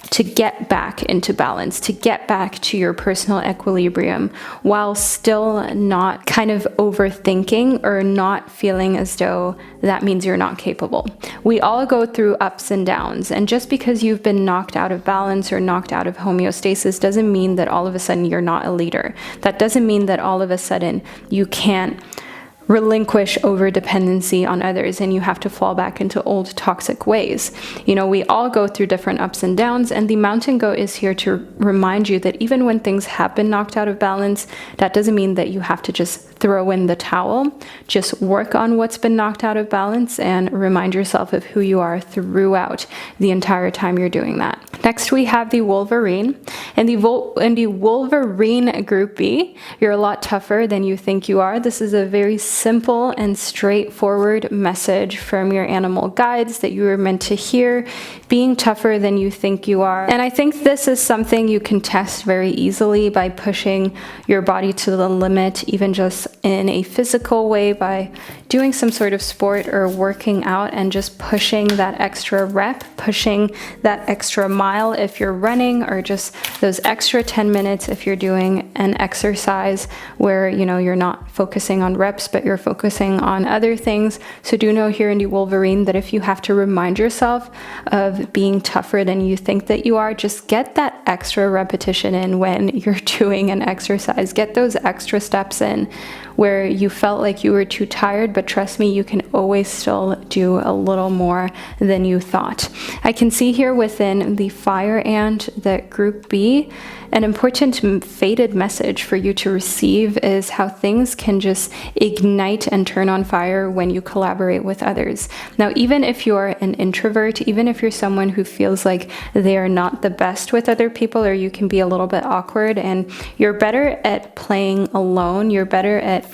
to get back into balance, to get back to your personal equilibrium, while still not kind of overthinking or not feeling as though that means you're not capable. We all go through ups and downs, and just because you've been knocked out of balance or knocked out of homeostasis doesn't mean that all of a sudden you're not a leader. That doesn't mean that all of a sudden you can't relinquish over dependency on others and you have to fall back into old toxic ways. You know, we all go through different ups and downs, and the mountain goat is here to remind you that even when things have been knocked out of balance, that doesn't mean that you have to just throw in the towel. Just work on what's been knocked out of balance and remind yourself of who you are throughout the entire time you're doing that. Next, we have the Wolverine. In the Wolverine group B, you're a lot tougher than you think you are. This is a very simple and straightforward message from your animal guides that you are meant to hear, being tougher than you think you are. And I think this is something you can test very easily by pushing your body to the limit, even just in a physical way, by doing some sort of sport or working out and just pushing that extra rep, pushing that extra mile if you're running, or just those extra 10 minutes if you're doing an exercise where, you know, you're not focusing on reps, but you're focusing on other things. So do know here in the Wolverine that if you have to remind yourself of being tougher than you think that you are, just get that extra repetition in when you're doing an exercise. Get those extra steps in where you felt like you were too tired, but trust me, you can always still do a little more than you thought. I can see here within the fire ant that group B, an important fated message for you to receive is how things can just ignite and turn on fire when you collaborate with others. Now, even if you're an introvert, even if you're someone who feels like they are not the best with other people, or you can be a little bit awkward and you're better at playing alone, you're better at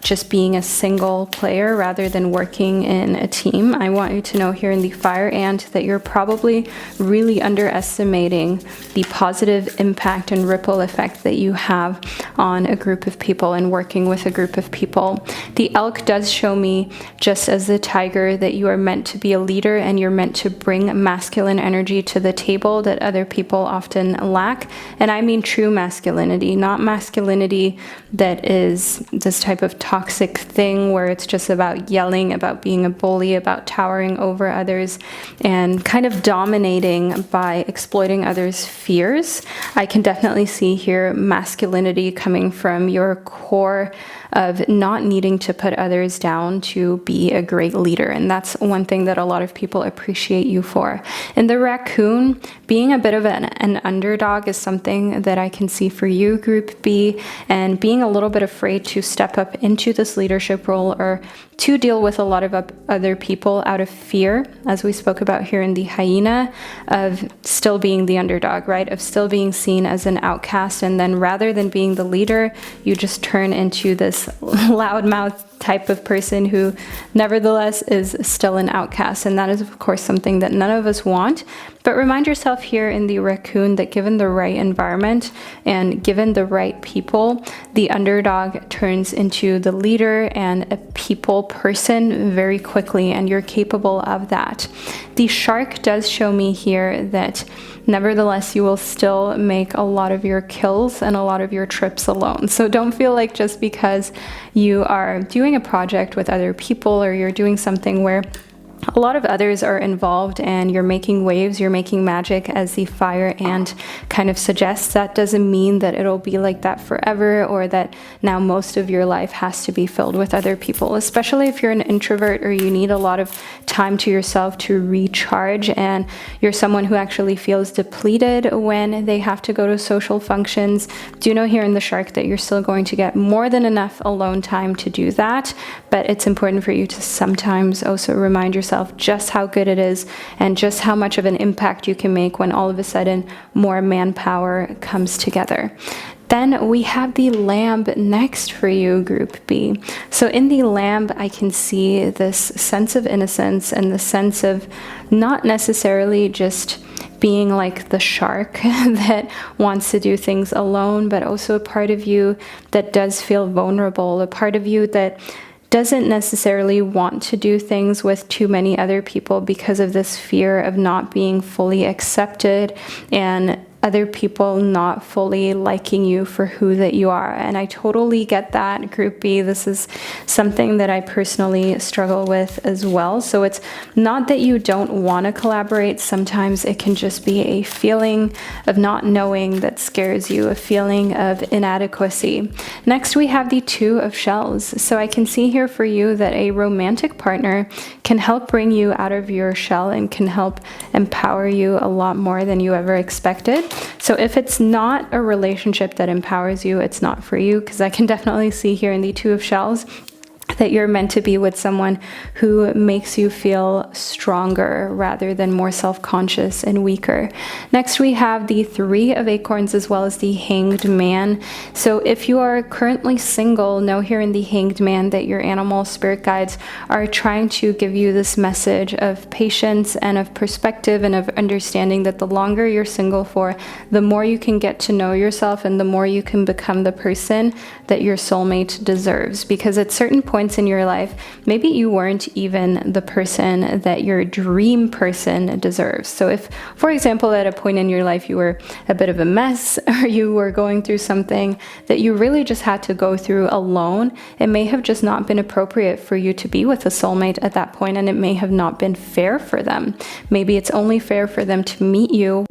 just being a single player rather than working in a team, I want you to know here in the fire ant that you're probably really underestimating the positive impact and ripple effect that you have on a group of people and working with a group of people. The elk does show me, just as the tiger, that you are meant to be a leader and you're meant to bring masculine energy to the table that other people often lack. And I mean true masculinity, not masculinity that is this type of toxic thing where it's just about yelling, about being a bully, about towering over others and kind of dominating by exploiting others' fears. I can definitely see here masculinity coming from your core of not needing to put others down to be a great leader. And that's one thing that a lot of people appreciate you for. In the raccoon, being a bit of an underdog is something that I can see for you, Group B, and being a little bit afraid to step up into this leadership role or to deal with a lot of other people out of fear, as we spoke about here in the hyena, of still being the underdog, right? Of still being seen as an outcast. And then rather than being the leader, you just turn into this loudmouth type of person who nevertheless is still an outcast. And that is, of course, something that none of us want. But remind yourself here in the raccoon that given the right environment and given the right people, the underdog turns into the leader and a people person very quickly, and you're capable of that. The shark does show me here that nevertheless, you will still make a lot of your kills and a lot of your trips alone. So don't feel like just because you are doing a project with other people or you're doing something where a lot of others are involved and you're making waves, you're making magic, as the fire ant kind of suggests. That doesn't mean that it'll be like that forever or that now most of your life has to be filled with other people, especially if you're an introvert or you need a lot of time to yourself to recharge and you're someone who actually feels depleted when they have to go to social functions. Do know here in the shark that you're still going to get more than enough alone time to do that, but it's important for you to sometimes also remind yourself just how good it is and just how much of an impact you can make when all of a sudden more manpower comes together. Then we have the lamb next for you, Group B. So in the lamb, I can see this sense of innocence and the sense of not necessarily just being like the shark that wants to do things alone, but also a part of you that does feel vulnerable, a part of you that doesn't necessarily want to do things with too many other people because of this fear of not being fully accepted and other people not fully liking you for who that you are. And I totally get that, Group B. This is something that I personally struggle with as well. So it's not that you don't want to collaborate. Sometimes it can just be a feeling of not knowing that scares you, a feeling of inadequacy. Next, we have the Two of Shells. So I can see here for you that a romantic partner can help bring you out of your shell and can help empower you a lot more than you ever expected. So if it's not a relationship that empowers you, it's not for you, because I can definitely see here in the Two of Shells that you're meant to be with someone who makes you feel stronger rather than more self-conscious and weaker. Next, we have the Three of Acorns as well as the Hanged Man. So if you are currently single, know here in the Hanged Man that your animal spirit guides are trying to give you this message of patience and of perspective and of understanding that the longer you're single for, the more you can get to know yourself and the more you can become the person that your soulmate deserves. Because at certain points in your life, maybe you weren't even the person that your dream person deserves. So if, for example, at a point in your life you were a bit of a mess or you were going through something that you really just had to go through alone, it may have just not been appropriate for you to be with a soulmate at that point, and it may have not been fair for them. Maybe it's only fair for them to meet you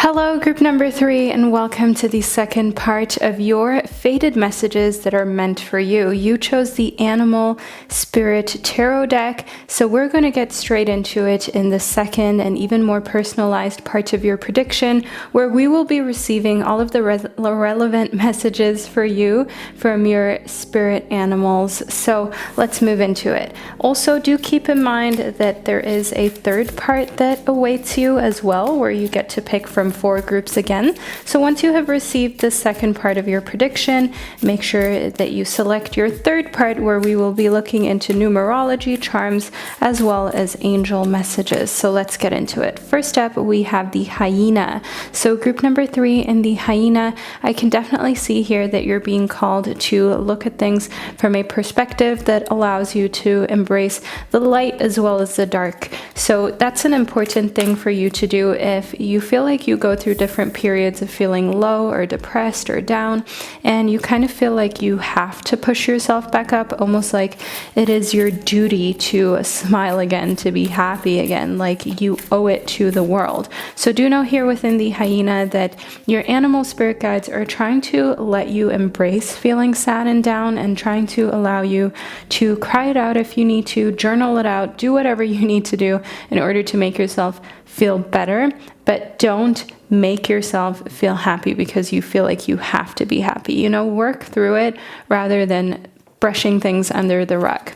Hello, group number 3, and welcome to the second part of your fated messages that are meant for you. You chose the Animal Spirit Tarot deck, so we're going to get straight into it in the second and even more personalized part of your prediction, where we will be receiving all of the relevant messages for you from your spirit animals. So let's move into it. Also, do keep in mind that there is a third part that awaits you as well, where you get to pick from 4 groups again. So once you have received the second part of your prediction, make sure that you select your third part, where we will be looking into numerology, charms, as well as angel messages. So let's get into it. First up, we have the hyena. So group number 3 in the hyena, I can definitely see here that you're being called to look at things from a perspective that allows you to embrace the light as well as the dark. So that's an important thing for you to do if you feel like you go through different periods of feeling low or depressed or down, and you kind of feel like you have to push yourself back up, almost like it is your duty to smile again, to be happy again, like you owe it to the world. So do know here within the hyena that your animal spirit guides are trying to let you embrace feeling sad and down, and trying to allow you to cry it out if you need to, journal it out, do whatever you need to do in order to make yourself feel better. But don't make yourself feel happy because you feel like you have to be happy. You know, work through it rather than brushing things under the rug.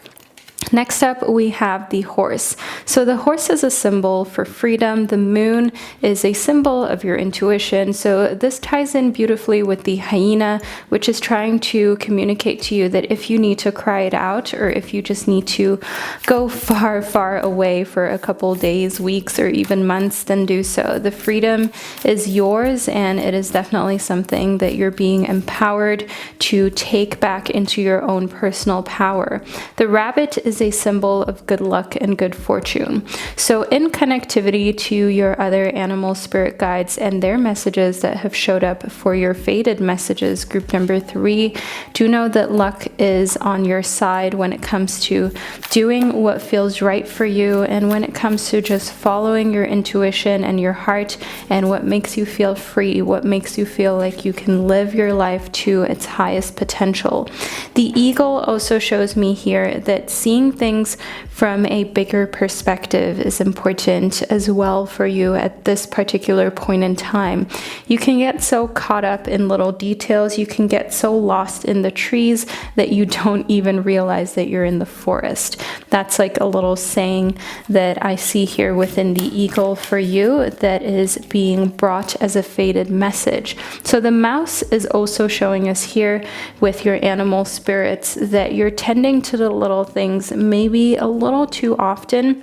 Next up, we have the horse. So the horse is a symbol for freedom. The moon is a symbol of your intuition. So this ties in beautifully with the hyena, which is trying to communicate to you that if you need to cry it out, or if you just need to go far, far away for a couple days, weeks, or even months, then do so. The freedom is yours, and it is definitely something that you're being empowered to take back into your own personal power. The rabbit is a symbol of good luck and good fortune. So in connectivity to your other animal spirit guides and their messages that have showed up for your fated messages, group number 3, do know that luck is on your side when it comes to doing what feels right for you, and when it comes to just following your intuition and your heart and what makes you feel free, what makes you feel like you can live your life to its highest potential. The eagle also shows me here that seeing things from a bigger perspective is important as well for you at this particular point in time. You can get so caught up in little details, you can get so lost in the trees that you don't even realize that you're in the forest. That's like a little saying that I see here within the eagle for you that is being brought as a fated message. So the mouse is also showing us here with your animal spirits that you're tending to the little things maybe a little too often,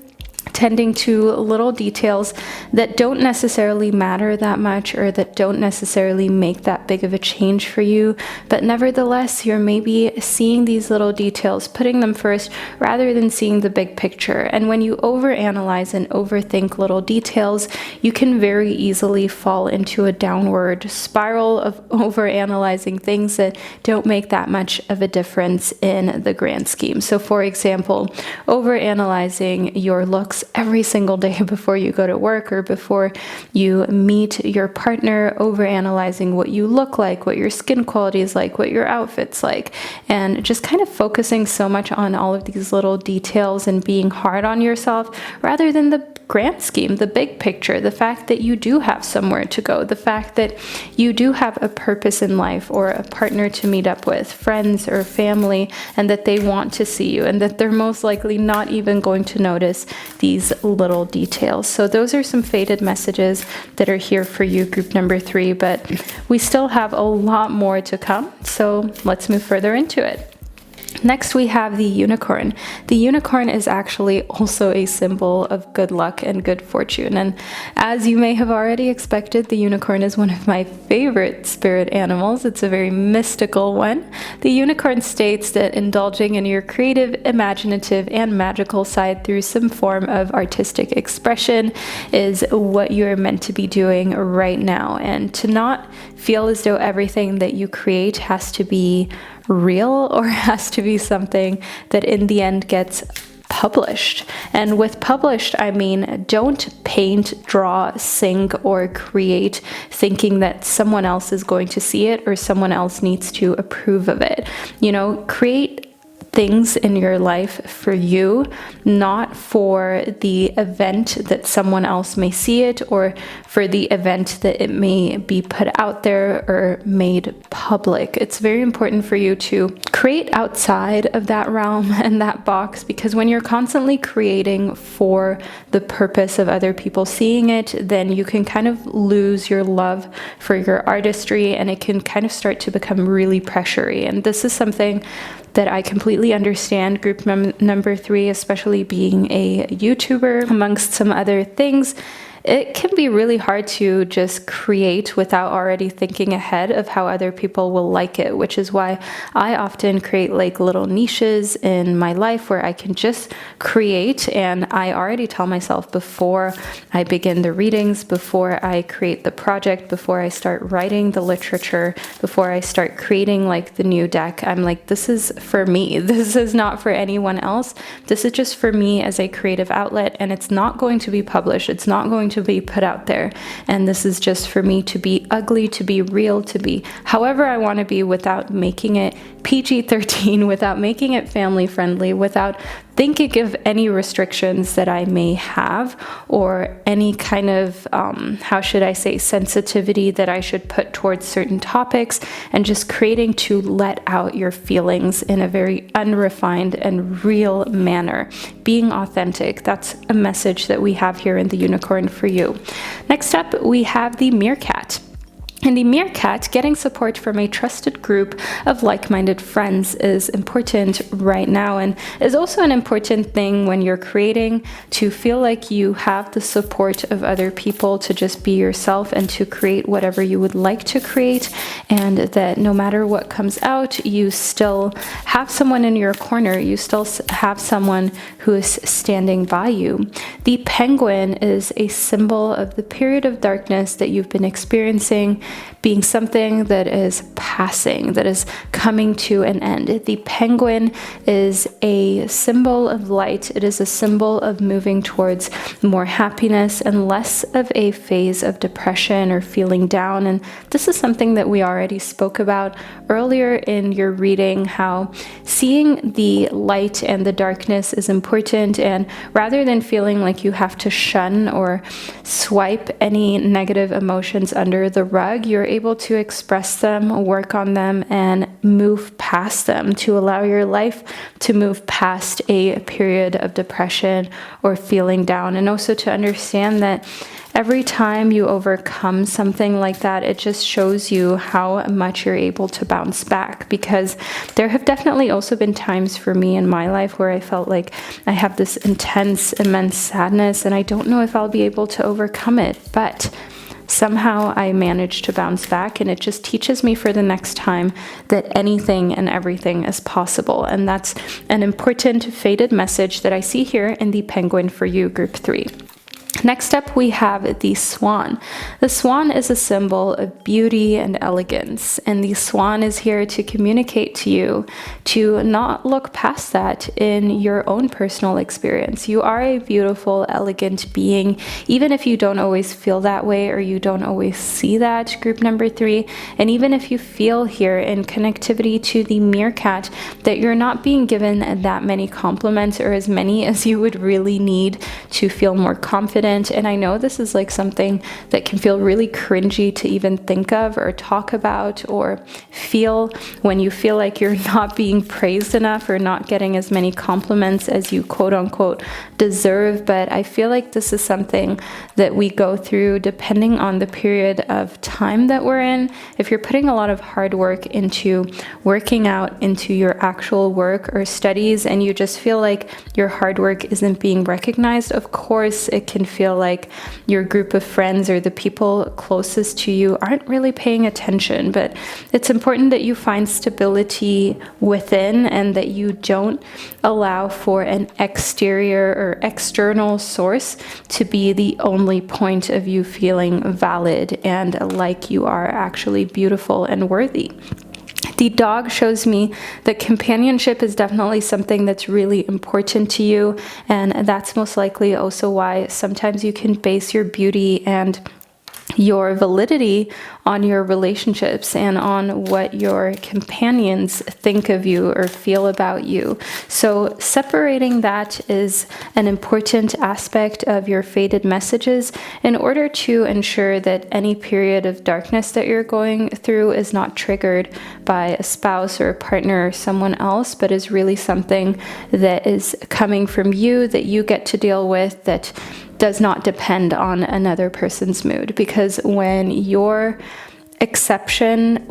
tending to little details that don't necessarily matter that much, or that don't necessarily make that big of a change for you, but nevertheless you're maybe seeing these little details, putting them first rather than seeing the big picture. And when you overanalyze and overthink little details, you can very easily fall into a downward spiral of overanalyzing things that don't make that much of a difference in the grand scheme. So for example, overanalyzing your looks every single day before you go to work or before you meet your partner, overanalyzing what you look like, what your skin quality is like, what your outfit's like, and just kind of focusing so much on all of these little details and being hard on yourself rather than the grand scheme, the big picture, the fact that you do have somewhere to go, the fact that you do have a purpose in life or a partner to meet up with, friends or family, and that they want to see you, and that they're most likely not even going to notice these little details. So those are some fated messages that are here for you, group number 3, but we still have a lot more to come. So let's move further into it. Next, we have the unicorn. The unicorn is actually also a symbol of good luck and good fortune. And as you may have already expected, the unicorn is one of my favorite spirit animals. It's a very mystical one. The unicorn states that indulging in your creative, imaginative, and magical side through some form of artistic expression is what you're meant to be doing right now. And to not feel as though everything that you create has to be real or has to be something that in the end gets published. And with published, I mean, don't paint, draw, sing, or create thinking that someone else is going to see it or someone else needs to approve of it. You know, create things in your life for you, not for the event that someone else may see it or for the event that it may be put out there or made public. It's very important for you to create outside of that realm and that box, because when you're constantly creating for the purpose of other people seeing it, then you can kind of lose your love for your artistry and it can kind of start to become really pressury. And this is something that I completely understand. Group number 3, especially being a YouTuber, amongst some other things, it can be really hard to just create without already thinking ahead of how other people will like it, which is why I often create like little niches in my life where I can just create, and I already tell myself before I begin the readings, before I create the project, before I start writing the literature, before I start creating like the new deck, I'm like, this is for me. This is not for anyone else. This is just for me as a creative outlet, and it's not going to be published. It's not going to be put out there. And this is just for me to be ugly, to be real, to be however I want to be without making it PG-13, without making it family friendly, without thinking of any restrictions that I may have or any kind of, how should I say, sensitivity that I should put towards certain topics, and just creating to let out your feelings in a very unrefined and real manner. Being authentic, that's a message that we have here in the Unicorn for you. Next up, we have the Meerkat. In the Meerkat, getting support from a trusted group of like-minded friends is important right now, and is also an important thing when you're creating, to feel like you have the support of other people to just be yourself and to create whatever you would like to create, and that no matter what comes out, you still have someone in your corner, you still have someone who is standing by you. The penguin is a symbol of the period of darkness that you've been experiencing being something that is passing, that is coming to an end. The penguin is a symbol of light. It is a symbol of moving towards more happiness and less of a phase of depression or feeling down. And this is something that we already spoke about earlier in your reading, how seeing the light and the darkness is important, and rather than feeling like you have to shun or swipe any negative emotions under the rug, you're able to express them, work on them, and move past them, to allow your life to move past a period of depression or feeling down. And also to understand that every time you overcome something like that, it just shows you how much you're able to bounce back, because there have definitely also been times for me in my life where I felt like I have this intense, immense sadness and I don't know if I'll be able to overcome it, but somehow I managed to bounce back, and it just teaches me for the next time that anything and everything is possible. And that's an important faded message that I see here in the Penguin for You Group 3. Next up, we have the swan. The swan is a symbol of beauty and elegance, and the swan is here to communicate to you to not look past that in your own personal experience. You are a beautiful, elegant being, even if you don't always feel that way or you don't always see that, group number 3. And even if you feel here in connectivity to the meerkat that you're not being given that many compliments or as many as you would really need to feel more confident. And I know this is like something that can feel really cringy to even think of or talk about or feel, when you feel like you're not being praised enough or not getting as many compliments as you quote unquote deserve. But I feel like this is something that we go through depending on the period of time that we're in. If you're putting a lot of hard work into working out, into your actual work or studies, and you just feel like your hard work isn't being recognized, of course it can feel like your group of friends or the people closest to you aren't really paying attention. But it's important that you find stability within, and that you don't allow for an exterior or external source to be the only point of you feeling valid and like you are actually beautiful and worthy. The dog shows me that companionship is definitely something that's really important to you, and that's most likely also why sometimes you can base your beauty and your validity on your relationships and on what your companions think of you or feel about you. So separating that is an important aspect of your fated messages in order to ensure that any period of darkness that you're going through is not triggered by a spouse or a partner or someone else, but is really something that is coming from you that you get to deal with, that does not depend on another person's mood. Because when you accepting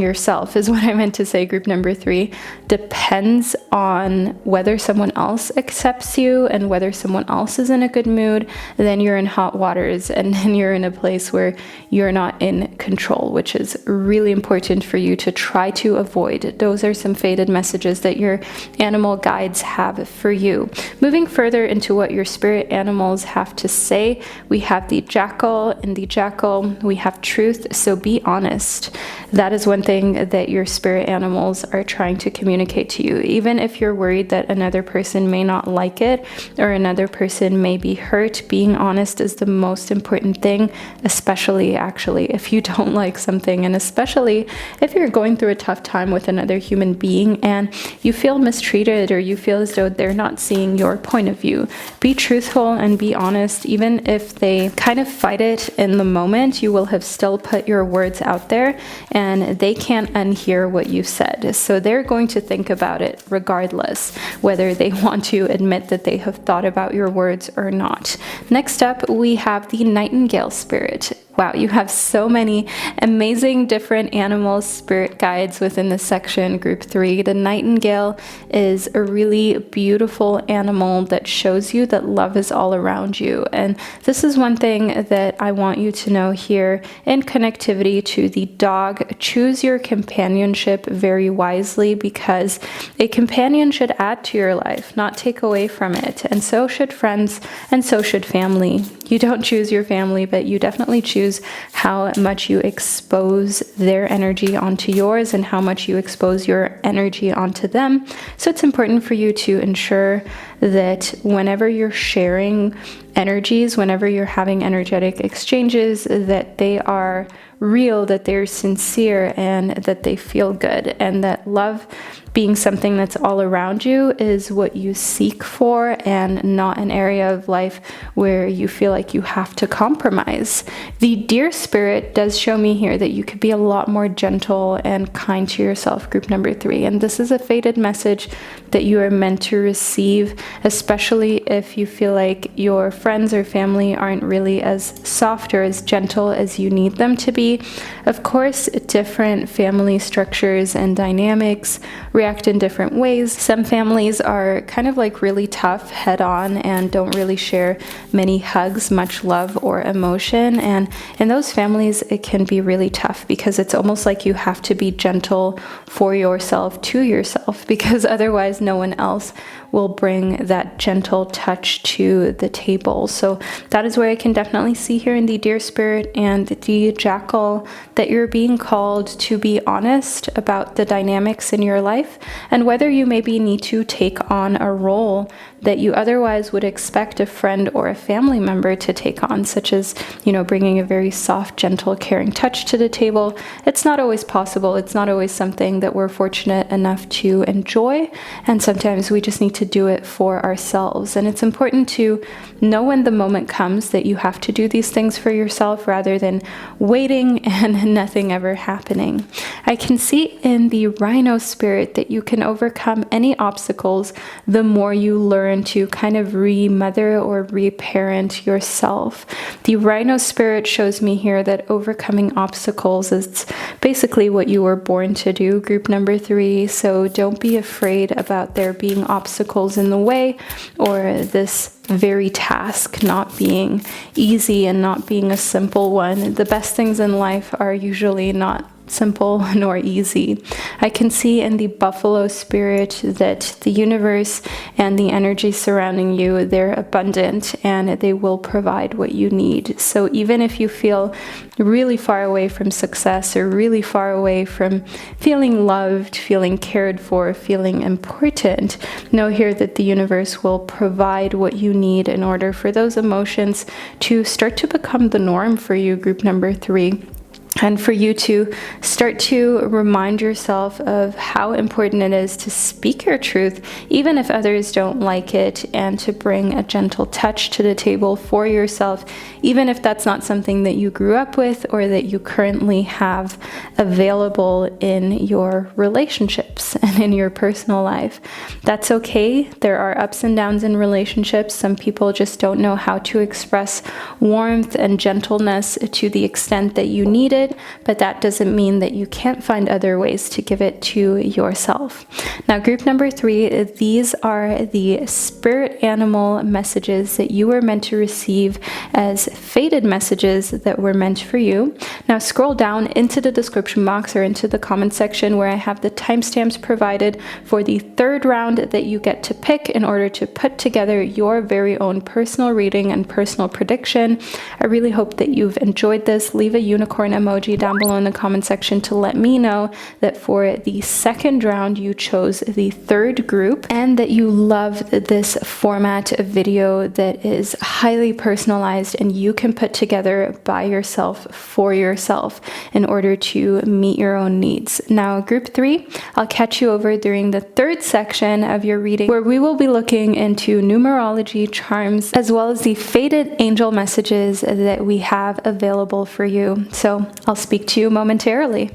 yourself is what I meant to say, group number 3, depends on whether someone else accepts you and whether someone else is in a good mood, then you're in hot waters, and then you're in a place where you're not in control, which is really important for you to try to avoid. Those are some fated messages that your animal guides have for you. Moving further into what your spirit animals have to say, we have the jackal. In the jackal, we have truth. So be honest. That is one thing that your spirit animals are trying to communicate to you. Even if you're worried that another person may not like it or another person may be hurt, being honest is the most important thing, especially actually if you don't like something, and especially if you're going through a tough time with another human being and you feel mistreated or you feel as though they're not seeing your point of view. Be truthful and be honest. Even if they kind of fight it in the moment, you will have still put your words out there and they can't unhear what you said. So they're going to think about it regardless, whether they want to admit that they have thought about your words or not. Next up, we have the nightingale spirit. Wow, you have so many amazing different animals, spirit guides within this section, group 3. The nightingale is a really beautiful animal that shows you that love is all around you. And this is one thing that I want you to know here in connectivity to the dog. Choose your companionship very wisely, because a companion should add to your life, not take away from it. And so should friends, and so should family. You don't choose your family, but you definitely choose how much you expose their energy onto yours and how much you expose your energy onto them. So it's important for you to ensure that whenever you're sharing energies, whenever you're having energetic exchanges, that they are real, that they're sincere, and that they feel good, and that love being something that's all around you is what you seek for, and not an area of life where you feel like you have to compromise. The deer spirit does show me here that you could be a lot more gentle and kind to yourself, group number 3. And this is a fated message that you are meant to receive, especially if you feel like your friends or family aren't really as soft or as gentle as you need them to be. Of course, different family structures and dynamics react in different ways. Some families are kind of like really tough head on and don't really share many hugs, much love or emotion. And in those families, it can be really tough because it's almost like you have to be gentle for yourself to yourself, because otherwise no one else will bring that gentle touch to the table. So that is where I can definitely see here in the deer spirit and the jackal that you're being called to be honest about the dynamics in your life and whether you maybe need to take on a role that you otherwise would expect a friend or a family member to take on, such as, bringing a very soft, gentle, caring touch to the table. It's not always possible. It's not always something that we're fortunate enough to enjoy. And sometimes we just need to do it for ourselves. And it's important to know when the moment comes that you have to do these things for yourself rather than waiting and nothing ever happening. I can see in the rhino spirit that you can overcome any obstacles the more you learn to kind of remother or reparent yourself. The rhino spirit shows me here that overcoming obstacles is basically what you were born to do, group number 3. So don't be afraid about there being obstacles in the way, or this very task not being easy and not being a simple one. The best things in life are usually not simple nor easy. I can see in the buffalo spirit that the universe and the energy surrounding you, they're abundant and they will provide what you need. So even if you feel really far away from success or really far away from feeling loved, feeling cared for, feeling important, know here that the universe will provide what you need in order for those emotions to start to become the norm for you, group number 3. And for you to start to remind yourself of how important it is to speak your truth, even if others don't like it, and to bring a gentle touch to the table for yourself, even if that's not something that you grew up with or that you currently have available in your relationships and in your personal life. That's okay. There are ups and downs in relationships. Some people just don't know how to express warmth and gentleness to the extent that you need it. But that doesn't mean that you can't find other ways to give it to yourself. Now, group number 3, these are the spirit animal messages that you were meant to receive as fated messages that were meant for you. Now, scroll down into the description box or into the comment section where I have the timestamps provided for the 3rd round that you get to pick in order to put together your very own personal reading and personal prediction. I really hope that you've enjoyed this. Leave a unicorn emoji down below in the comment section to let me know that for the 2nd round you chose the 3rd group and that you love this format of video that is highly personalized and you can put together by yourself for yourself in order to meet your own needs. Now, group 3, I'll catch you over during the 3rd section of your reading where we will be looking into numerology, charms, as well as the fated angel messages that we have available for you. So I'll speak to you momentarily.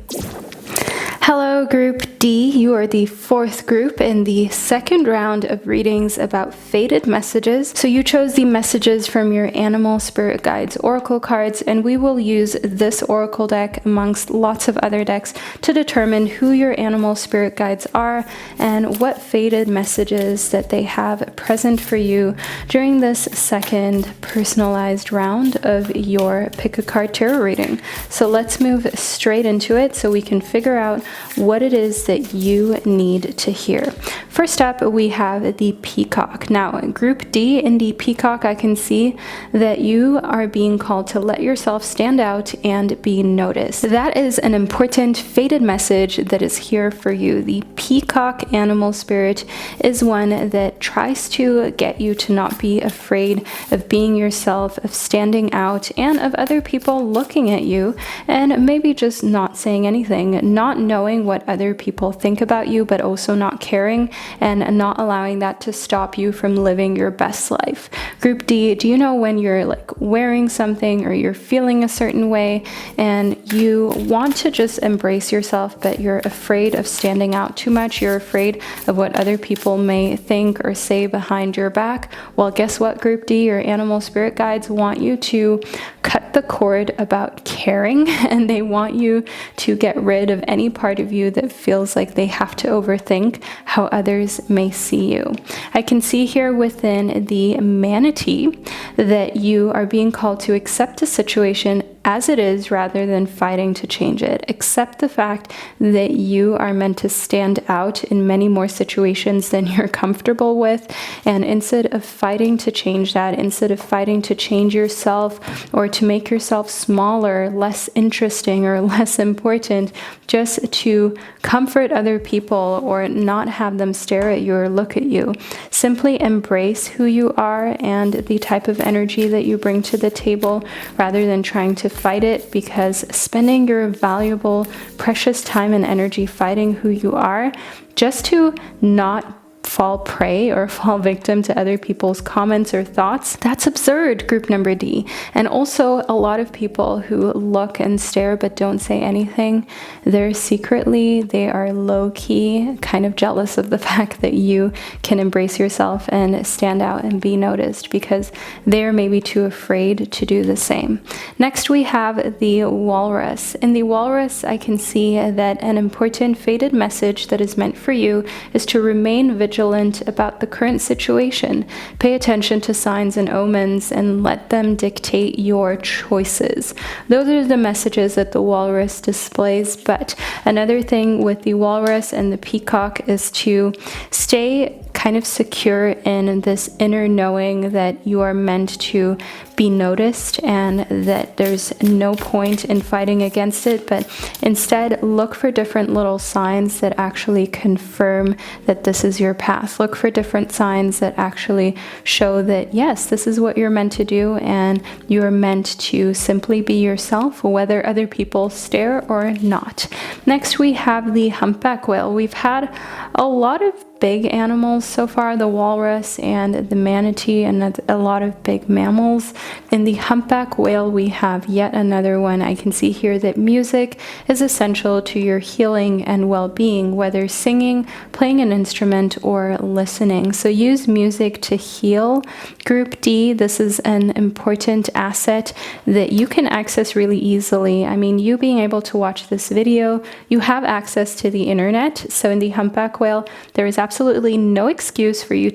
Hello, Group D. You are the 4th group in the 2nd round of readings about fated messages. So you chose the messages from your Animal Spirit Guides Oracle cards, and we will use this Oracle deck amongst lots of other decks to determine who your Animal Spirit Guides are and what fated messages that they have present for you during this 2nd personalized round of your Pick a Card Tarot reading. So let's move straight into it so we can figure out what it is that you need to hear. First up, we have the Peacock. Now, Group D in the Peacock, I can see that you are being called to let yourself stand out and be noticed. That is an important fated message that is here for you. The Peacock animal spirit is one that tries to get you to not be afraid of being yourself, of standing out, and of other people looking at you and maybe just not saying anything, not knowing what other people think about you, but also not caring and not allowing that to stop you from living your best life. Group D, do you know when you're like wearing something or you're feeling a certain way and you want to just embrace yourself, but you're afraid of standing out too much? You're afraid of what other people may think or say behind your back? Well, guess what, Group D? Your animal spirit guides want you to cut the cord about caring, and they want you to get rid of any part of you that feels like they have to overthink how others may see you. I can see here within the manatee that you are being called to accept a situation as it is rather than fighting to change it. Accept the fact that you are meant to stand out in many more situations than you're comfortable with, and instead of fighting to change that, instead of fighting to change yourself or to make yourself smaller, less interesting, or less important, just to comfort other people or not have them stare at you or look at you. Simply embrace who you are and the type of energy that you bring to the table rather than trying to fight it, because spending your valuable, precious time and energy fighting who you are just to not fall prey or fall victim to other people's comments or thoughts, that's absurd, Group number D. And also, a lot of people who look and stare but don't say anything, they are low-key kind of jealous of the fact that you can embrace yourself and stand out and be noticed, because they're maybe too afraid to do the same. Next, we have the walrus. In the walrus, I can see that an important fated message that is meant for you is to remain vigilant ambivalent about the current situation. Pay attention to signs and omens and let them dictate your choices. Those are the messages that the walrus displays. But another thing with the walrus and the peacock is to stay kind of secure in this inner knowing that you are meant to be noticed and that there's no point in fighting against it, but instead look for different little signs that actually confirm that this is your path. Look for different signs that actually show that yes, this is what you're meant to do, and you're meant to simply be yourself, whether other people stare or not. Next, we have the humpback whale. We've had a lot of big animals so far, the walrus and the manatee, and a lot of big mammals. In the humpback whale, we have yet another one. I can see here that music is essential to your healing and well-being, whether singing, playing an instrument, or listening. So use music to heal. Group D, this is an important asset that you can access really easily. I mean, you being able to watch this video, you have access to the internet. So in the humpback whale, there is absolutely no excuse for you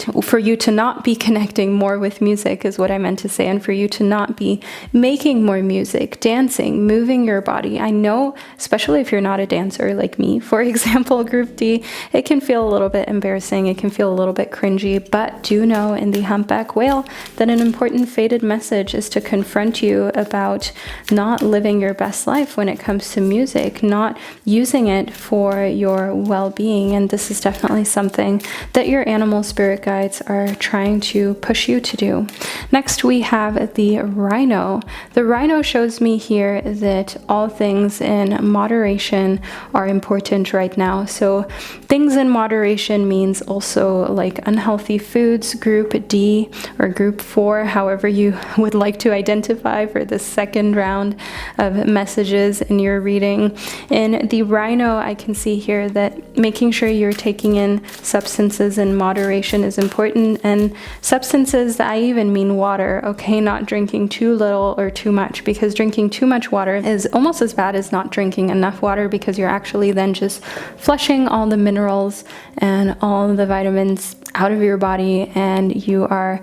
to not be connecting more with music, is what I meant to say, and for you to not be making more music, dancing, moving your body. I know, especially if you're not a dancer like me, for example, group D, it can feel a little bit embarrassing, it can feel a little bit cringy, but do know in the humpback whale that an important fated message is to confront you about not living your best life when it comes to music, not using it for your well-being, and this is definitely something that your animal spirit guides are trying to push you to do. Next, we have the rhino. The rhino shows me here that all things in moderation are important right now. So things in moderation means also like unhealthy foods, group D or group 4, however you would like to identify for the second round of messages in your reading. In the rhino, I can see here that making sure you're taking in substances in moderation is important, and substances, I even mean water, okay? Not drinking too little or too much, because drinking too much water is almost as bad as not drinking enough water, because you're actually then just flushing all the minerals and all the vitamins out of your body, and you are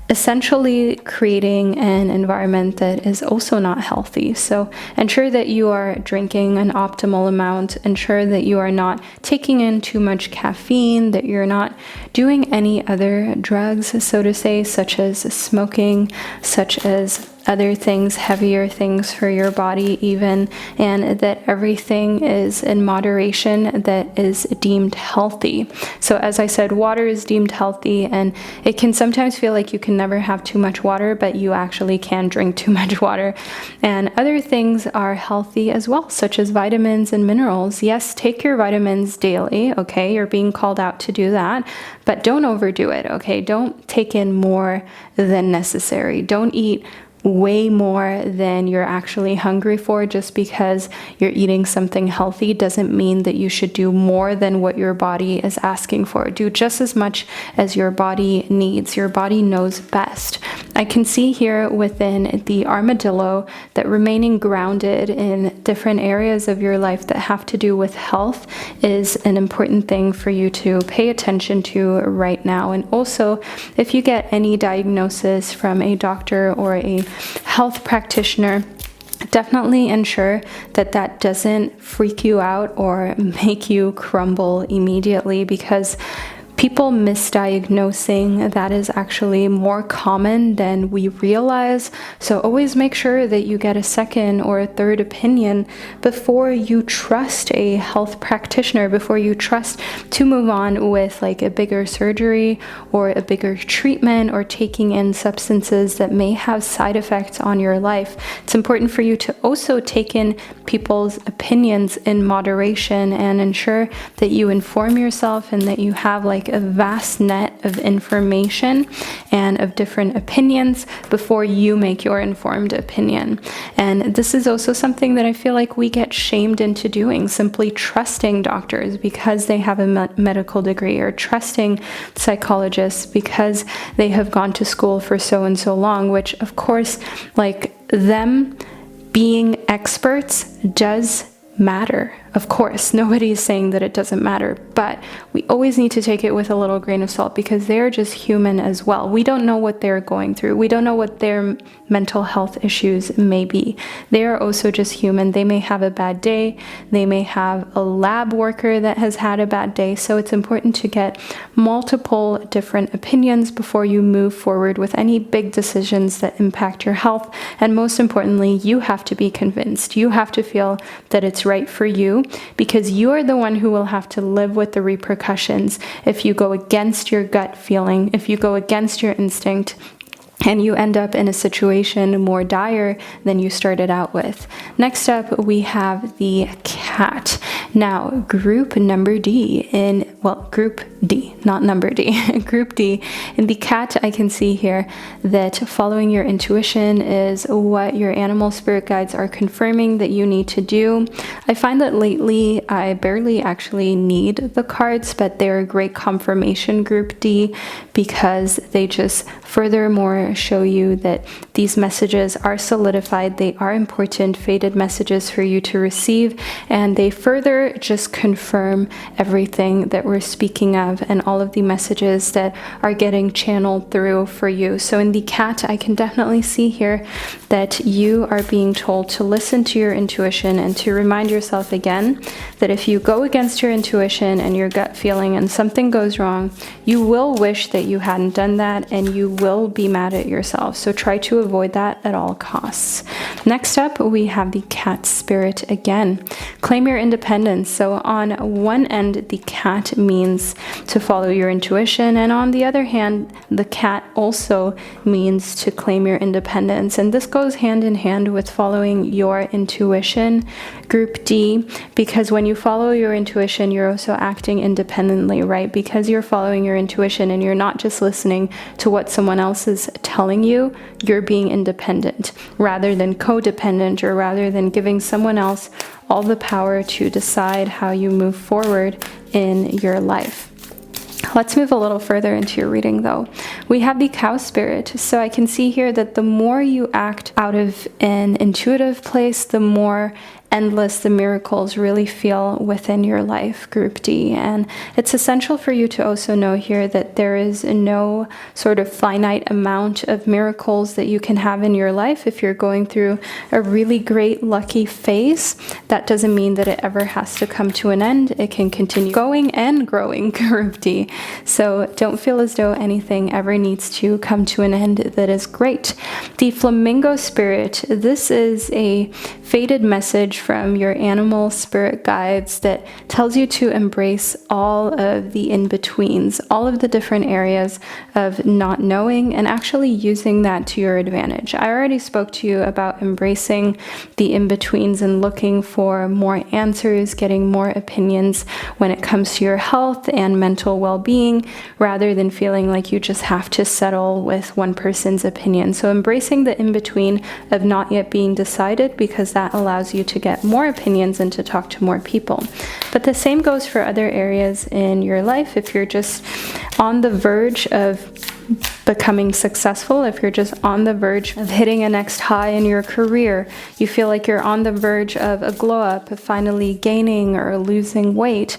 essentially creating an environment that is also not healthy. So ensure that you are drinking an optimal amount, ensure that you are not taking in too much caffeine, that you're not doing any other drugs, so to say, such as smoking, such as other things, heavier things for your body even, and that everything is in moderation that is deemed healthy. So as I said, water is deemed healthy, and it can sometimes feel like you can never have too much water, but you actually can drink too much water. And other things are healthy as well, such as vitamins and minerals. Yes, take your vitamins daily, okay? You're being called out to do that, but don't overdo it, okay? Don't take in more than necessary. Don't eat way more than you're actually hungry for. Just because you're eating something healthy doesn't mean that you should do more than what your body is asking for. Do just as much as your body needs. Your body knows best. I can see here within the armadillo that remaining grounded in different areas of your life that have to do with health is an important thing for you to pay attention to right now. And also, if you get any diagnosis from a doctor or a health practitioner, definitely ensure that that doesn't freak you out or make you crumble immediately, because people misdiagnosing, that is actually more common than we realize. So always make sure that you get a second or a third opinion before you trust a health practitioner, before you trust to move on with like a bigger surgery or a bigger treatment or taking in substances that may have side effects on your life. It's important for you to also take in people's opinions in moderation and ensure that you inform yourself and that you have like a vast net of information and of different opinions before you make your informed opinion. And this is also something that I feel like we get shamed into doing, simply trusting doctors because they have a medical degree, or trusting psychologists because they have gone to school for so and so long, which of course, like, them being experts does matter. Of course, nobody is saying that it doesn't matter, but we always need to take it with a little grain of salt because they're just human as well. We don't know what they're going through. We don't know what their mental health issues may be. They are also just human. They may have a bad day. They may have a lab worker that has had a bad day. So it's important to get multiple different opinions before you move forward with any big decisions that impact your health. And most importantly, you have to be convinced. You have to feel that it's right for you, because you are the one who will have to live with the repercussions if you go against your gut feeling, if you go against your instinct, and you end up in a situation more dire than you started out with. Next up, we have the cat. Now, group number D group D, not number D, group D. In the cat, I can see here that following your intuition is what your animal spirit guides are confirming that you need to do. I find that lately I barely actually need the cards, but they're a great confirmation, group D, because they just furthermore show you that these messages are solidified, they are important, fated messages for you to receive, and they further just confirm everything that we're speaking of and all of the messages that are getting channeled through for you. So in the cat, I can definitely see here that you are being told to listen to your intuition and to remind yourself again that if you go against your intuition and your gut feeling and something goes wrong, you will wish that you hadn't done that and you will be mad at yourself. So try to avoid that at all costs. Next up, we have the cat spirit again. Claim your independence. So on one end, the cat means to follow your intuition, and on the other hand, the cat also means to claim your independence. And this goes hand in hand with following your intuition, group D, because when you follow your intuition, you're also acting independently, right? Because you're following your intuition and you're not just listening to what someone else is telling you, you're being independent rather than codependent, or rather than giving someone else all the power to decide how you move forward in your life. Let's move a little further into your reading though. We have the cow spirit. So I can see here that the more you act out of an intuitive place, the more endless the miracles really feel within your life, group D. And it's essential for you to also know here that there is no sort of finite amount of miracles that you can have in your life. If you're going through a really great lucky phase, that doesn't mean that it ever has to come to an end. It can continue going and growing, group D. So don't feel as though anything ever needs to come to an end. That is great. The flamingo spirit, this is a fated message from your animal spirit guides that tells you to embrace all of the in-betweens, all of the different areas of not knowing, and actually using that to your advantage. I already spoke to you about embracing the in-betweens and looking for more answers, getting more opinions when it comes to your health and mental well-being, rather than feeling like you just have to settle with one person's opinion. So embracing the in-between of not yet being decided, because that allows you to get more opinions and to talk to more people. But the same goes for other areas in your life. If you're just on the verge of becoming successful, if you're just on the verge of hitting a next high in your career, you feel like you're on the verge of a glow up, of finally gaining or losing weight,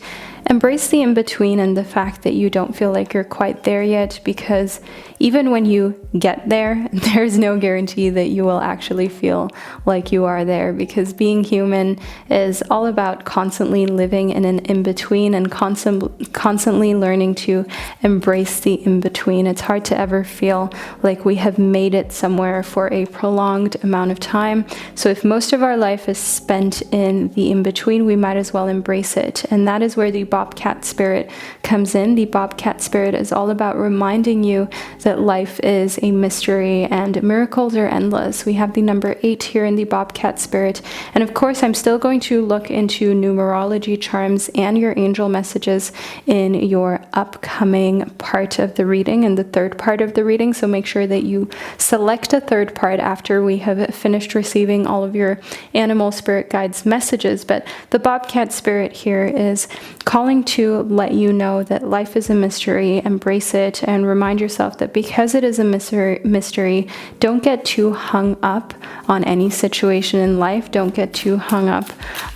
embrace the in-between and the fact that you don't feel like you're quite there yet, because even when you get there, there's no guarantee that you will actually feel like you are there, because being human is all about constantly living in an in-between and constantly learning to embrace the in-between. It's hard to ever feel like we have made it somewhere for a prolonged amount of time. So if most of our life is spent in the in-between, we might as well embrace it. And that is where the Bobcat spirit comes in. The Bobcat spirit is all about reminding you that life is a mystery and miracles are endless. We have the number 8 here in the Bobcat spirit. And of course, I'm still going to look into numerology charms and your angel messages in your upcoming part of the reading, in the third part of the reading. So make sure that you select a third part after we have finished receiving all of your animal spirit guides messages. But the Bobcat spirit here is calling calling to let you know that life is a mystery, embrace it, and remind yourself that because it is a mystery, don't get too hung up on any situation in life. Don't get too hung up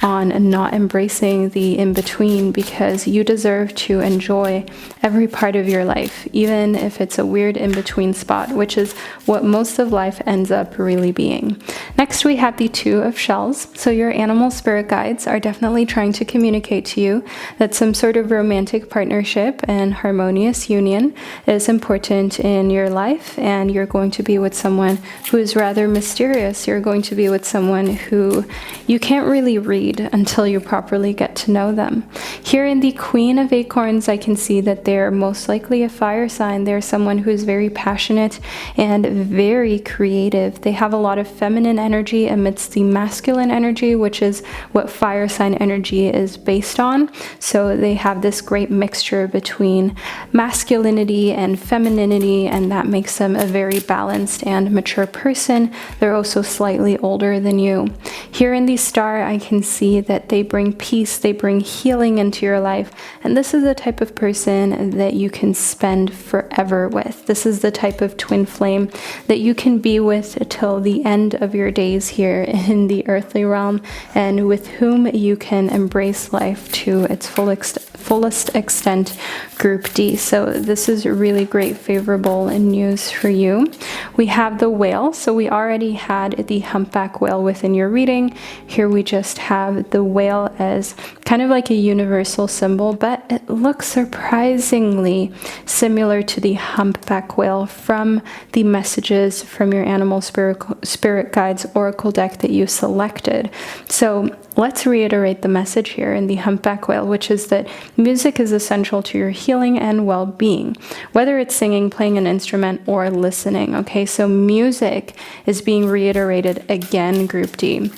on not embracing the in-between, because you deserve to enjoy every part of your life, even if it's a weird in-between spot, which is what most of life ends up really being. Next, we have the Two of Shells. So your animal spirit guides are definitely trying to communicate to you that some sort of romantic partnership and harmonious union is important in your life, and you're going to be with someone who is rather mysterious. You're going to be with someone who you can't really read until you properly get to know them. Here in the Queen of Acorns, I can see that they're most likely a fire sign. They're someone who is very passionate and very creative. They have a lot of feminine energy amidst the masculine energy, which is what fire sign energy is based on. So they have this great mixture between masculinity and femininity, and that makes them a very balanced and mature person. They're also slightly older than you. Here in the Star, I can see that they bring peace, they bring healing into your life, and this is the type of person that you can spend forever with. This is the type of twin flame that you can be with till the end of your days here in the earthly realm, and with whom you can embrace life to its fullest extent. Group D. So this is really great, favorable news for you. We have the Whale. So we already had the humpback whale within your reading. Here we just have the whale as kind of like a universal symbol, but it looks surprisingly similar to the humpback whale from the messages from your animal spirit guides oracle deck that you selected. So let's reiterate the message here in the humpback whale, which is that music is essential to your healing and well-being, whether it's singing, playing an instrument, or listening. Okay, so music is being reiterated again, Group D.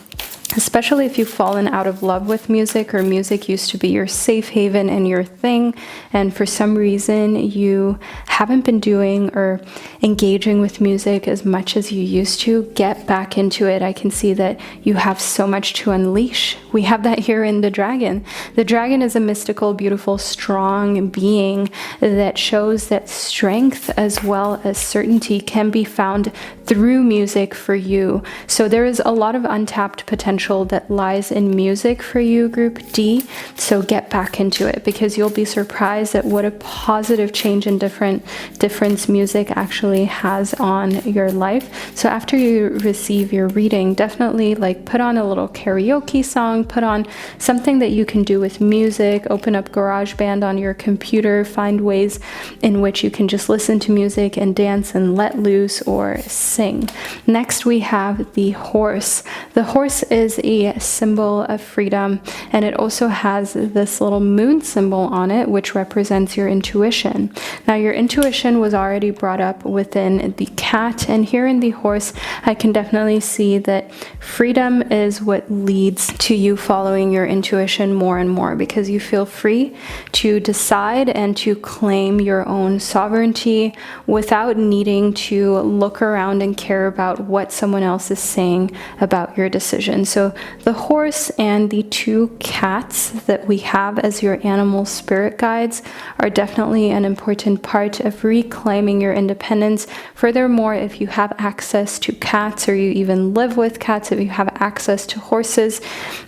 Especially if you've fallen out of love with music, or music used to be your safe haven and your thing, and for some reason you haven't been doing or engaging with music as much as you used to, get back into it. I can see that you have so much to unleash. We have that here in the dragon. The dragon is a mystical, beautiful, strong being that shows that strength as well as certainty can be found through music for you. So there is a lot of untapped potential that lies in music for you, Group D. So get back into it, because you'll be surprised at what a positive change and difference music actually has on your life. So after you receive your reading, definitely like put on a little karaoke song, put on something that you can do with music, open up GarageBand on your computer, find ways in which you can just listen to music and dance and let loose or sing. Next, we have the horse. The horse is a symbol of freedom, and it also has this little moon symbol on it, which represents your intuition. Now, your intuition was already brought up within the cat, and here in the horse, I can definitely see that freedom is what leads to you following your intuition more and more, because you feel free to decide and to claim your own sovereignty without needing to look around and care about what someone else is saying about your decision. So the horse and the two cats that we have as your animal spirit guides are definitely an important part of reclaiming your independence. Furthermore, if you have access to cats, or you even live with cats, if you have access to horses,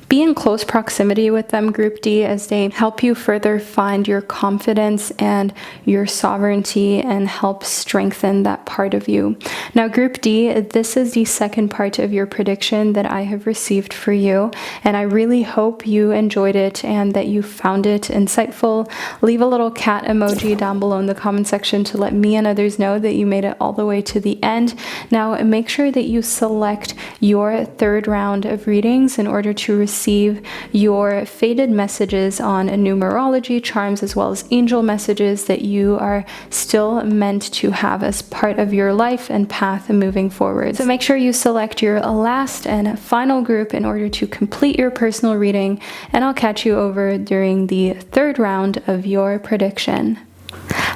be in close proximity with them, Group D, as they help you further find your confidence and your sovereignty and help strengthen that part of you. Now, Group D, this is the second part of your prediction that I have received for you, and I really hope you enjoyed it and that you found it insightful. Leave a little cat emoji down below in the comment section to let me and others know that you made it all the way to the end. Now, make sure that you select your third round of readings in order to receive your fated messages on numerology, charms, as well as angel messages that you are still meant to have as part of your life and path moving forward. So make sure you select your last and final group in order to complete your personal reading, and I'll catch you over during the third round of your prediction.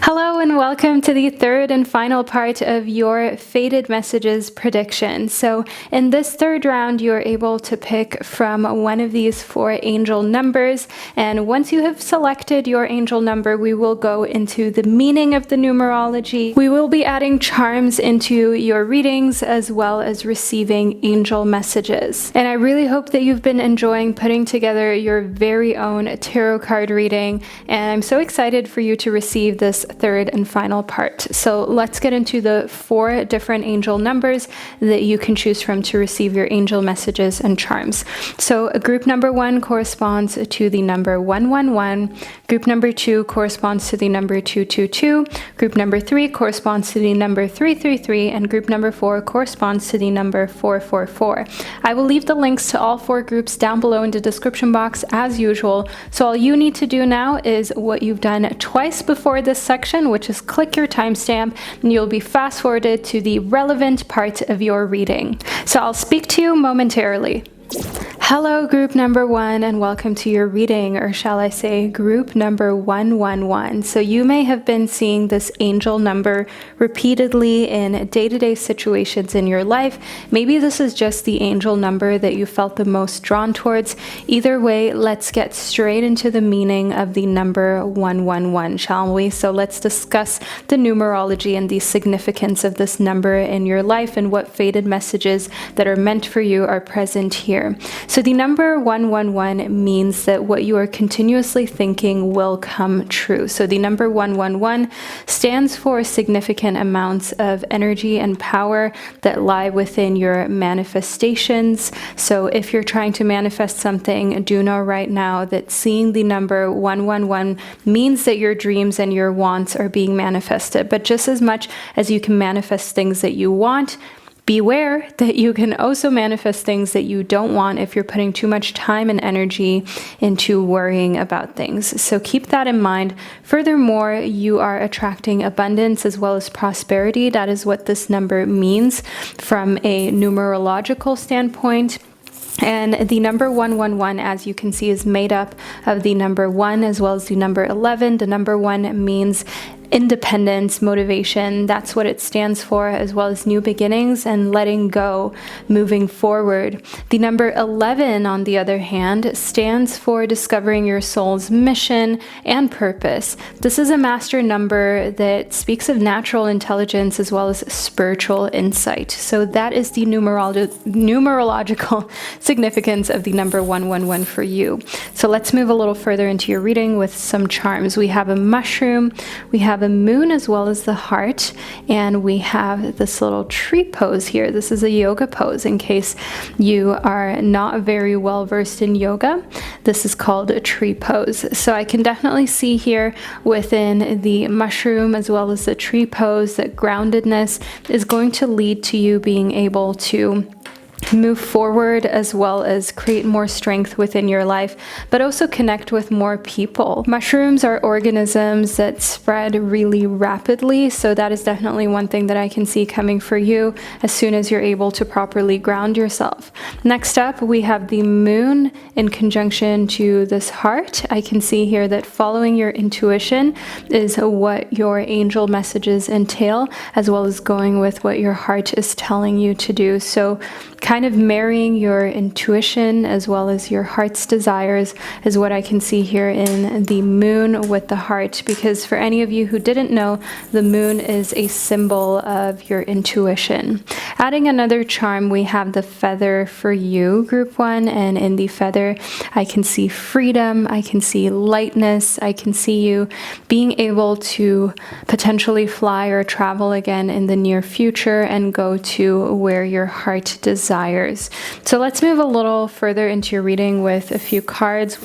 Hello and welcome to the third and final part of your Fated Messages prediction. So in this third round, you're able to pick from one of these 4 angel numbers. And once you have selected your angel number, we will go into the meaning of the numerology. We will be adding charms into your readings as well as receiving angel messages. And I really hope that you've been enjoying putting together your very own tarot card reading. And I'm so excited for you to receive this third and final part. So let's get into the 4 different angel numbers that you can choose from to receive your angel messages and charms. So group number 1 corresponds to the number 111. Group number 2 corresponds to the number 222. Group number 3 corresponds to the number 333. And group number 4 corresponds to the number 444. I will leave the links to all 4 groups down below in the description box as usual. So all you need to do now is what you've done twice before this section, which is click your timestamp and you'll be fast forwarded to the relevant part of your reading. So I'll speak to you momentarily. Hello group number 1 and welcome to your reading, or shall I say group number 111. So you may have been seeing this angel number repeatedly in day-to-day situations in your life. Maybe this is just the angel number that you felt the most drawn towards. Either way, let's get straight into the meaning of the number 111, shall we? So let's discuss the numerology and the significance of this number in your life and what fated messages that are meant for you are present here. So the number 111 means that what you are continuously thinking will come true. So the number 111 stands for significant amounts of energy and power that lie within your manifestations. So if you're trying to manifest something, do know right now that seeing the number 111 means that your dreams and your wants are being manifested. But just as much as you can manifest things that you want, beware that you can also manifest things that you don't want if you're putting too much time and energy into worrying about things. So keep that in mind. Furthermore, you are attracting abundance as well as prosperity. That is what this number means from a numerological standpoint. And the number 111, as you can see, is made up of the number 1 as well as the number 11. The number 1 means independence, motivation, that's what it stands for, as well as new beginnings and letting go, moving forward. The number 11, on the other hand, stands for discovering your soul's mission and purpose. This is a master number that speaks of natural intelligence as well as spiritual insight. So that is the numerological significance of the number 111 for you. So let's move a little further into your reading with some charms. We have a mushroom, we have a moon as well as the heart, and we have this little tree pose here. This is a yoga pose in case you are not very well versed in yoga. This is called a tree pose. So I can definitely see here within the mushroom as well as the tree pose that groundedness is going to lead to you being able to move forward as well as create more strength within your life, but also connect with more people. Mushrooms are organisms that spread really rapidly, so that is definitely one thing that I can see coming for you as soon as you're able to properly ground yourself. Next up, we have the moon in conjunction to this heart. I can see here that following your intuition is what your angel messages entail, as well as going with what your heart is telling you to do. So kind of marrying your intuition as well as your heart's desires is what I can see here in the moon with the heart, because for any of you who didn't know, the moon is a symbol of your intuition. Adding another charm, we have the feather for you, group 1, and in the feather I can see freedom, I can see lightness, I can see you being able to potentially fly or travel again in the near future and go to where your heart desires. So let's move a little further into your reading with a few cards.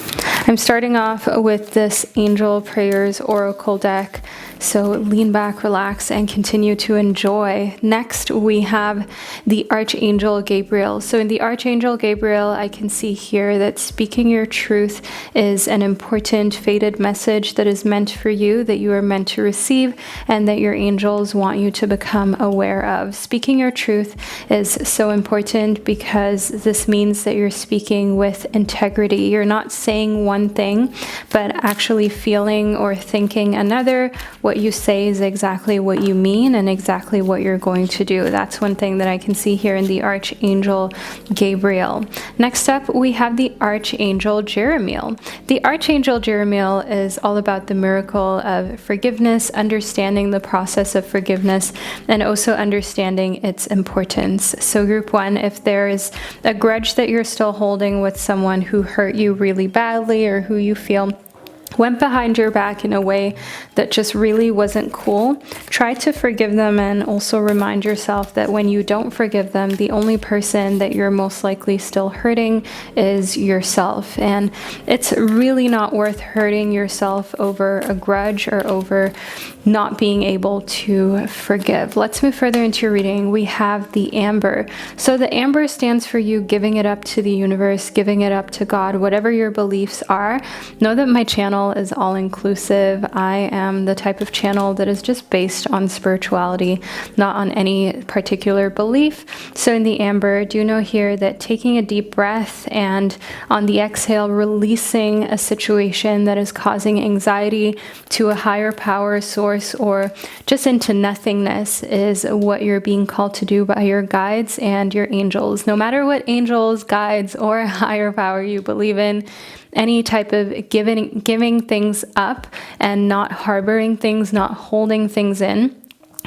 I'm starting off with this Angel Prayers Oracle deck. So lean back, relax, and continue to enjoy. Next, we have the Archangel Gabriel. So in the Archangel Gabriel, I can see here that speaking your truth is an important fated message that is meant for you, that you are meant to receive, and that your angels want you to become aware of. Speaking your truth is so important important because this means that you're speaking with integrity. You're not saying one thing, but actually feeling or thinking another. What you say is exactly what you mean and exactly what you're going to do. That's one thing that I can see here in the Archangel Gabriel. Next up, we have the Archangel Jeremiel. The Archangel Jeremiel is all about the miracle of forgiveness, understanding the process of forgiveness, and also understanding its importance. So group one, if there is a grudge that you're still holding with someone who hurt you really badly or who you feel went behind your back in a way that just really wasn't cool, try to forgive them, and also remind yourself that when you don't forgive them, the only person that you're most likely still hurting is yourself. And it's really not worth hurting yourself over a grudge or over not being able to forgive. Let's move further into your reading. We have the Amber. So the Amber stands for you giving it up to the universe, giving it up to God, whatever your beliefs are. Know that my channel is all-inclusive. I am the type of channel that is just based on spirituality, not on any particular belief. So in the Amber, do know here that taking a deep breath and on the exhale, releasing a situation that is causing anxiety to a higher power source or just into nothingness is what you're being called to do by your guides and your angels. No matter what angels, guides, or higher power you believe in, any type of giving things up and not harboring things, not holding things in,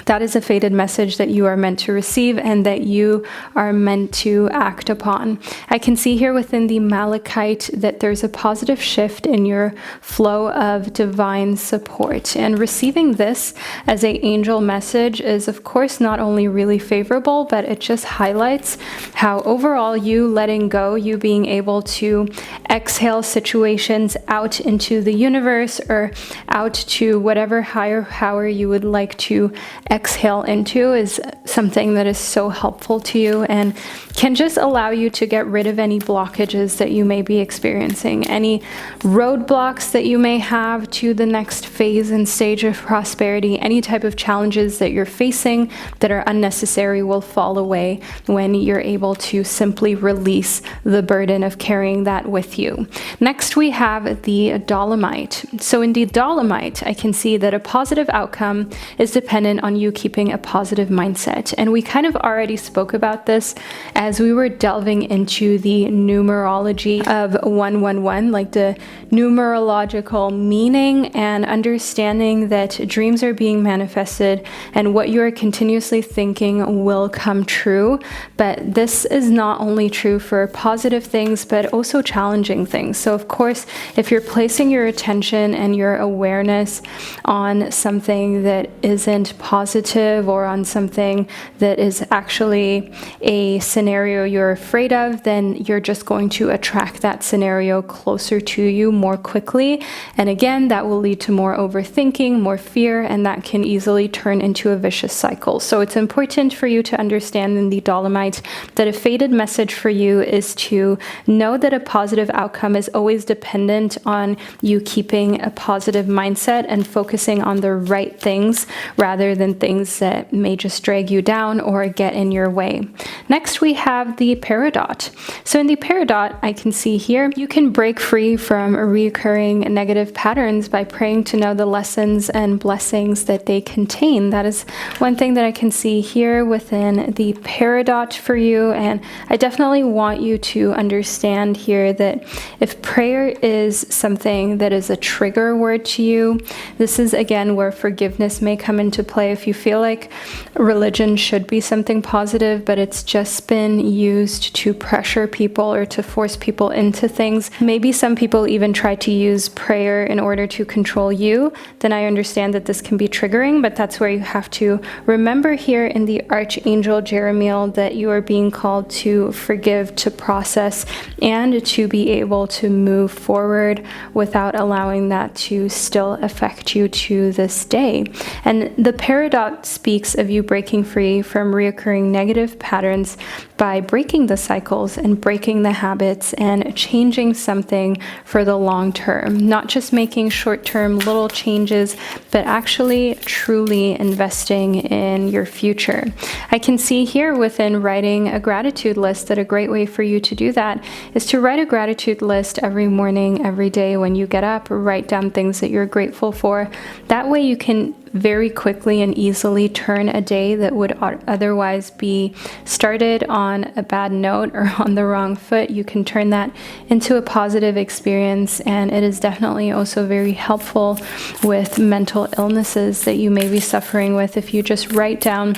that is a fated message that you are meant to receive and that you are meant to act upon. I can see here within the Malachite that there's a positive shift in your flow of divine support. And receiving this as an angel message is, of course, not only really favorable, but it just highlights how overall you letting go, you being able to exhale situations out into the universe or out to whatever higher power you would like to exhale into is something that is so helpful to you and can just allow you to get rid of any blockages that you may be experiencing, any roadblocks that you may have to the next phase and stage of prosperity. Any type of challenges that you're facing that are unnecessary will fall away when you're able to simply release the burden of carrying that with you. Next, we have the Dolomite. So in the Dolomite, I can see that a positive outcome is dependent on you keeping a positive mindset. And we kind of already spoke about this as we were delving into the numerology of 111, like the numerological meaning and understanding that dreams are being manifested and what you are continuously thinking will come true. But this is not only true for positive things, but also challenging things. So of course, if you're placing your attention and your awareness on something that isn't positive or on something that is actually a scenario you're afraid of, then you're just going to attract that scenario closer to you more quickly. And again, that will lead to more overthinking, more fear, and that can easily turn into a vicious cycle. So it's important for you to understand in the Dolomite that a fated message for you is to know that a positive outcome is always dependent on you keeping a positive mindset and focusing on the right things rather than things that may just drag you down or get in your way. Next, we have the Peridot. So in the Peridot, I can see here, you can break free from reoccurring negative patterns by praying to know the lessons and blessings that they contain. That is one thing that I can see here within the Peridot for you. And I definitely want you to understand here that if prayer is something that is a trigger word to you, this is again where forgiveness may come into play. If you feel like religion should be something positive, but it's just been used to pressure people or to force people into things, maybe some people even try to use prayer in order to control you, then I understand that this can be triggering, but that's where you have to remember here in the Archangel Jeremiel that you are being called to forgive, to process, and to be able to move forward without allowing that to still affect you to this day. And the Peridot speaks of you breaking free from reoccurring negative patterns by breaking the cycles and breaking the habits and changing something for the long term. Not just making short-term little changes, but actually truly investing in your future. I can see here within writing a gratitude list that a great way for you to do that is to write a gratitude list every morning, every day when you get up. Write down things that you're grateful for. That way you can very quickly and easily turn a day that would otherwise be started on a bad note or on the wrong foot. You can turn that into a positive experience, and it is definitely also very helpful with mental illnesses that you may be suffering with if you just write down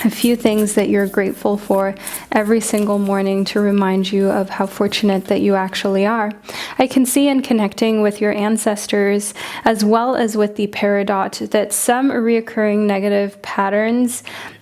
a few things that you're grateful for every single morning to remind you of how fortunate that you actually are. I can see in connecting with your ancestors as well as with the peridot that some reoccurring negative patterns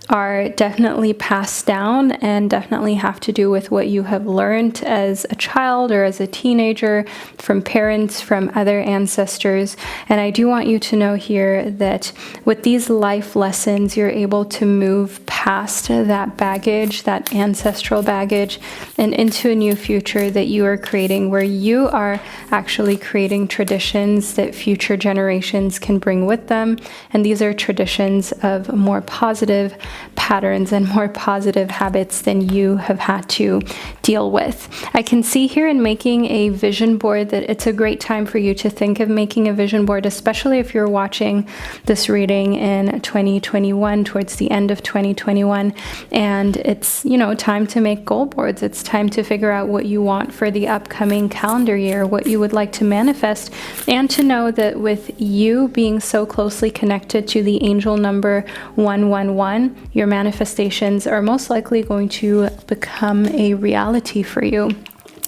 are definitely passed down and definitely have to do with what you have learned as a child or as a teenager from parents, from other ancestors. And I do want you to know here that with these life lessons, you're able to move past that baggage, that ancestral baggage, and into a new future that you are creating, where you are actually creating traditions that future generations can bring with them. And these are traditions of more positive patterns and more positive habits than you have had to deal with. I can see here in making a vision board that it's a great time for you to think of making a vision board, especially if you're watching this reading in 2021, towards the end of 2021, and it's, time to make goal boards. It's time to figure out what you want for the upcoming calendar year, what you would like to manifest, and to know that with you being so closely connected to the angel number 111, your manifestations are most likely going to become a reality for you.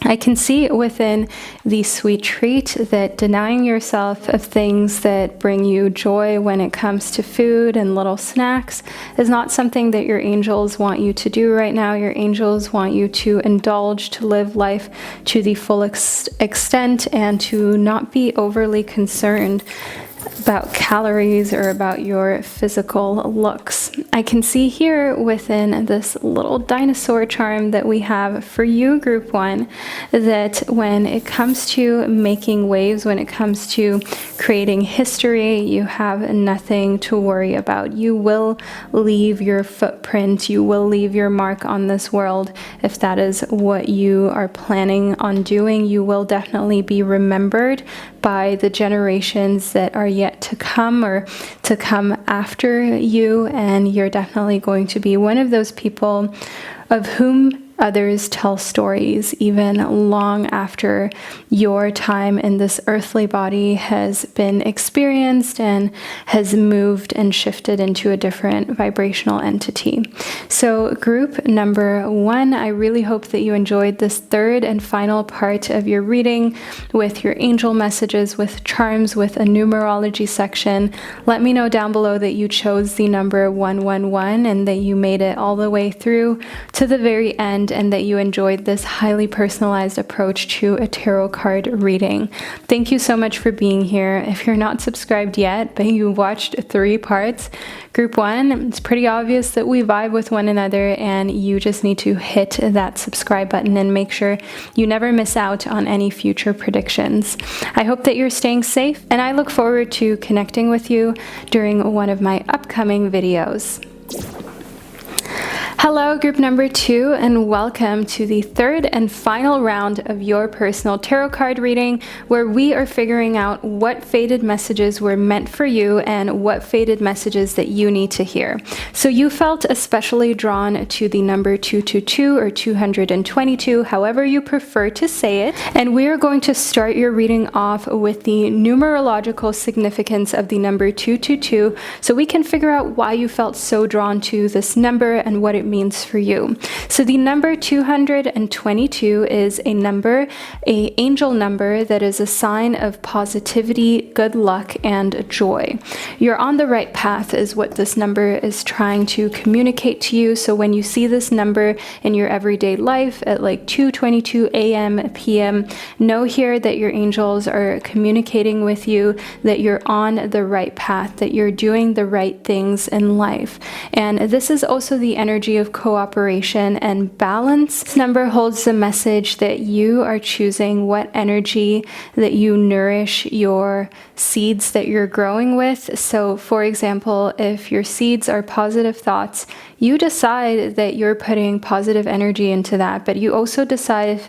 I can see within the sweet treat that denying yourself of things that bring you joy when it comes to food and little snacks is not something that your angels want you to do right now. Your angels want you to indulge, to live life to the full extent, and to not be overly concerned about calories or about your physical looks. I can see here within this little dinosaur charm that we have for you, group 1, that when it comes to making waves, when it comes to creating history, you have nothing to worry about. You will leave your footprint, you will leave your mark on this world. If that is what you are planning on doing, you will definitely be remembered by the generations that are yet to come or to come after you, and you're definitely going to be one of those people of whom others tell stories even long after your time in this earthly body has been experienced and has moved and shifted into a different vibrational entity. So group number 1, I really hope that you enjoyed this third and final part of your reading with your angel messages, with charms, with a numerology section. Let me know down below that you chose the number 111 and that you made it all the way through to the very end, and that you enjoyed this highly personalized approach to a tarot card reading. Thank you so much for being here. If you're not subscribed yet, but you watched 3 parts, group 1, it's pretty obvious that we vibe with one another, and you just need to hit that subscribe button and make sure you never miss out on any future predictions. I hope that you're staying safe, and I look forward to connecting with you during one of my upcoming videos. Hello, group number 2, and welcome to the third and final round of your personal tarot card reading, where we are figuring out what faded messages were meant for you and what faded messages that you need to hear. So you felt especially drawn to the number 222 or 222, however you prefer to say it, and we are going to start your reading off with the numerological significance of the number 222, so we can figure out why you felt so drawn to this number and what it means for you. So the number 222 is a number, an angel number that is a sign of positivity, good luck, and joy. You're on the right path is what this number is trying to communicate to you. So when you see this number in your everyday life at like 2:22 a.m. p.m., know here that your angels are communicating with you that you're on the right path, that you're doing the right things in life. And this is also the energy energy of cooperation and balance. This number holds the message that you are choosing what energy that you nourish your seeds that you're growing with. So for example, if your seeds are positive thoughts, you decide that you're putting positive energy into that, but you also decide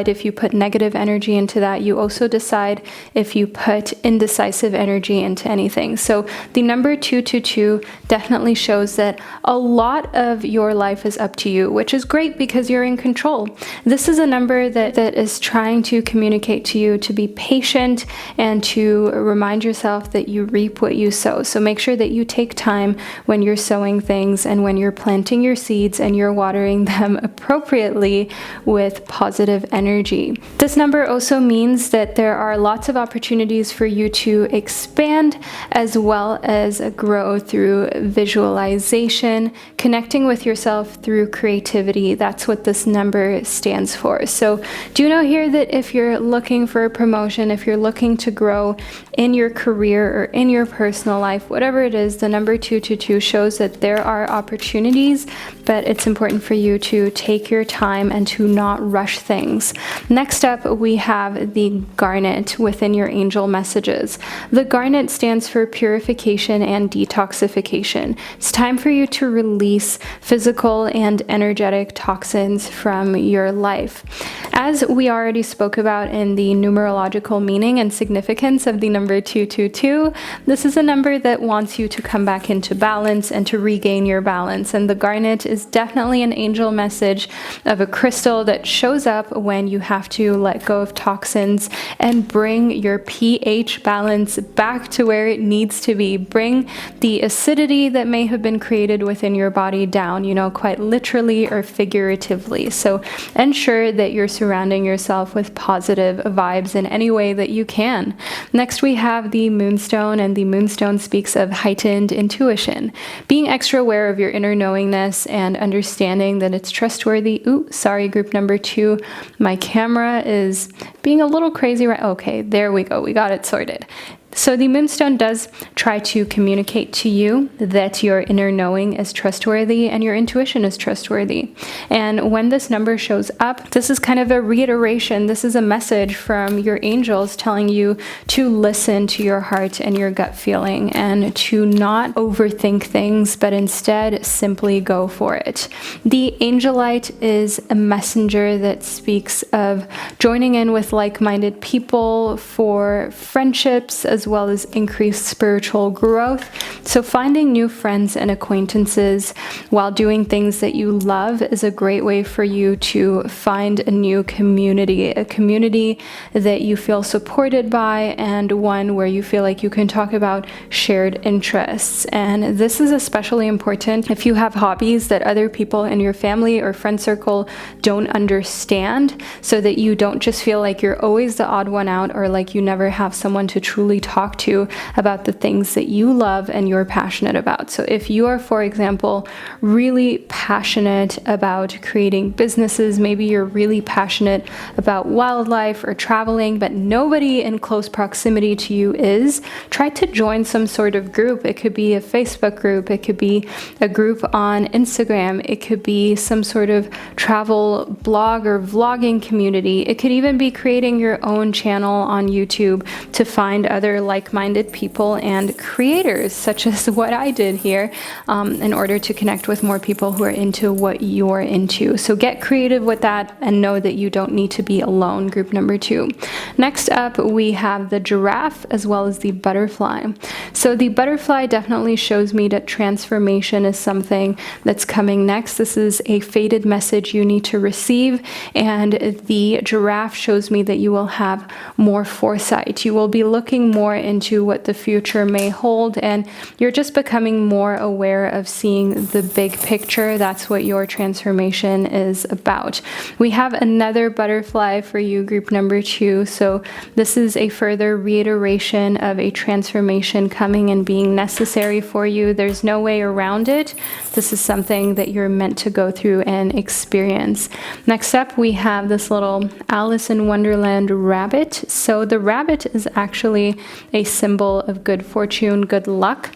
if you put negative energy into that. You also decide if you put indecisive energy into anything. So the number 222 definitely shows that a lot of your life is up to you, which is great because you're in control. This is a number that is trying to communicate to you to be patient and to remind yourself that you reap what you sow. So make sure that you take time when you're sowing things and when you're planting your seeds and you're watering them appropriately with positive energy. This number also means that there are lots of opportunities for you to expand as well as grow through visualization, connecting with yourself through creativity. That's what this number stands for. So do know here that if you're looking for a promotion, if you're looking to grow in your career or in your personal life, whatever it is, the number 222 shows that there are opportunities, but it's important for you to take your time and to not rush things. Next up, we have the garnet within your angel messages. The garnet stands for purification and detoxification. It's time for you to release physical and energetic toxins from your life. As we already spoke about in the numerological meaning and significance of the number 222, this is a number that wants you to come back into balance and to regain your balance. And the garnet is definitely an angel message of a crystal that shows up when you have to let go of toxins and bring your pH balance back to where it needs to be. Bring the acidity that may have been created within your body down, quite literally or figuratively. So ensure that you're surrounding yourself with positive vibes in any way that you can. Next, we have the moonstone, and the moonstone speaks of heightened intuition, being extra aware of your inner knowingness and understanding that it's trustworthy. Ooh, sorry, group number 2. My camera is being a little crazy, right? Okay, there we go. We got it sorted. So the moonstone does try to communicate to you that your inner knowing is trustworthy and your intuition is trustworthy. And when this number shows up, this is kind of a reiteration. This is a message from your angels telling you to listen to your heart and your gut feeling and to not overthink things, but instead simply go for it. The angelite is a messenger that speaks of joining in with like-minded people for friendships as well as increased spiritual growth. So finding new friends and acquaintances while doing things that you love is a great way for you to find a new community, a community that you feel supported by and one where you feel like you can talk about shared interests. And this is especially important if you have hobbies that other people in your family or friend circle don't understand, so that you don't just feel like you're always the odd one out or like you never have someone to truly talk to about the things that you love and you're passionate about. So if you are, for example, really passionate about creating businesses, maybe you're really passionate about wildlife or traveling, but nobody in close proximity to you is, try to join some sort of group. It could be a Facebook group, it could be a group on Instagram, it could be some sort of travel blog or vlogging community. It could even be creating your own channel on YouTube to find other like-minded people and creators, such as what I did here, in order to connect with more people who are into what you're into. So get creative with that and know that you don't need to be alone, group number 2. Next up, we have the giraffe as well as the butterfly. So the butterfly definitely shows me that transformation is something that's coming next. This is a fated message you need to receive, and the giraffe shows me that you will have more foresight. You will be looking more into what the future may hold, and you're just becoming more aware of seeing the big picture. That's what your transformation is about. We have another butterfly for you, group number 2. So this is a further reiteration of a transformation coming and being necessary for you. There's no way around it. This is something that you're meant to go through and experience. Next up, we have this little Alice in Wonderland rabbit. So the rabbit is actually a symbol of good fortune, good luck.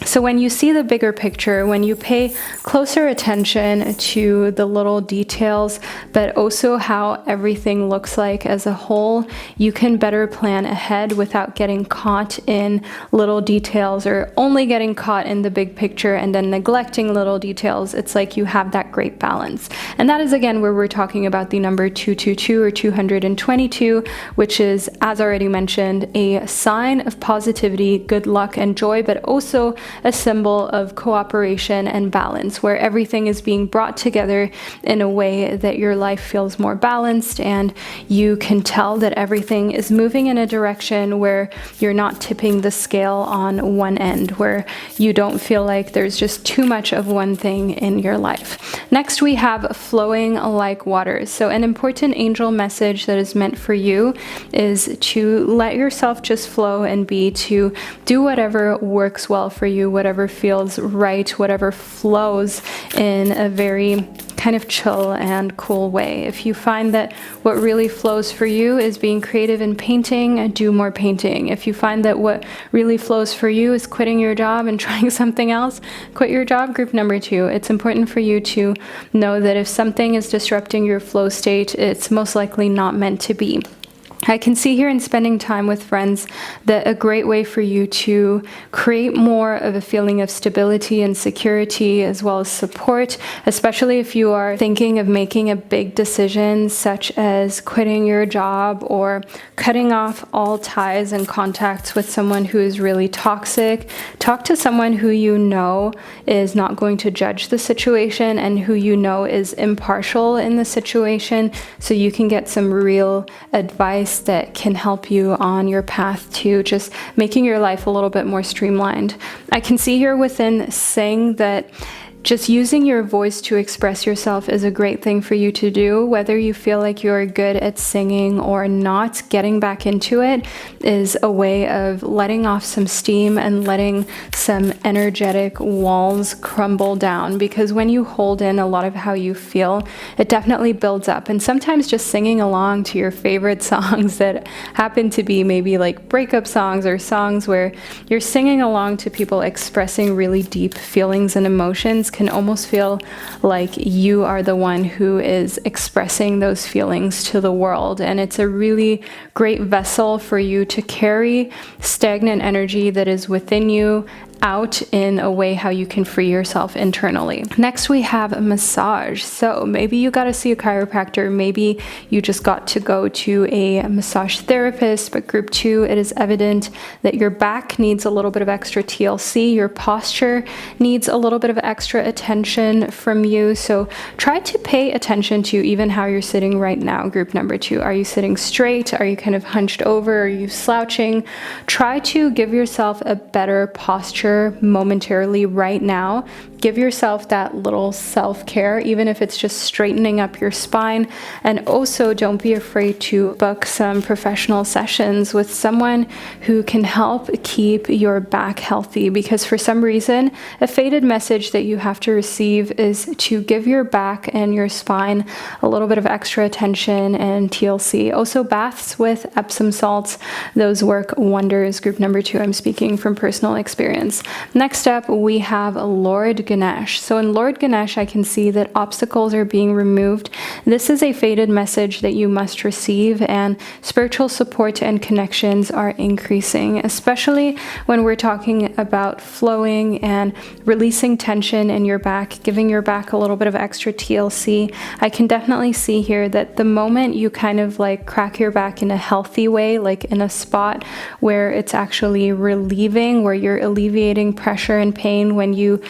So when you see the bigger picture, when you pay closer attention to the little details, but also how everything looks like as a whole, you can better plan ahead without getting caught in little details or only getting caught in the big picture and then neglecting little details. It's like you have that great balance. And that is again where we're talking about the number 222 or 222, which is, as already mentioned, a sign of positivity, good luck, and joy, but also a symbol of cooperation and balance, where everything is being brought together in a way that your life feels more balanced and you can tell that everything is moving in a direction where you're not tipping the scale on one end, where you don't feel like there's just too much of one thing in your life. Next, we have flowing like water. So an important angel message that is meant for you is to let yourself just flow and be, to do whatever works well for you, whatever feels right, whatever flows in a very kind of chill and cool way. If you find that what really flows for you is being creative in painting, do more painting. If you find that what really flows for you is quitting your job and trying something else, quit your job. Group number 2, it's important for you to know that if something is disrupting your flow state, it's most likely not meant to be. I can see here in spending time with friends that a great way for you to create more of a feeling of stability and security, as well as support, especially if you are thinking of making a big decision such as quitting your job or cutting off all ties and contacts with someone who is really toxic. Talk to someone who you know is not going to judge the situation and who you know is impartial in the situation, so you can get some real advice that can help you on your path to just making your life a little bit more streamlined. I can see here within saying that just using your voice to express yourself is a great thing for you to do. Whether you feel like you're good at singing or not, getting back into it is a way of letting off some steam and letting some energetic walls crumble down, because when you hold in a lot of how you feel, it definitely builds up. And sometimes just singing along to your favorite songs that happen to be maybe like breakup songs or songs where you're singing along to people expressing really deep feelings and emotions can almost feel like you are the one who is expressing those feelings to the world. And it's a really great vessel for you to carry stagnant energy that is within you out in a way how you can free yourself internally. Next, we have a massage. So maybe you got to see a chiropractor, maybe you just got to go to a massage therapist, but group 2, it is evident that your back needs a little bit of extra TLC, your posture needs a little bit of extra attention from you. So try to pay attention to even how you're sitting right now, group number 2. Are you sitting straight? Are you kind of hunched over? Are you slouching? Try to give yourself a better posture momentarily right now. Give yourself that little self-care, even if it's just straightening up your spine. And also don't be afraid to book some professional sessions with someone who can help keep your back healthy, because for some reason, a fated message that you have to receive is to give your back and your spine a little bit of extra attention and TLC. Also, baths with Epsom salts, those work wonders. Group number 2, I'm speaking from personal experience. Next up, we have Lord Ganesh. So in Lord Ganesh, I can see that obstacles are being removed. This is a fated message that you must receive, and spiritual support and connections are increasing, especially when we're talking about flowing and releasing tension in your back, giving your back a little bit of extra TLC. I can definitely see here that the moment you kind of like crack your back in a healthy way, like in a spot where it's actually relieving, where you're alleviating pressure and pain, when you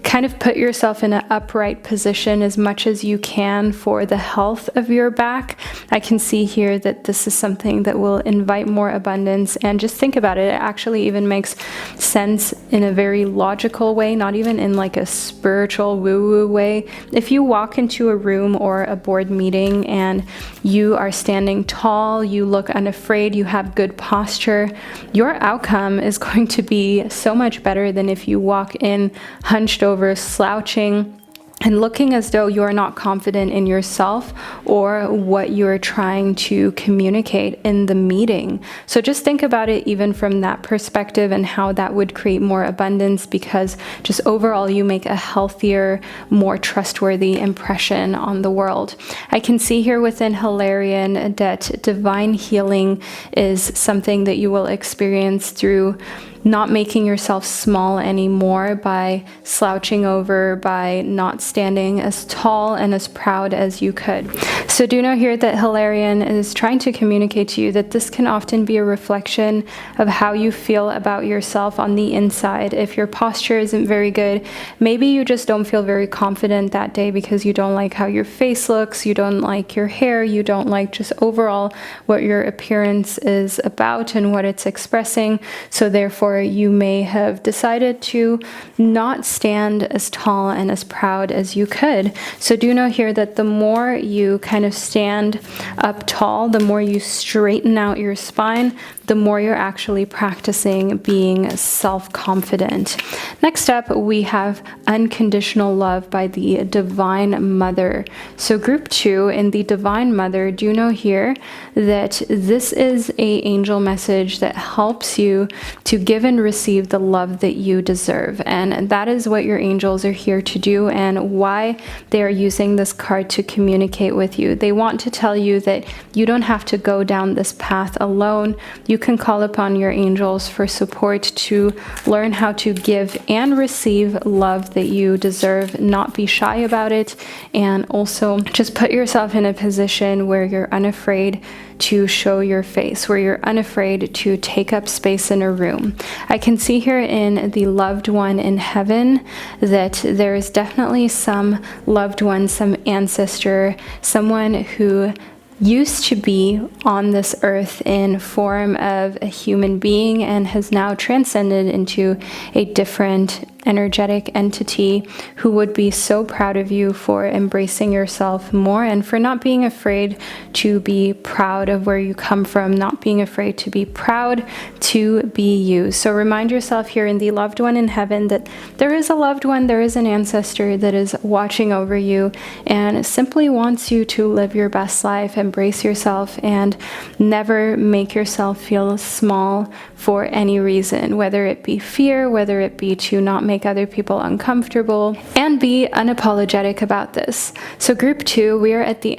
kind of put yourself in an upright position as much as you can for the health of your back, I can see here that this is something that will invite more abundance. And just think about it, it actually even makes sense in a very logical way, not even in like a spiritual woo-woo way. If you walk into a room or a board meeting and you are standing tall, you look unafraid, you have good posture, your outcome is going to be so much better than if you walk in hunched over, slouching, and looking as though you are not confident in yourself or what you're trying to communicate in the meeting. So just think about it even from that perspective and how that would create more abundance, because just overall you make a healthier, more trustworthy impression on the world. I can see here within Hilarion that divine healing is something that you will experience through not making yourself small anymore by slouching over, by not standing as tall and as proud as you could. So do know here that Hilarion is trying to communicate to you that this can often be a reflection of how you feel about yourself on the inside. If your posture isn't very good, maybe you just don't feel very confident that day because you don't like how your face looks, you don't like your hair, you don't like just overall what your appearance is about and what it's expressing. So therefore, you may have decided to not stand as tall and as proud as you could. So do know here that the more you kind of stand up tall, the more you straighten out your spine, the more you're actually practicing being self-confident. Next up, we have Unconditional Love by the Divine Mother. So group 2 in the Divine Mother, do know here that this is an angel message that helps you to give and receive the love that you deserve. And that is what your angels are here to do and why they are using this card to communicate with you. They want to tell you that you don't have to go down this path alone. You can call upon your angels for support to learn how to give and receive love that you deserve, not be shy about it, and also just put yourself in a position where you're unafraid to show your face, where you're unafraid to take up space in a room. I can see here in the loved one in heaven that there is definitely some loved one, some ancestor, someone who used to be on this earth in form of a human being and has now transcended into a different energetic entity who would be so proud of you for embracing yourself more and for not being afraid to be proud of where you come from, not being afraid to be proud to be you. So remind yourself here in the loved one in heaven that there is a loved one, there is an ancestor that is watching over you and simply wants you to live your best life, embrace yourself, and never make yourself feel small for any reason, whether it be fear, whether it be to not make other people uncomfortable, and be unapologetic about this. So group 2, we are at the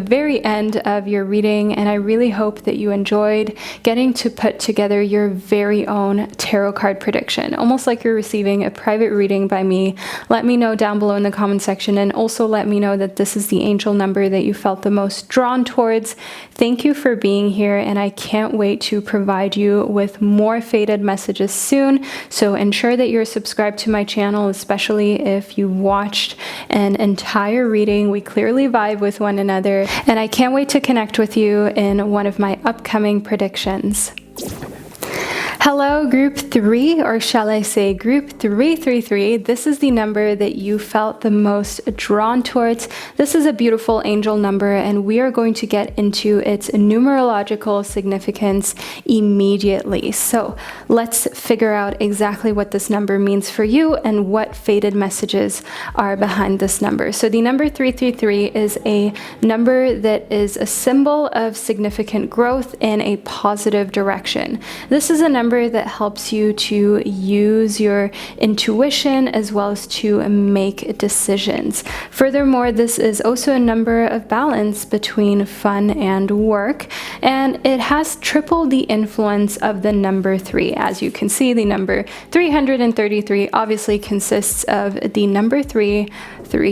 very end of your reading, and I really hope that you enjoyed getting to put together your very own tarot card prediction, almost like you're receiving a private reading by me. Let me know down below in the comment section, and also let me know that this is the angel number that you felt the most drawn towards. Thank you for being here, and I can't wait to provide you with more fated messages soon. So ensure that you're subscribed to my channel, especially if you watched an entire reading. We clearly vibe with one another, and I can't wait to connect with you in one of my upcoming predictions. Hello, group 3, or shall I say group 333. This is the number that you felt the most drawn towards. This is a beautiful angel number, and we are going to get into its numerological significance immediately. So let's figure out exactly what this number means for you and what fated messages are behind this number. So the number 333 is a number that is a symbol of significant growth in a positive direction. This is a number that helps you to use your intuition as well as to make decisions. Furthermore, this is also a number of balance between fun and work, and it has triple the influence of the number 3. As you can see, the number 333 obviously consists of the number 3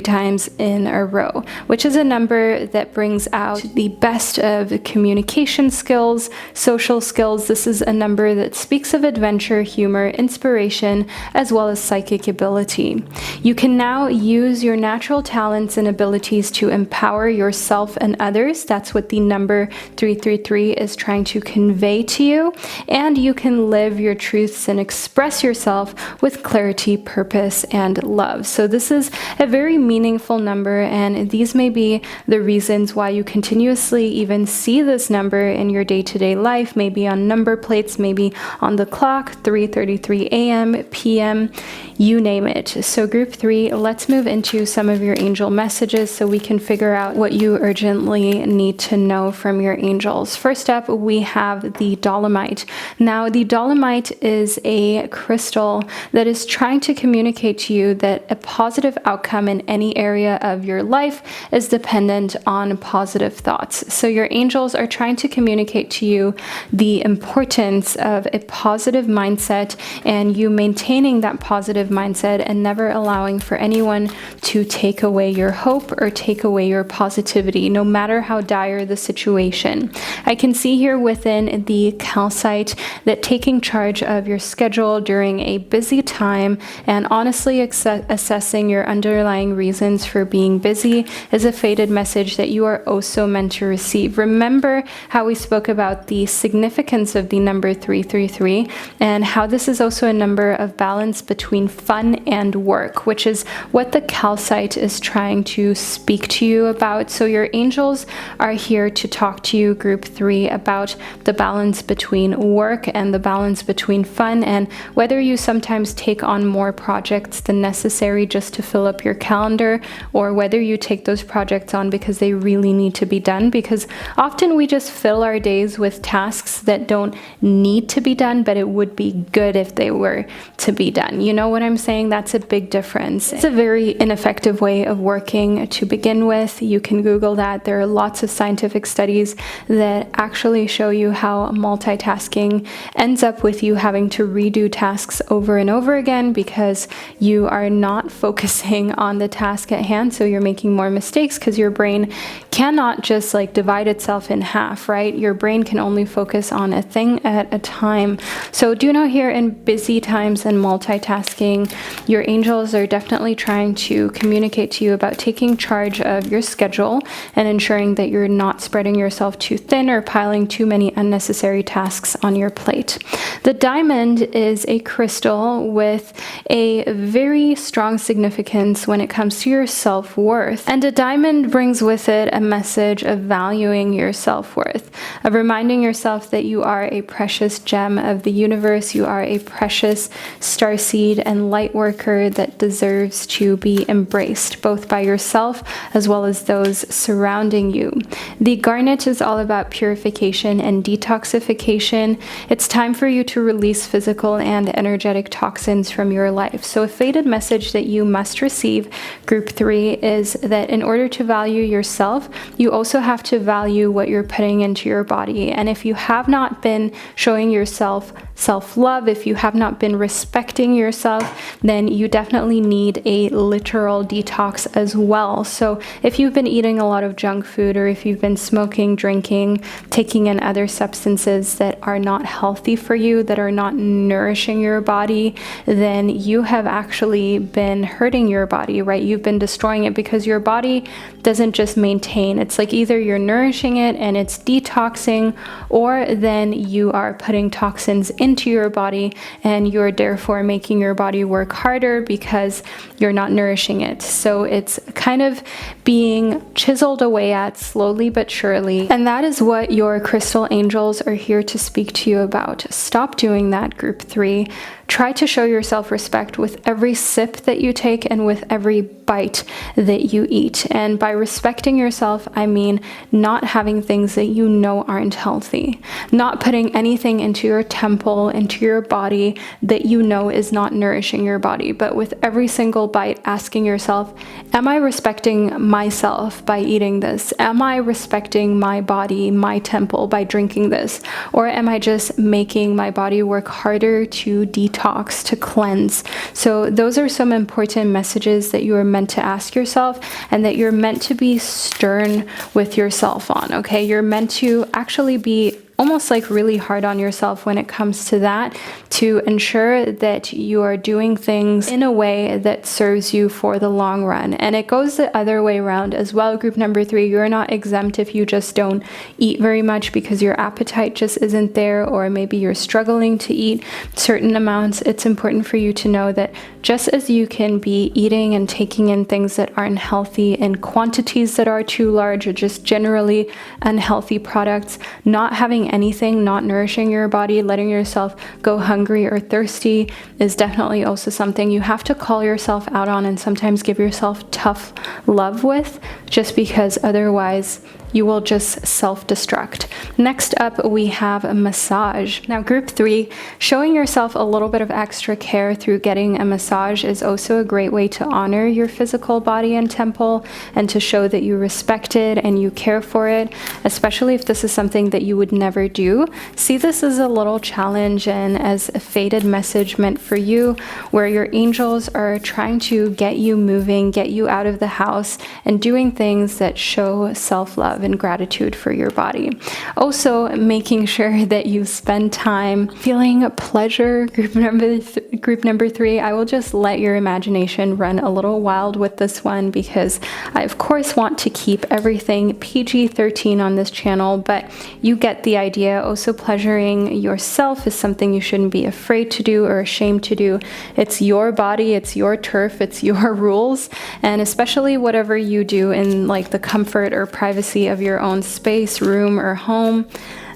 times in a row, which is a number that brings out the best of communication skills, social skills. This is a number that speaks of adventure, humor, inspiration, as well as psychic ability. You can now use your natural talents and abilities to empower yourself and others. That's what the number 333 is trying to convey to you. And you can live your truths and express yourself with clarity, purpose, and love. So this is a very meaningful number, and these may be the reasons why you continuously even see this number in your day-to-day life, maybe on number plates, maybe on the clock, 3:33 a.m., p.m., you name it. So group 3, let's move into some of your angel messages so we can figure out what you urgently need to know from your angels. First up, we have the dolomite. Now, the dolomite is a crystal that is trying to communicate to you that a positive outcome in any area of your life is dependent on positive thoughts. So your angels are trying to communicate to you the importance of a positive mindset and you maintaining that positive mindset and never allowing for anyone to take away your hope or take away your positivity, no matter how dire the situation. I can see here within the Calcite that taking charge of your schedule during a busy time and honestly assessing your underlying reasons for being busy is a fated message that you are also meant to receive. Remember how we spoke about the significance of the number 333 and how this is also a number of balance between fun and work, which is what the Calcite is trying to speak to you about. So your angels are here to talk to you, group 3, about the balance between work and the balance between fun, and whether you sometimes take on more projects than necessary just to fill up your calendar, or whether you take those projects on because they really need to be done, because often we just fill our days with tasks that don't need to be done, but it would be good if they were to be done. You know what I'm saying? That's a big difference. It's a very ineffective way of working to begin with. You can Google that. There are lots of scientific studies that actually show you how multitasking ends up with you having to redo tasks over and over again because you are not focusing on the task at hand. So you're making more mistakes because your brain cannot just like divide itself in half, right? Your brain can only focus on a thing at a time. So do know here in busy times and multitasking, your angels are definitely trying to communicate to you about taking charge of your schedule and ensuring that you're not spreading yourself too thin or piling too many unnecessary tasks on your plate. The diamond is a crystal with a very strong significance when it comes to your self-worth. And a diamond brings with it a message of valuing your self-worth, of reminding yourself that you are a precious gem of the universe, you are a precious starseed and light worker that deserves to be embraced both by yourself as well as those surrounding you. The garnet is all about purification and detoxification. It's time for you to release physical and energetic toxins from your life. So a fated message that you must receive, group 3, is that in order to value yourself, you also have to value what you're putting into your body. And if you have not been showing yourself self-love, if you have not been respecting yourself, then you definitely need a literal detox as well. So if you've been eating a lot of junk food, or if you've been smoking, drinking, taking in other substances that are not healthy for you, that are not nourishing your body, then you have actually been hurting your body, right? You've been destroying it, because your body doesn't just maintain. It's like either you're nourishing it and it's detoxing, or then you are putting toxins into your body and you're therefore making your body work harder because you're not nourishing it. So it's kind of being chiseled away at slowly but surely. And that is what your crystal angels are here to speak to you about. Stop doing that, group 3. Try to show yourself respect with every sip that you take and with every bite that you eat. And by respecting yourself, I mean not having things that you know aren't healthy, not putting anything into your temple, into your body that you know is not nourishing your body, but with every single bite asking yourself, am I respecting myself by eating this? Am I respecting my body, my temple by drinking this? Or am I just making my body work harder to detox, to cleanse? So those are some important messages that you are meant to ask yourself, and that you're meant to be stern with yourself on, okay? You're meant to actually be almost like really hard on yourself when it comes to that, to ensure that you are doing things in a way that serves you for the long run. And it goes the other way around as well. Group number 3, you're not exempt if you just don't eat very much because your appetite just isn't there, or maybe you're struggling to eat certain amounts. It's important for you to know that just as you can be eating and taking in things that aren't healthy in quantities that are too large, or just generally unhealthy products, not having eating anything, not nourishing your body, letting yourself go hungry or thirsty is definitely also something you have to call yourself out on and sometimes give yourself tough love with, just because otherwise you will just self-destruct. Next up, we have a massage. Now, group 3, showing yourself a little bit of extra care through getting a massage is also a great way to honor your physical body and temple and to show that you respect it and you care for it, especially if this is something that you would never do. See this as a little challenge and as a fated message meant for you, where your angels are trying to get you moving, get you out of the house, and doing things that show self-love and gratitude for your body. Also, making sure that you spend time feeling pleasure. Group number 3, I will just let your imagination run a little wild with this one, because I of course want to keep everything PG-13 on this channel, but you get the idea. Also, pleasuring yourself is something you shouldn't be afraid to do or ashamed to do. It's your body, it's your turf, it's your rules, and especially whatever you do in like the comfort or privacy of your own space, room, or home.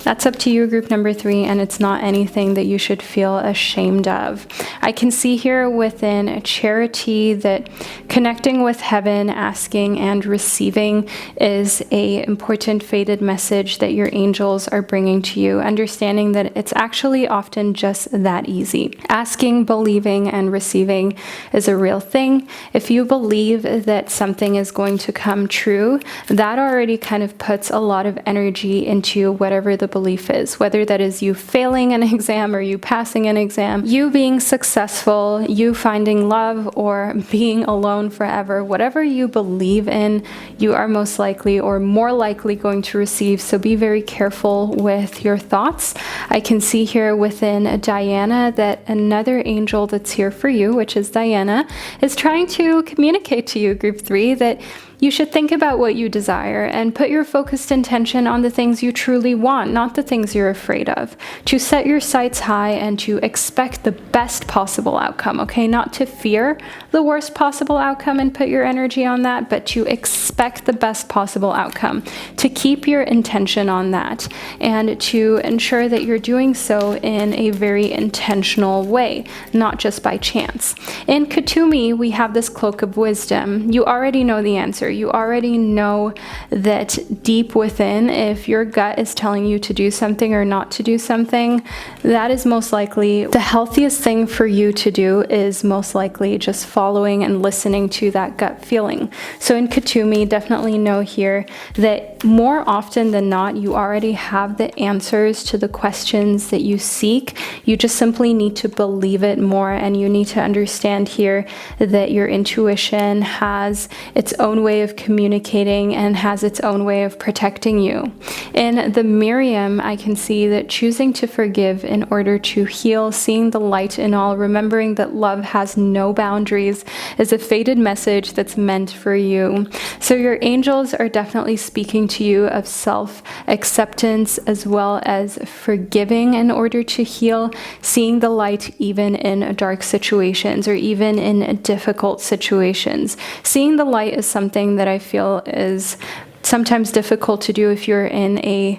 That's up to you, group number 3, and it's not anything that you should feel ashamed of. I can see here within charity that connecting with heaven, asking and receiving is an important fated message that your angels are bringing to you, understanding that it's actually often just that easy. Asking, believing, and receiving is a real thing. If you believe that something is going to come true, that already kind of puts a lot of energy into whatever the belief is, whether that is you failing an exam or you passing an exam, you being successful, you finding love, or being alone forever. Whatever you believe in, you are most likely or more likely going to receive. So be very careful with your thoughts. I can see here within Diana that another angel that's here for you, which is Diana, is trying to communicate to you, group 3, that you should think about what you desire and put your focused intention on the things you truly want, not the things you're afraid of. To set your sights high and to expect the best possible outcome, okay? Not to fear the worst possible outcome and put your energy on that, but to expect the best possible outcome. To keep your intention on that and to ensure that you're doing so in a very intentional way, not just by chance. In Katumi, we have this cloak of wisdom. You already know the answer. You already know that deep within, if your gut is telling you to do something or not to do something, that is most likely the healthiest thing for you to do, is most likely just following and listening to that gut feeling. So in Katumi, definitely know here that more often than not, you already have the answers to the questions that you seek. You just simply need to believe it more, and you need to understand here that your intuition has its own way of communicating and has its own way of protecting you. In the Miriam, I can see that choosing to forgive in order to heal, seeing the light in all, remembering that love has no boundaries, is a fated message that's meant for you. So your angels are definitely speaking to you of self-acceptance as well as forgiving in order to heal, seeing the light even in dark situations or even in difficult situations. Seeing the light is something that I feel is sometimes difficult to do if you're in a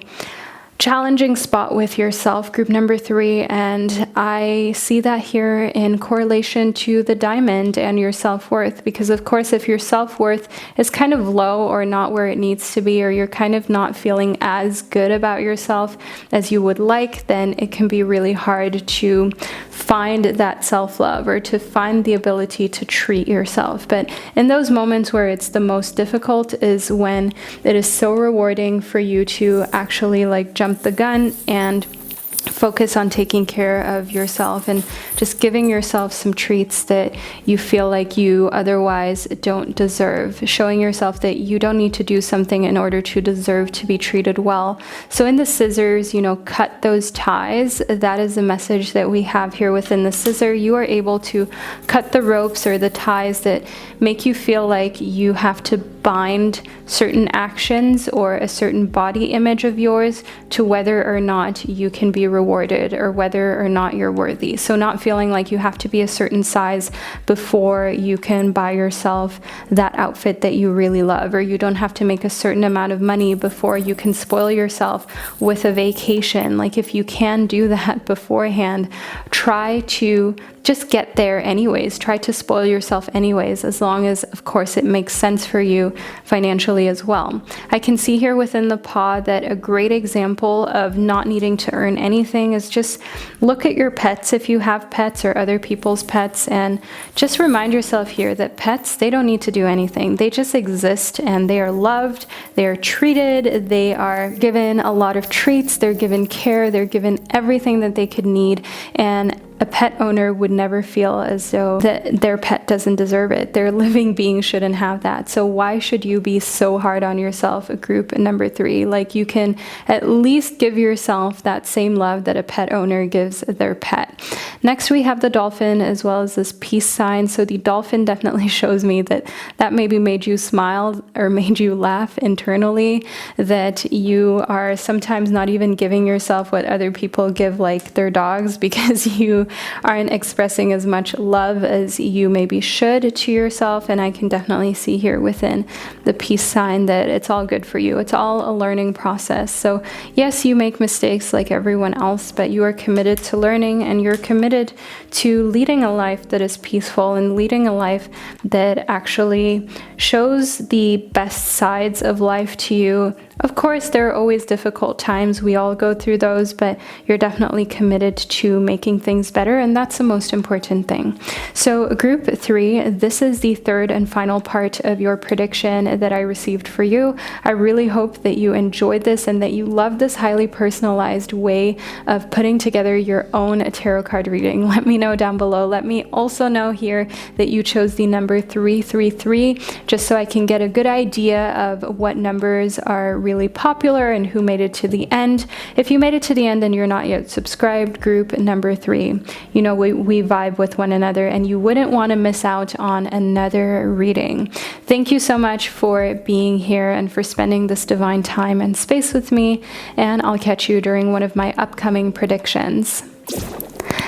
challenging spot with yourself, group number 3, and I see that here in correlation to the diamond and your self-worth, because of course if your self-worth is kind of low or not where it needs to be, or you're kind of not feeling as good about yourself as you would like, then it can be really hard to find that self-love or to find the ability to treat yourself. But in those moments where it's the most difficult is when it is so rewarding for you to actually like jump the gun and focus on taking care of yourself and just giving yourself some treats that you feel like you otherwise don't deserve, showing yourself that you don't need to do something in order to deserve to be treated well. So in the scissors, you know, cut those ties. That is the message that we have here within the scissor. You are able to cut the ropes or the ties that make you feel like you have to bind certain actions or a certain body image of yours to whether or not you can be rewarded rewarded or whether or not you're worthy. So not feeling like you have to be a certain size before you can buy yourself that outfit that you really love, or you don't have to make a certain amount of money before you can spoil yourself with a vacation. Like, if you can do that beforehand, try to just get there anyways. Try to spoil yourself anyways, as long as, of course, it makes sense for you financially as well. I can see here within the paw that a great example of not needing to earn anything is just look at your pets if you have pets or other people's pets, and just remind yourself here that pets, they don't need to do anything. They just exist and they are loved, they are treated, they are given a lot of treats, they're given care, they're given everything that they could need, and a pet owner would never feel as though that their pet doesn't deserve it. Their living being shouldn't have that. So why should you be so hard on yourself, group number 3? Like, you can at least give yourself that same love that a pet owner gives their pet. Next, we have the dolphin as well as this peace sign. So the dolphin definitely shows me that maybe made you smile or made you laugh internally, that you are sometimes not even giving yourself what other people give, like their dogs, because you aren't expressing as much love as you maybe should to yourself. And I can definitely see here within the peace sign that it's all good for you. It's all a learning process. So yes, you make mistakes like everyone else, but you are committed to learning, and you're committed to leading a life that is peaceful and leading a life that actually shows the best sides of life to you. Of course, there are always difficult times. We all go through those, but you're definitely committed to making things better, and that's the most important thing. So group 3, this is the third and final part of your prediction that I received for you. I really hope that you enjoyed this and that you love this highly personalized way of putting together your own tarot card reading. Let me know down below. Let me also know here that you chose the number 333, just so I can get a good idea of what numbers are really popular and who made it to the end. If you made it to the end and you're not yet subscribed, group number 3, you know, we vibe with one another, and you wouldn't want to miss out on another reading. Thank you so much for being here and for spending this divine time and space with me, and I'll catch you during one of my upcoming predictions.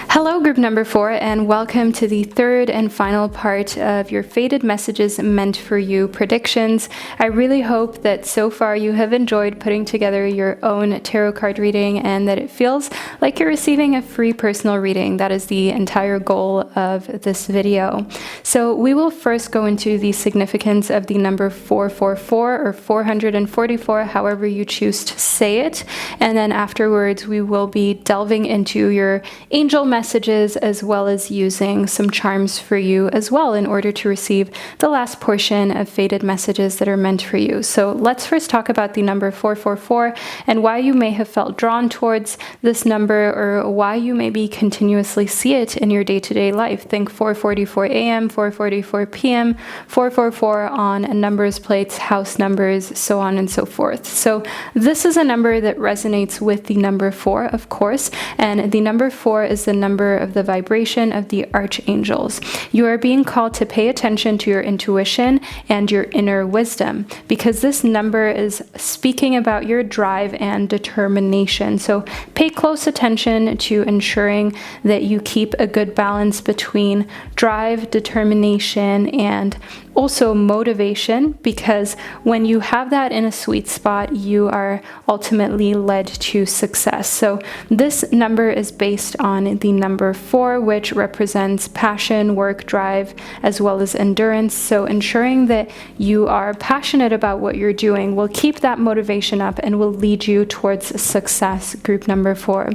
Hello group number 4, and welcome to the third and final part of your Fated Messages Meant for You predictions. I really hope that so far you have enjoyed putting together your own tarot card reading, and that it feels like you're receiving a free personal reading. That is the entire goal of this video. So we will first go into the significance of the number 444 or 444, however you choose to say it, and then afterwards we will be delving into your angel messages, as well as using some charms for you as well in order to receive the last portion of Fated Messages that are meant for you. So let's first talk about the number 444 and why you may have felt drawn towards this number, or why you maybe continuously see it in your day-to-day life. Think 4:44 a.m., 4:44 p.m., 444 on numbers plates, house numbers, so on and so forth. So this is a number that resonates with the number 4, of course, and the number 4 is the number of the vibration of the archangels. You are being called to pay attention to your intuition and your inner wisdom, because this number is speaking about your drive and determination. So pay close attention to ensuring that you keep a good balance between drive, determination, and also motivation, because when you have that in a sweet spot, you are ultimately led to success. So this number is based on the number 4, which represents passion, work, drive, as well as endurance. So ensuring that you are passionate about what you're doing will keep that motivation up and will lead you towards success, group number 4.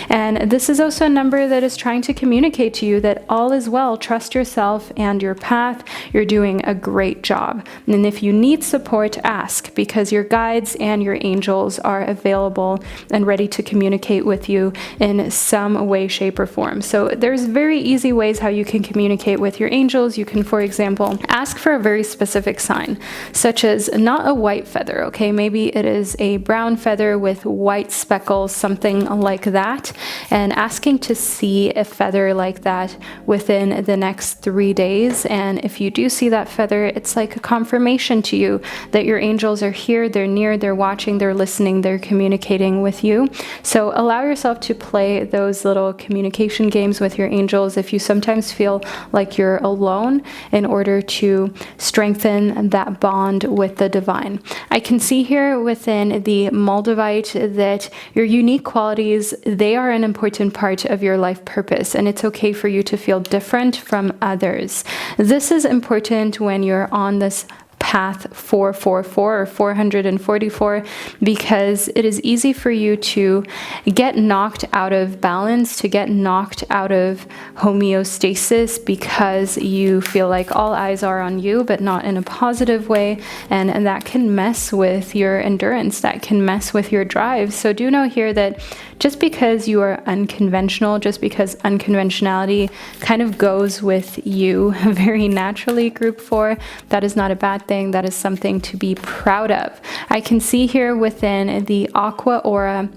And this is also a number that is trying to communicate to you that all is well. Trust yourself and your path. You're doing a great job. And if you need support, ask, because your guides and your angels are available and ready to communicate with you in some way, shape, or form. So there's very easy ways how you can communicate with your angels. You can, for example, ask for a very specific sign, such as not a white feather, okay? Maybe it is a brown feather with white speckles, something like that. and asking to see a feather like that within the next 3 days. And if you do see that feather, it's like a confirmation to you that your angels are here, they're near, they're watching, they're listening, they're communicating with you. So allow yourself to play those little communication games with your angels if you sometimes feel like you're alone, in order to strengthen that bond with the divine. I can see here within the Moldavite that your unique qualities, they are an important part of your life purpose, and it's okay for you to feel different from others. This is important when you're on this path 444 or 444, because it is easy for you to get knocked out of balance, to get knocked out of homeostasis, because you feel like all eyes are on you, but not in a positive way, and that can mess with your endurance, that can mess with your drive. So do know here that just because you are unconventional, just because unconventionality kind of goes with you very naturally, group 4, that is not a bad thing. That is something to be proud of. I can see here within the Aqua Aura,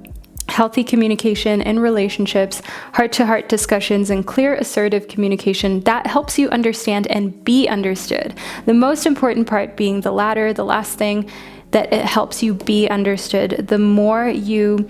healthy communication in relationships, heart-to-heart discussions, and clear, assertive communication that helps you understand and be understood. The most important part being the latter, the last thing, that it helps you be understood. The more you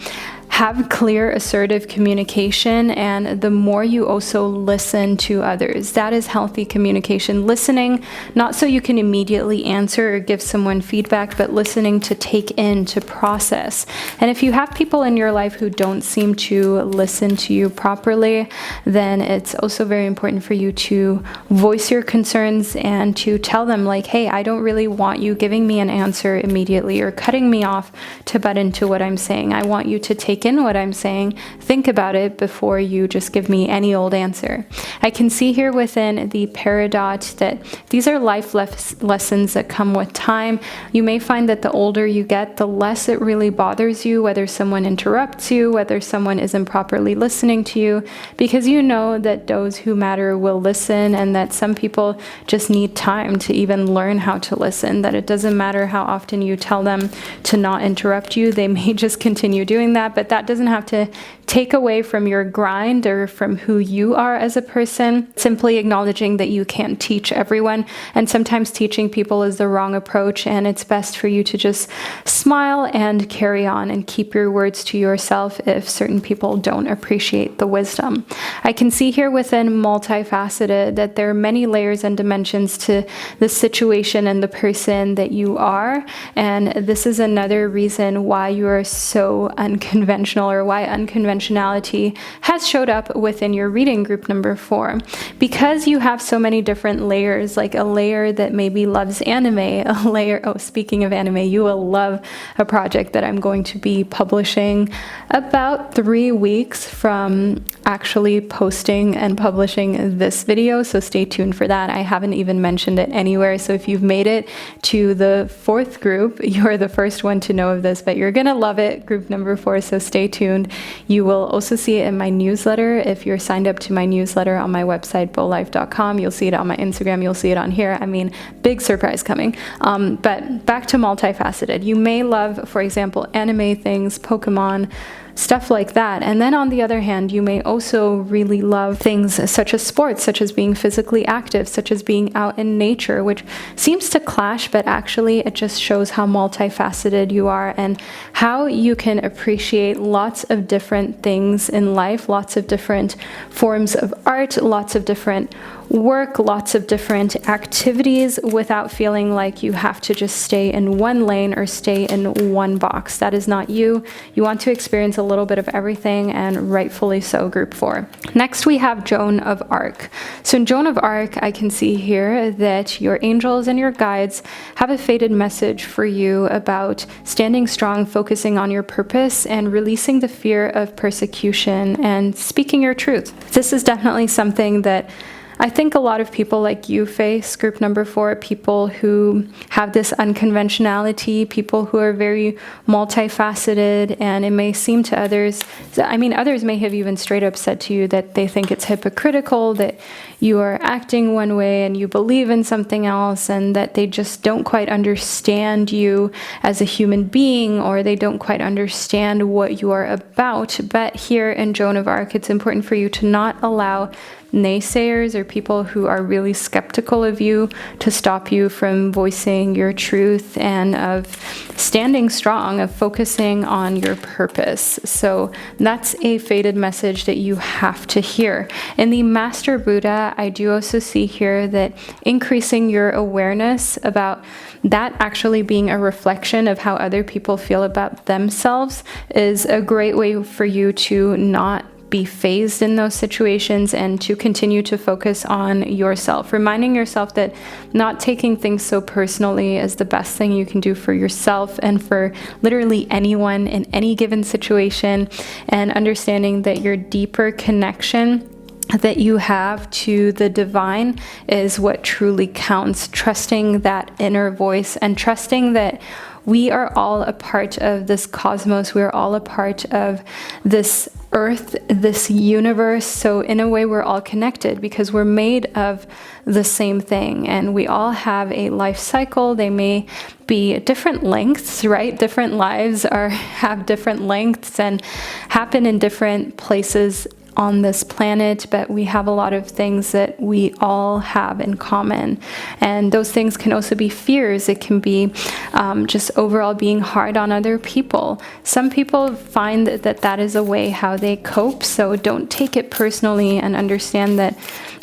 have clear, assertive communication, and the more you also listen to others. That is healthy communication. Listening, not so you can immediately answer or give someone feedback, but listening to take in, to process. And if you have people in your life who don't seem to listen to you properly, then it's also very important for you to voice your concerns and to tell them, like, hey, I don't really want you giving me an answer immediately or cutting me off to butt into what I'm saying. I want you to take in what I'm saying, think about it before you just give me any old answer. I can see here within the Peridot that these are life lessons that come with time. You may find that the older you get, the less it really bothers you whether someone interrupts you, whether someone isn't properly listening to you, because you know that those who matter will listen, and that some people just need time to even learn how to listen, that it doesn't matter how often you tell them to not interrupt you, they may just continue doing that, but that doesn't have to take away from your grind or from who you are as a person. Simply acknowledging that you can't teach everyone, and sometimes teaching people is the wrong approach, and it's best for you to just smile and carry on and keep your words to yourself if certain people don't appreciate the wisdom. I can see here within multifaceted that there are many layers and dimensions to the situation and the person that you are, and this is another reason why you are so unconventional, or why unconventionality has showed up within your reading group number 4. Because you have so many different layers, like a layer that maybe loves anime, a layer, oh, speaking of anime, you will love a project that I'm going to be publishing about 3 weeks from actually posting and publishing this video, so stay tuned for that. I haven't even mentioned it anywhere, so if you've made it to the 4th group, you're the first one to know of this, but you're gonna love it, group number 4, so stay tuned. You will also see it in my newsletter. If you're signed up to my newsletter on my website, bowlife.com, you'll see it on my Instagram, you'll see it on here. I mean, big surprise coming. But back to multifaceted. You may love, for example, anime things, Pokemon, stuff like that. And then on the other hand, you may also really love things such as sports, such as being physically active, such as being out in nature, which seems to clash, but actually it just shows how multifaceted you are and how you can appreciate lots of different things in life, lots of different forms of art, lots of different work, lots of different activities without feeling like you have to just stay in one lane or stay in one box. That is not you. You want to experience a little bit of everything, and rightfully so, group 4. Next we have Joan of Arc. So in Joan of Arc, I can see here that your angels and your guides have a fated message for you about standing strong, focusing on your purpose, and releasing the fear of persecution and speaking your truth. This is definitely something that I think a lot of people like you face group number 4, people who have this unconventionality, people who are very multifaceted, and it may seem to others, I mean, others may have even straight up said to you that they think it's hypocritical, that you are acting one way and you believe in something else, and that they just don't quite understand you as a human being, or they don't quite understand what you are about. But here in Joan of Arc, it's important for you to not allow naysayers or people who are really skeptical of you to stop you from voicing your truth and of standing strong, of focusing on your purpose. So that's a fated message that you have to hear. In the Master Buddha, I do also see here that increasing your awareness about that actually being a reflection of how other people feel about themselves is a great way for you to not be phased in those situations and to continue to focus on yourself, reminding yourself that not taking things so personally is the best thing you can do for yourself and for literally anyone in any given situation, and understanding that your deeper connection that you have to the divine is what truly counts, trusting that inner voice and trusting that we are all a part of this cosmos, we are all a part of this earth, this universe. So in a way, we're all connected because we're made of the same thing, and we all have a life cycle. They may be different lengths, right? Different lives have different lengths and happen in different places on this planet, but we have a lot of things that we all have in common. And those things can also be fears. It can be just overall being hard on other people. Some people find that is a way how they cope, so don't take it personally and understand that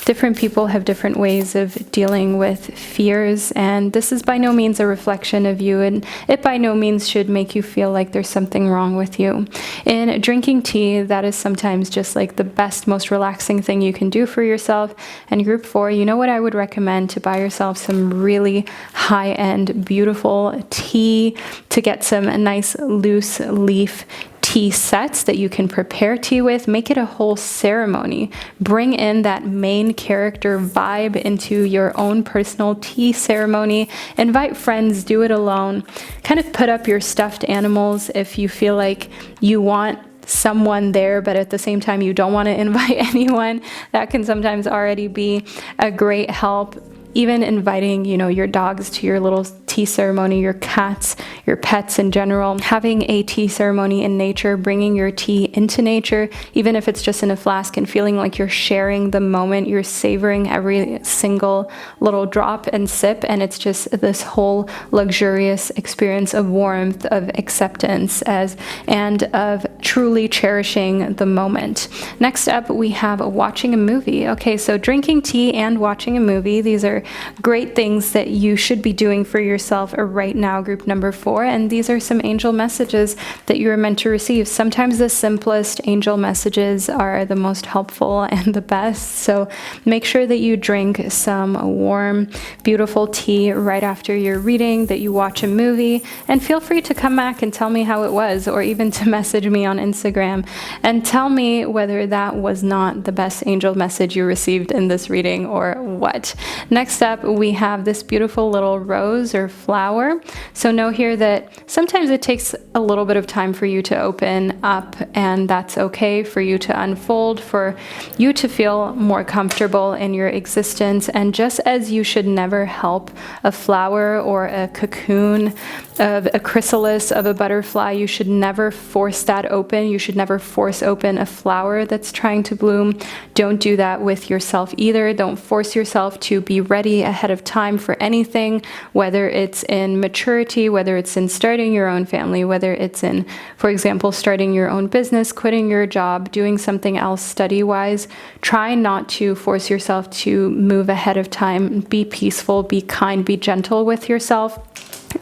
different people have different ways of dealing with fears, and this is by no means a reflection of you, and it by no means should make you feel like there's something wrong with you. In drinking tea, that is sometimes just like the best, most relaxing thing you can do for yourself. And group 4, you know what I would recommend? To buy yourself some really high-end, beautiful tea, to get some nice loose leaf tea sets that you can prepare tea with. Make it a whole ceremony. Bring in that main character vibe into your own personal tea ceremony. Invite friends, do it alone. Kind of put up your stuffed animals if you feel like you want someone there, but at the same time you don't want to invite anyone. That can sometimes already be a great help. Even inviting, your dogs to your little tea ceremony, your cats, your pets in general, having a tea ceremony in nature, bringing your tea into nature, even if it's just in a flask, and feeling like you're sharing the moment, you're savoring every single little drop and sip, and it's just this whole luxurious experience of warmth, of acceptance, and of truly cherishing the moment. Next up, we have watching a movie. Okay, so drinking tea and watching a movie, these are great things that you should be doing for yourself right now, group number 4, and these are some angel messages that you are meant to receive. Sometimes the simplest angel messages are the most helpful and the best, so make sure that you drink some warm, beautiful tea right after your reading, that you watch a movie, and feel free to come back and tell me how it was, or even to message me on Instagram and tell me whether that was not the best angel message you received in this reading or what. Next up, we have this beautiful little rose or flower. So know here that sometimes it takes a little bit of time for you to open up, and that's okay, for you to unfold, for you to feel more comfortable in your existence. And just as you should never help a flower or a cocoon of a chrysalis of a butterfly, you should never force that open. You should never force open a flower that's trying to bloom. Don't do that with yourself either. Don't force yourself to be ready ahead of time for anything, whether it's in maturity, whether it's in starting your own family, whether it's in, for example, starting your own business, quitting your job, doing something else study-wise. Try not to force yourself to move ahead of time. Be peaceful, be kind, be gentle with yourself.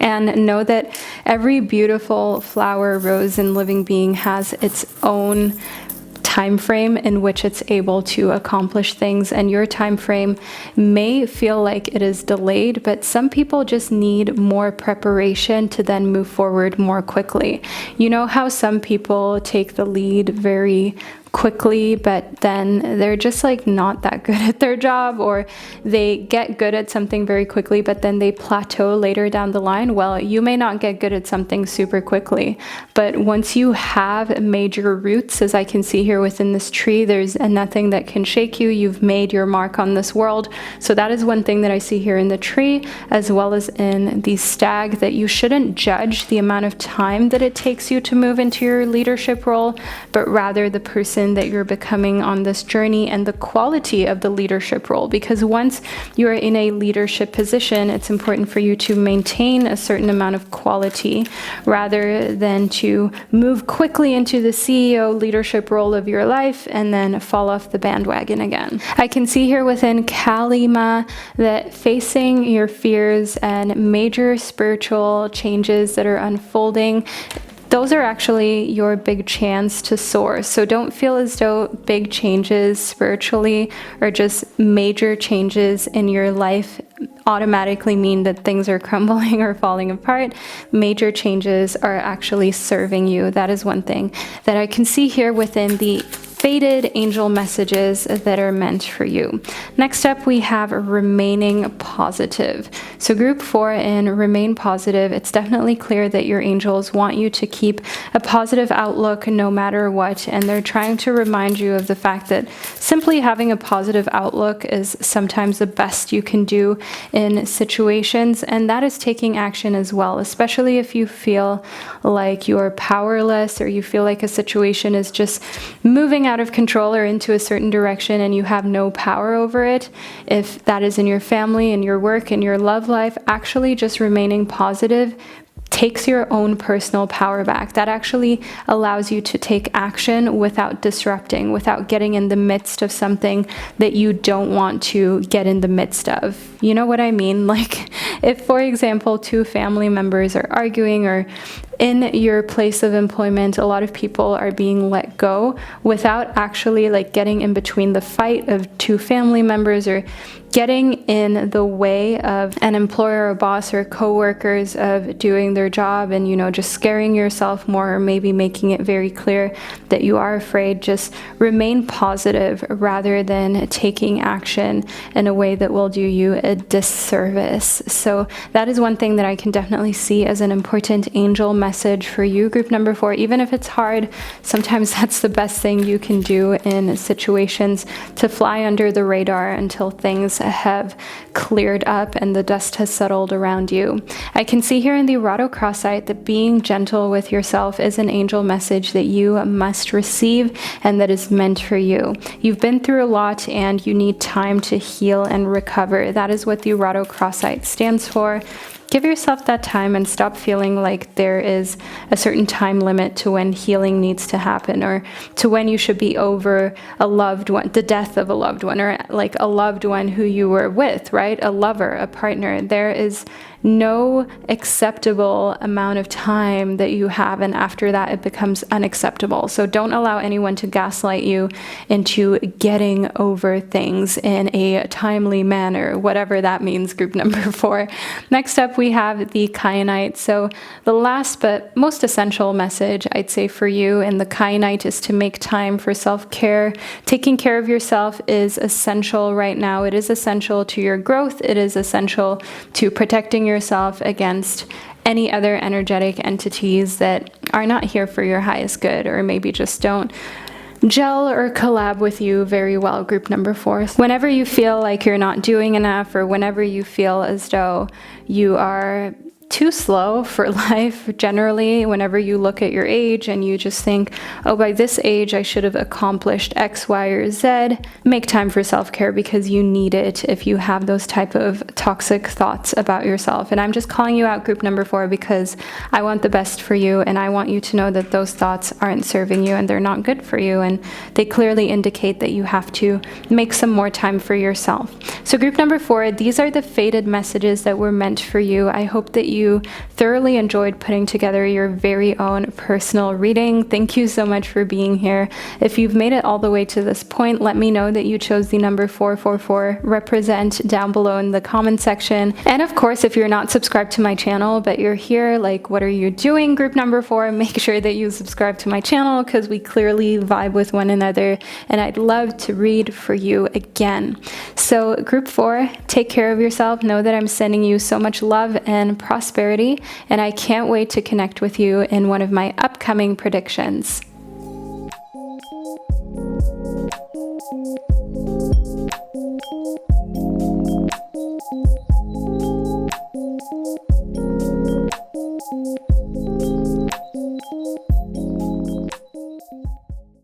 And know that every beautiful flower, rose, and living being has its own time frame in which it's able to accomplish things, and your time frame may feel like it is delayed, but some people just need more preparation to then move forward more quickly. You know how some people take the lead very quickly, but then they're just like not that good at their job, or they get good at something very quickly, but then they plateau later down the line. Well, you may not get good at something super quickly, but once you have major roots, as I can see here within this tree, there's nothing that can shake you. You've made your mark on this world. So that is one thing that I see here in the tree, as well as in the stag, that you shouldn't judge the amount of time that it takes you to move into your leadership role, but rather the person that you're becoming on this journey and the quality of the leadership role. Because once you're in a leadership position, it's important for you to maintain a certain amount of quality rather than to move quickly into the CEO leadership role of your life and then fall off the bandwagon again. I can see here within Kalima that facing your fears and major spiritual changes that are unfolding, those are actually your big chance to soar. So don't feel as though big changes spiritually or just major changes in your life automatically mean that things are crumbling or falling apart. Major changes are actually serving you. That is one thing that I can see here within the faded angel messages that are meant for you. Next up, we have remaining positive. So group 4 in remain positive, it's definitely clear that your angels want you to keep a positive outlook no matter what, and they're trying to remind you of the fact that simply having a positive outlook is sometimes the best you can do in situations, and that is taking action as well, especially if you feel like you're powerless or you feel like a situation is just moving out of control or into a certain direction and you have no power over it. If that is in your family, in your work, in your love life, actually just remaining positive takes your own personal power back. That actually allows you to take action without disrupting, without getting in the midst of something that you don't want to get in the midst of. You know what I mean? Like if, for example, two family members are arguing, or in your place of employment, a lot of people are being let go without actually like getting in between the fight of two family members or getting in the way of an employer or boss or co-workers of doing their job, and, you know, just scaring yourself more, or maybe making it very clear that you are afraid. Just remain positive rather than taking action in a way that will do you a disservice. So that is one thing that I can definitely see as an important angel message for you, group number 4. Even if it's hard, sometimes that's the best thing you can do in situations, to fly under the radar until things have cleared up and the dust has settled around you. I can see here in the Quartz that being gentle with yourself is an angel message that you must receive and that is meant for you. You've been through a lot and you need time to heal and recover. That is what the Quartz stands for. Give yourself that time and stop feeling like there is a certain time limit to when healing needs to happen, or to when you should be over a loved one, the death of a loved one, or like a loved one who you were with, right? A lover, a partner. There is no acceptable amount of time that you have, and after that it becomes unacceptable. So don't allow anyone to gaslight you into getting over things in a timely manner, whatever that means, group number 4. Next up, we have the kyanite. So the last but most essential message I'd say for you in the kyanite is to make time for self-care. Taking care of yourself is essential right now. It is essential to your growth. It is essential to protecting yourself against any other energetic entities that are not here for your highest good, or maybe just don't gel or collab with you very well, group number 4. Whenever you feel like you're not doing enough, or whenever you feel as though you are too slow for life, generally, whenever you look at your age and you just think, oh, by this age I should have accomplished X, Y, or Z, make time for self-care, because you need it if you have those type of toxic thoughts about yourself. And I'm just calling you out, group number 4, because I want the best for you, and I want you to know that those thoughts aren't serving you and they're not good for you, and they clearly indicate that you have to make some more time for yourself. So group number 4, these are the faded messages that were meant for you. I hope that you thoroughly enjoyed putting together your very own personal reading. Thank you so much for being here. If you've made it all the way to this point, let me know that you chose the number 444, represent down below in the comment section. And of course, if you're not subscribed to my channel, but you're here, like, what are you doing, group number 4? Make sure that you subscribe to my channel because we clearly vibe with one another, and I'd love to read for you again. So group 4, take care of yourself. Know that I'm sending you so much love and prosperity, and I can't wait to connect with you in one of my upcoming predictions.